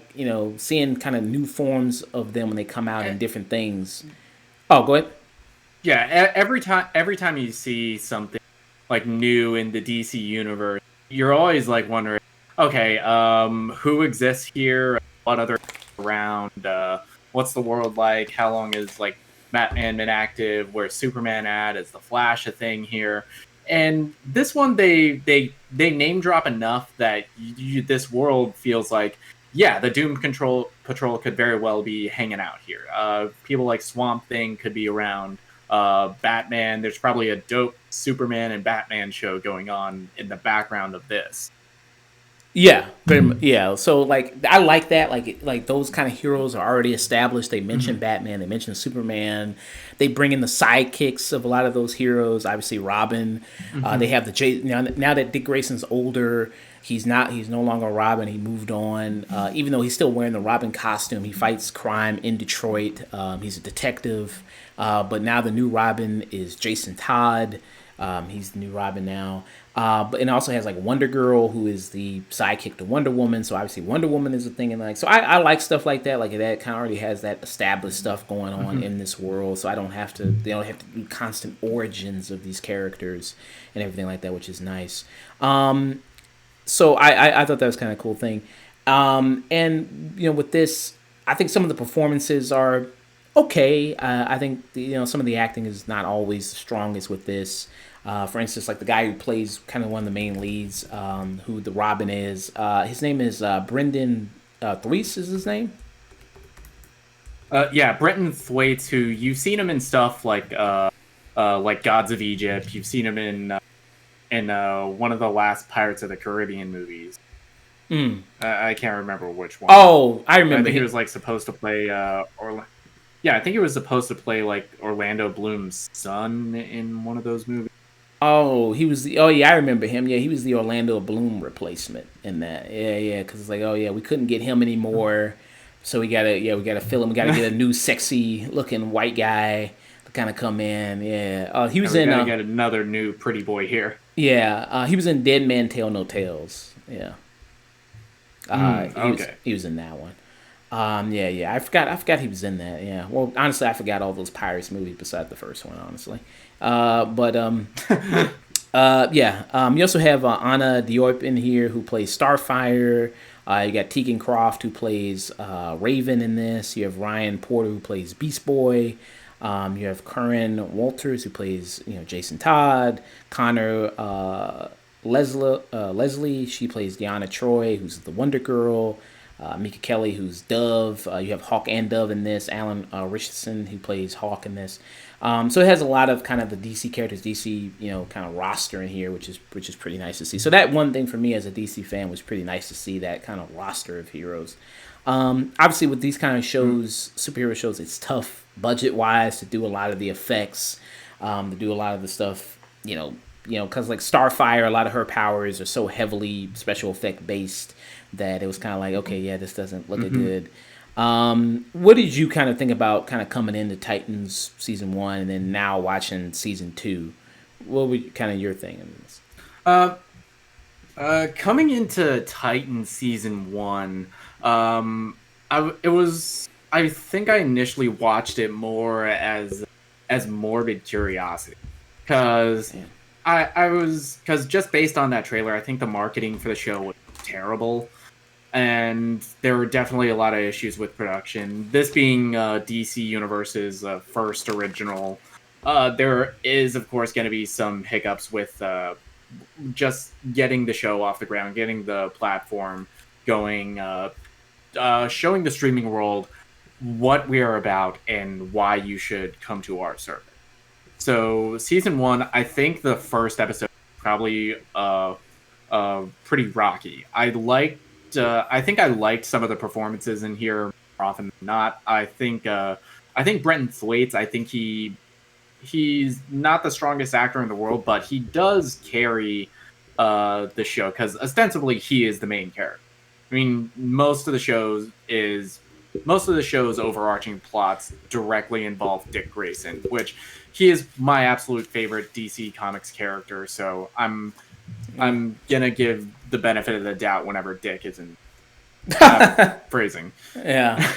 seeing kind of new forms of them when they come out in different things. Oh, go ahead. Yeah, every time you see something like new in the DC universe, you're always like wondering, okay, who exists here? What other around? What's the world like? How long is like Batman been active? Where's Superman at? Is the Flash a thing here? And this one, they name drop enough that this world feels like, yeah, the Doom Patrol could very well be hanging out here. People like Swamp Thing could be around. Batman, there's probably a dope Superman and Batman show going on in the background of this. Yeah, very much. Yeah, so like I like that. Like those kind of heroes are already established. They mention Batman, they mention Superman. They bring in the sidekicks of a lot of those heroes. Obviously, Robin. They have now that Dick Grayson's older. He's no longer Robin. He moved on. Even though he's still wearing the Robin costume, he fights crime in Detroit. He's a detective. But now the new Robin is Jason Todd. He's the new Robin now. But it also has like Wonder Girl, who is the sidekick to Wonder Woman. So obviously Wonder Woman is a thing, and so I like stuff like that. Like that kind of already has that established stuff going on in this world. So they don't have to do constant origins of these characters and everything like that, which is nice. So I thought that was kind of a cool thing. And with this, I think some of the performances are okay. I think some of the acting is not always the strongest with this. For instance, like the guy who plays kind of one of the main leads, who the Robin is, his name is Brendan Thwaites is his name? Brendan Thwaites, who you've seen him in stuff like Gods of Egypt. You've seen him in one of the last Pirates of the Caribbean movies. I can't remember which one. Oh, I remember. I think he was like supposed to play I think he was supposed to play like Orlando Bloom's son in one of those movies. Oh, he was I remember him. Yeah, he was the Orlando Bloom replacement in that. Yeah, because it's like, we couldn't get him anymore, so we gotta fill him. We gotta get a new sexy looking white guy to kind of come in. Yeah, he was in. Gotta get another new pretty boy here. Yeah, he was in Dead Man Tell No Tales. Yeah. He was in that one. I forgot he was in that. Yeah. Well, honestly, I forgot all those Pirates movies besides the first one, honestly. You also have Anna Diop in here who plays Starfire. You got Tegan Croft who plays Raven in this. You have Ryan Porter who plays Beast Boy. You have Curran Walters who plays Jason Todd. Connor Leslie, she plays Deanna Troy, who's the Wonder Girl. Mika Kelly, who's Dove. You have Hawk and Dove in this. Alan Richardson, who plays Hawk in this. So it has a lot of kind of the DC characters, DC kind of roster in here, which is pretty nice to see. So that one thing for me as a DC fan was pretty nice to see that kind of roster of heroes. Obviously, with these kind of shows, superhero shows, it's tough budget wise to do a lot of the effects, to do a lot of the stuff because like Starfire, a lot of her powers are so heavily special effect based that it was kind of like, okay, yeah, this doesn't look good. What did you kind of think about kind of coming into Titans season 1 and then now watching season 2? What was kind of your thing in this? Coming into Titan season 1, I think I initially watched it more as morbid curiosity, because because just based on that trailer, I think the marketing for the show was terrible, and there were definitely a lot of issues with production. This being DC Universe's first original, there is of course going to be some hiccups with just getting the show off the ground, getting the platform going, showing the streaming world what we are about and why you should come to our service. So season 1, I think the first episode probably pretty rocky. I think I liked some of the performances in here more often than not. I think Brenton Thwaites, I think he's not the strongest actor in the world, but he does carry the show, because ostensibly he is the main character. I mean, most of the show's overarching plots directly involve Dick Grayson, which he is my absolute favorite DC Comics character. So I'm gonna give the benefit of the doubt whenever Dick isn't phrasing. Yeah.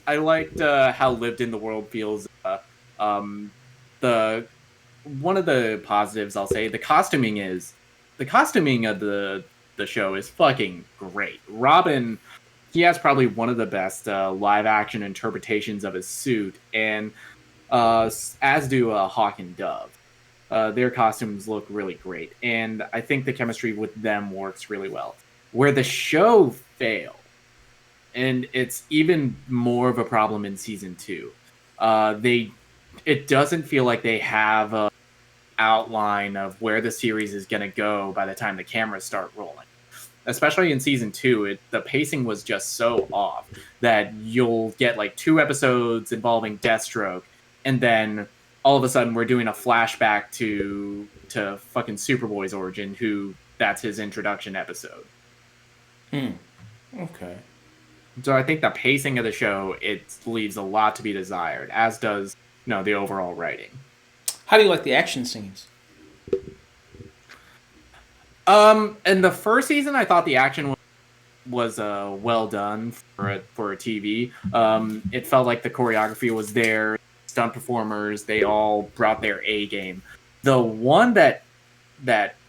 I liked how lived in the world feels. The one of the positives I'll say, the costuming of the show is fucking great. Robin, he has probably one of the best live action interpretations of his suit, and as do Hawk and Dove. Their costumes look really great, and I think the chemistry with them works really well. Where the show failed, and it's even more of a problem in season 2, it doesn't feel like they have a outline of where the series is going to go by the time the cameras start rolling. Especially in season 2, the pacing was just so off that you'll get like 2 episodes involving Deathstroke, and then all of a sudden we're doing a flashback to fucking Superboy's origin, that's his introduction episode. Okay. So I think the pacing of the show, it leaves a lot to be desired, as does the overall writing. How do you like the action scenes? In the first season, I thought the action was well done for a TV. It felt like the choreography was there. Stunt performers, they all brought their A game. The one that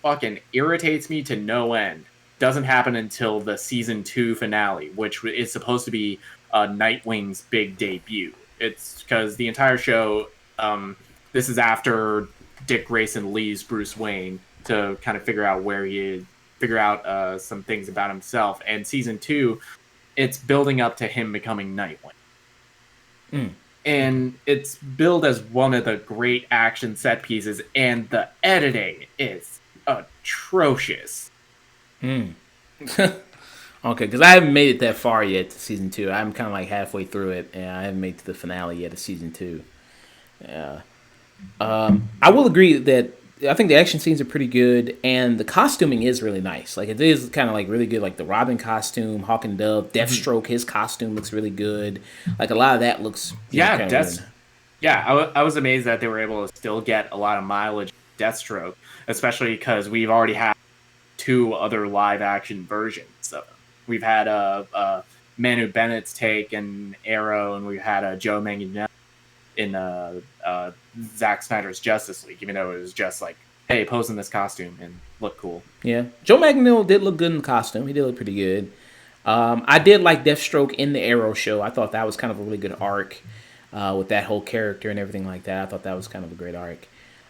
fucking irritates me to no end doesn't happen until the season 2 finale, which is supposed to be Nightwing's big debut. It's because the entire show, this is after Dick Grayson leaves Bruce Wayne to kind of figure out where he is, figure out some things about himself. And season 2, it's building up to him becoming Nightwing. And it's billed as one of the great action set pieces, and the editing is atrocious. Okay, because I haven't made it that far yet to season 2. I'm kind of like halfway through it, and I haven't made it to the finale yet of season 2. Yeah. I will agree that I think the action scenes are pretty good, and the costuming is really nice. Like, it is kind of like really good, like the Robin costume, Hawk and Dove, Deathstroke, his costume looks really good. Like, a lot of that looks good. I was amazed that they were able to still get a lot of mileage Deathstroke, especially because we've already had 2 other live action versions of him. We've had Manu Bennett's take and Arrow, and we've had Joe Manganiello in Zack Snyder's Justice League, even though it was just like, hey, pose in this costume and look cool. Yeah, Joe Manganiello did look good in the costume. He did look pretty good. I did like Deathstroke in the Arrow show. I thought that was kind of a really good arc with that whole character and everything like that. I thought that was kind of a great arc.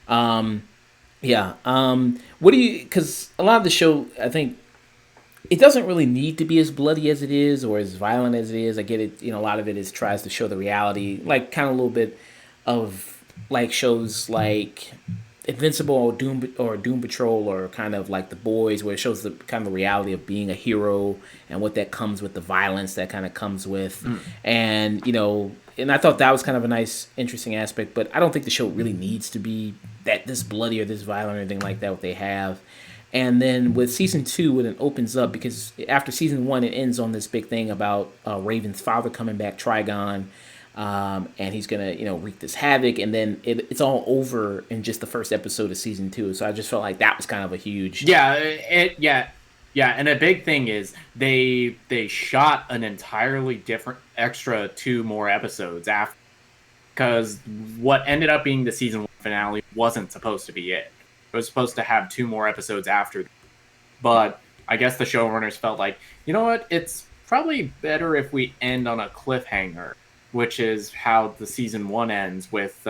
What do you? Because a lot of the show, I think, it doesn't really need to be as bloody as it is or as violent as it is. I get it. A lot of it tries to show the reality, like kind of a little bit of like shows like Invincible or Doom Patrol or kind of like The Boys, where it shows the kind of the reality of being a hero and what that comes with, the violence that kind of comes with, and and I thought that was kind of a nice, interesting aspect. But I don't think the show really needs to be that this bloody or this violent or anything like that. What they have. And then with season 2, when it opens up, because after season 1, it ends on this big thing about Raven's father coming back, Trigon, and he's gonna wreak this havoc, and then it's all over in just the first episode of season 2. So I just felt like that was kind of a huge yeah, and a big thing is they shot an entirely different extra 2 more episodes after, because what ended up being the season 1 finale wasn't supposed to be it. It was supposed to have 2 more episodes after, but I guess the showrunners felt like, you know what, it's probably better if we end on a cliffhanger, which is how the season 1 ends with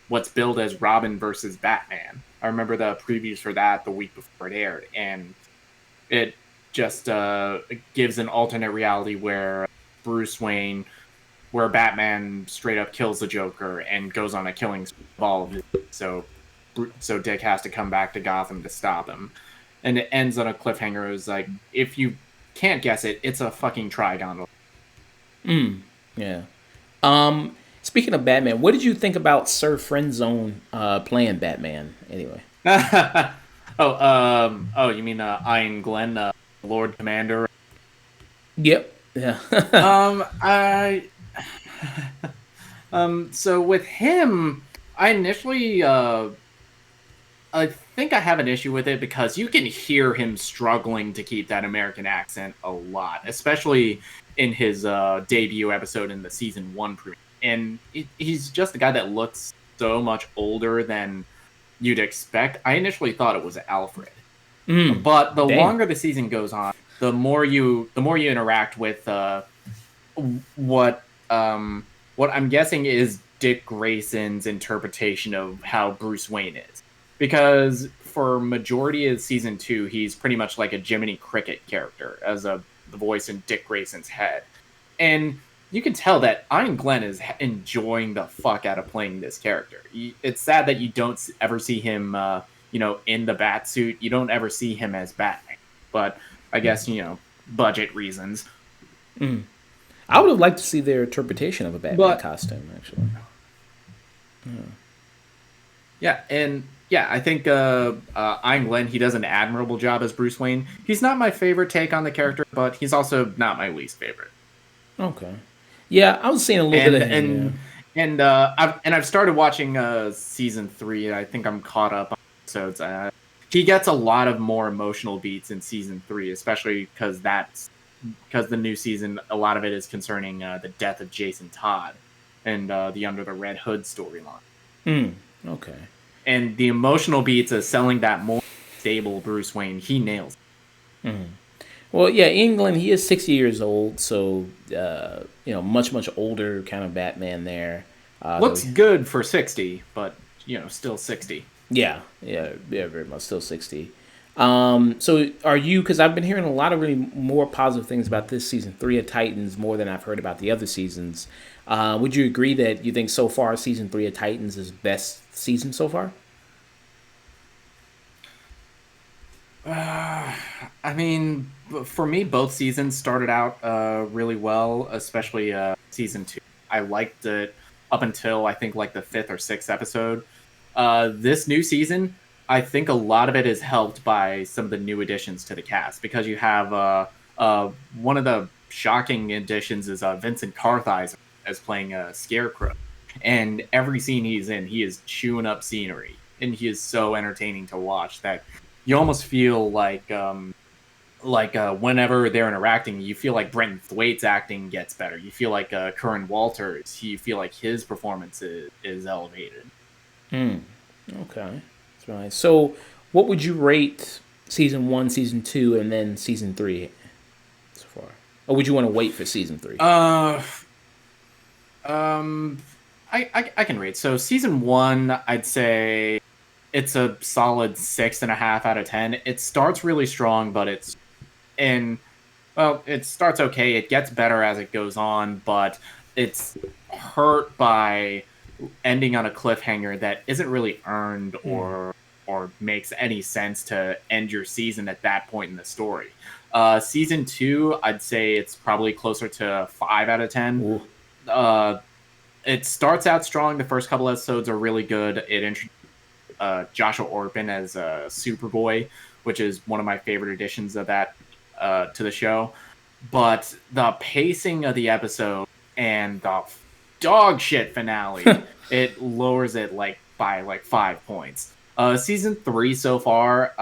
what's billed as Robin versus Batman. I remember the previews for that the week before it aired, and it just gives an alternate reality where where Batman straight up kills the Joker and goes on a killing spree of all of it. So Dick has to come back to Gotham to stop him. And it ends on a cliffhanger. It was like, if you can't guess it, it's a fucking Trigon. Yeah. Speaking of Batman, what did you think about Sir Friendzone playing Batman? Anyway. You mean Ian Glenn, Lord Commander? Yep. Yeah. So with him, I initially I think I have an issue with it because you can hear him struggling to keep that American accent a lot, especially in his debut episode in the season 1 premiere. And he's just a guy that looks so much older than you'd expect. I initially thought it was Alfred, but the longer the season goes on, the more you interact with what I'm guessing is Dick Grayson's interpretation of how Bruce Wayne is. Because for majority of season 2, he's pretty much like a Jiminy Cricket character as the voice in Dick Grayson's head. And you can tell that Ian Glenn is enjoying the fuck out of playing this character. It's sad that you don't ever see him, in the bat suit. You don't ever see him as Batman. But I guess, budget reasons. I would have liked to see their interpretation of a Batman costume, actually. Yeah, and I think Ian Glenn, he does an admirable job as Bruce Wayne. He's not my favorite take on the character, but he's also not my least favorite. Okay. Yeah, I was seeing a little bit of him. I've started watching season 3. I think I'm caught up on episodes. He gets a lot of more emotional beats in season 3, especially because the new season, a lot of it is concerning the death of Jason Todd and the Under the Red Hood storyline. Okay. And the emotional beats of selling that more stable Bruce Wayne, he nails. Well, yeah, England, he is 60 years old, so, much, much older kind of Batman there. Looks good for 60, but, still 60. Yeah, very much, still 60. So are you, because I've been hearing a lot of really more positive things about this season 3 of Titans more than I've heard about the other seasons. Would you agree that you think so far season 3 of Titans is best season so far? I mean, for me, both seasons started out really well, especially season 2. I liked it up until I think like the 5th or 6th episode. This new season, I think a lot of it is helped by some of the new additions to the cast, because you have one of the shocking additions is Vincent Kartheiser as playing a Scarecrow, and every scene he's in, he is chewing up scenery, and he is so entertaining to watch that you almost feel like whenever they're interacting, you feel like Brenton Thwaite's acting gets better. You feel like Curran Walters, you feel like his performance is elevated. Okay. That's right. So what would you rate season 1, season 2, and then season 3 so far? Or would you want to wait for season 3? I can rate. So season 1, I'd say it's a solid 6.5 out of 10. It starts really strong, but it starts okay. It gets better as it goes on, but it's hurt by ending on a cliffhanger that isn't really earned or makes any sense to end your season at that point in the story. Season 2, I'd say it's probably closer to 5 out of 10. It starts out strong. The first couple episodes are really good. It introduces Joshua Orpin as Superboy, which is one of my favorite additions of that to the show. But the pacing of the episode and the dog shit finale, it lowers it by 5 points. Season 3 so far,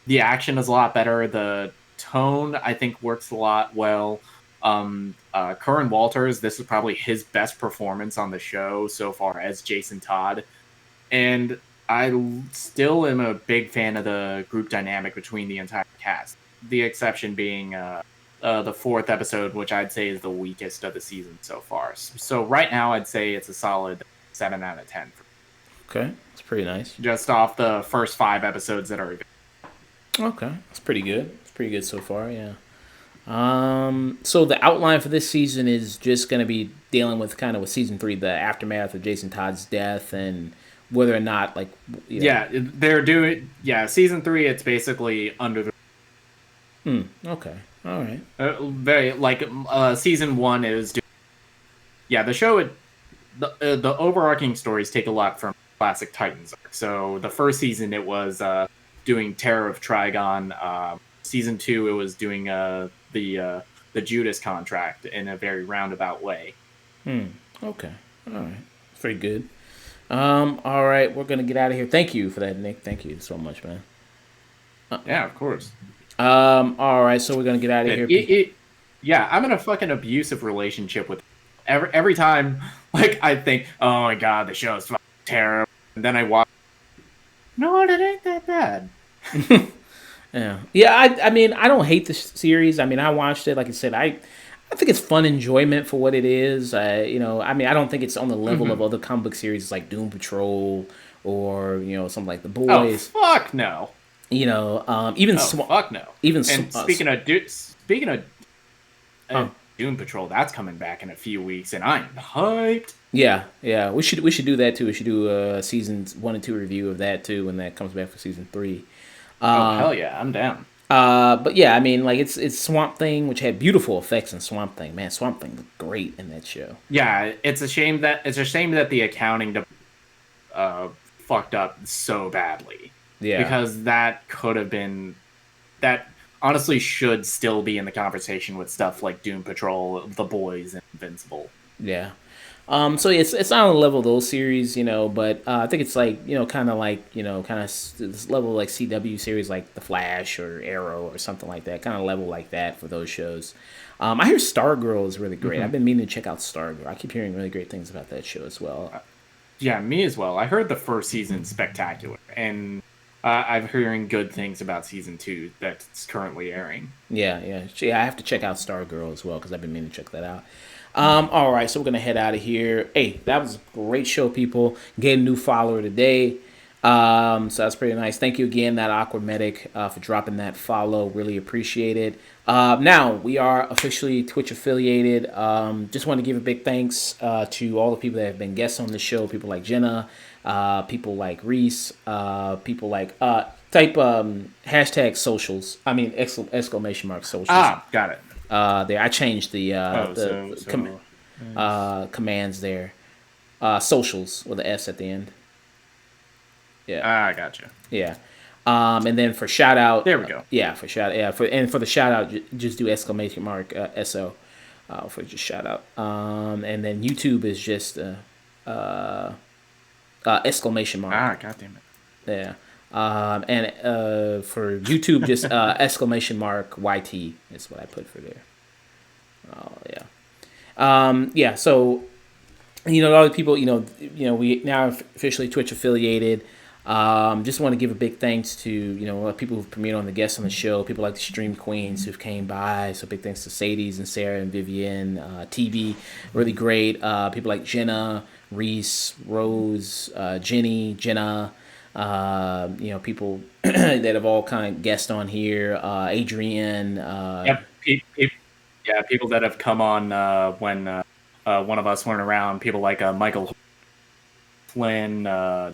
the action is a lot better. The tone, I think, works a lot well. Curran Walters, this is probably his best performance on the show so far as Jason Todd. And I still am a big fan of the group dynamic between the entire cast. The exception being the 4th episode, which I'd say is the weakest of the season so far. So right now, I'd say it's a solid 7 out of 10. Okay, that's pretty nice. Just off the first 5 episodes that are. Okay, that's pretty good. It's pretty good so far, yeah. So the outline for this season is just going to be dealing with kind of with season 3, the aftermath of Jason Todd's death and whether or not they're doing season 3. It's basically under the. Okay. All right. Very season 1 is. The show. The overarching stories take a lot from classic Titans arc. So the first season it was doing Terror of Trigon. Season 2 it was doing the Judas contract in a very roundabout way. Okay. All right. Very good. All right, we're gonna get out of here. Thank you for that, Nick. Thank you so much, man. Yeah, of course. All right, so we're gonna get out of here. I'm in a fucking abusive relationship with every time. I think, oh my god, the show's fucking terrible, and then I watch. No, it ain't that bad. Yeah. I mean, I don't hate the series. I mean, I watched it. Like I said, I think it's fun enjoyment for what it is. I don't think it's on the level of other comic book series like Doom Patrol or something like The Boys. Oh fuck no. Even fuck no. Even speaking of Doom Patrol, that's coming back in a few weeks, and I'm hyped. Yeah. We should do that too. We should do seasons 1 and 2 review of that too when that comes back for season 3. Hell yeah, I'm down. But yeah, I mean, it's Swamp Thing, which had beautiful effects in Swamp Thing. Man, Swamp Thing looked great in that show. Yeah, it's a shame that the accounting fucked up so badly. Yeah, because that could have been that. Honestly, should still be in the conversation with stuff like Doom Patrol, The Boys, and Invincible. Yeah. So it's not on the level of those series, but I think it's kind of this level like CW series like The Flash or Arrow or something like that, kind of level like that for those shows. I hear Stargirl is really great. I've been meaning to check out Stargirl. I keep hearing really great things about that show as well. Yeah, me as well. I heard the first season spectacular, and I'm hearing good things about season 2 that's currently airing. Yeah. I have to check out Stargirl as well because I've been meaning to check that out. All right, so we're gonna head out of here. Hey, that was a great show, people. Get a new follower today. So that's pretty nice. Thank you again, that Awkward Medic, for dropping that follow. Really appreciate it. Now we are officially Twitch affiliated. Just want to give a big thanks to all the people that have been guests on the show. People like Jena, people like Reese, people like type hashtag socials. I mean exclamation mark socials. Got it. There, I changed the commands there. Socials with the S at the end. Yeah. Gotcha. Yeah. And then for shout out. There we go. For shout. Yeah. For the shout out, just do exclamation mark SO for just shout out. And then YouTube is just exclamation mark. God damn it. Yeah. And for YouTube, just exclamation mark YT is what I put for there. Oh yeah. So a lot of people, we now officially Twitch affiliated. Just want to give a big thanks to people who've premiered on the guests on the show, people like the Stream Queens who've came by. So big thanks to Sadie's and Sarah and Vivian, TV, really great. People like Jenna, Reese, Rose, Jenna. People that have all kind of guessed on here. Adrian. People that have come on when one of us weren't around. People like Michael Flynn,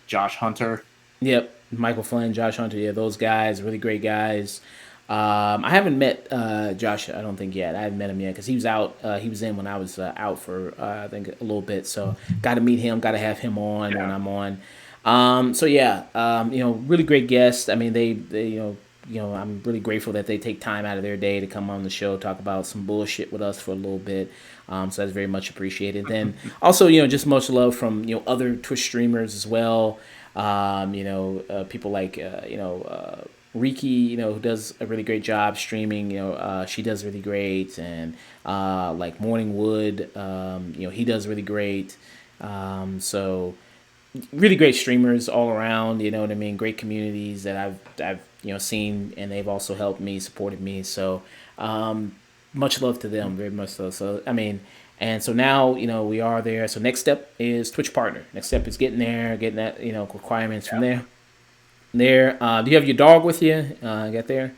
Josh Hunter. Yep, Michael Flynn, Josh Hunter. Yeah, those guys, really great guys. I haven't met Josh. I don't think yet. I haven't met him yet because he was out. He was in when I was out for I think a little bit. So got to meet him. Got to have him on when I'm on. So yeah, really great guests. I mean, they I'm really grateful that they take time out of their day to come on the show, talk about some bullshit with us for a little bit. So that's very much appreciated. Then also, just much love from other Twitch streamers as well. People like Riki, who does a really great job streaming. She does really great, and like Morningwood, he does really great. So really great streamers all around. You know what I mean? Great communities that I've seen, and they've also helped me, supported me. So much love to them, very much so. So I mean. And so now, we are there. So next step is Twitch partner. Next step is getting that, requirements from there. Do you have your dog with you? Get there?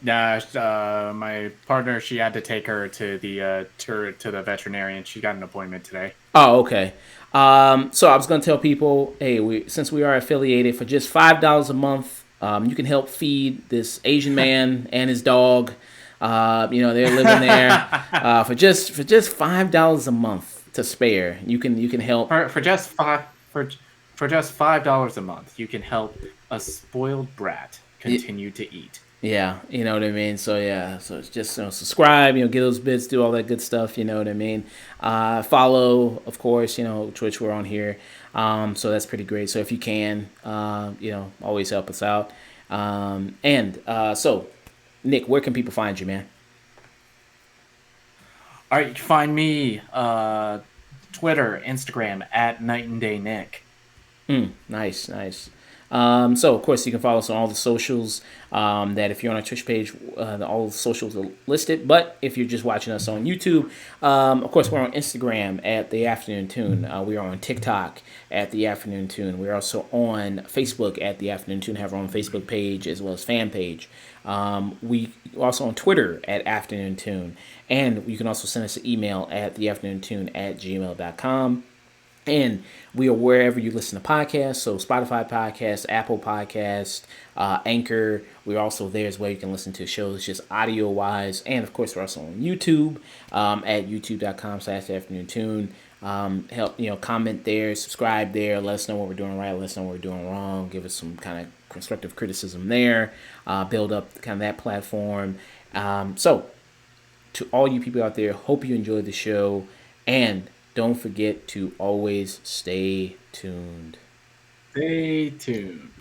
Nah, my partner, she had to take her to the veterinarian. She got an appointment today. Oh, okay. So I was gonna tell people, hey, since we are affiliated, for just $5 a month, you can help feed this Asian man and his dog. They're living there for just $5 a month to spare. You can help for just $5 a month. You can help a spoiled brat continue to eat. Yeah, you know what I mean. So yeah, so it's just subscribe, get those bits, do all that good stuff. You know what I mean. Follow, of course. Twitch. We're on here, so that's pretty great. So if you can, always help us out. So. Nick, where can people find you, man? All right, you can find me Twitter, Instagram at Night and Day Nick. Nice. So, of course, you can follow us on all the socials. That if you're on our Twitch page, all the socials are listed. But if you're just watching us on YouTube, of course, we're on Instagram at The Afternoon Tune. We are on TikTok at The Afternoon Tune. We're also on Facebook at The Afternoon Tune. Have our own Facebook page as well as fan page. We also on Twitter at Afternoon Tune. And you can also send us an email at theafternoontune@gmail.com. And we are wherever you listen to podcasts, so Spotify podcasts, Apple podcasts, Anchor. We're also there as well. You can listen to shows just audio-wise. And, of course, we're also on YouTube at youtube.com/afternoontune. Comment there, subscribe there, let us know what we're doing right, let us know what we're doing wrong, give us some kind of constructive criticism there, build up kind of that platform. So, to all you people out there, hope you enjoyed the show, and don't forget to always stay tuned. Stay tuned.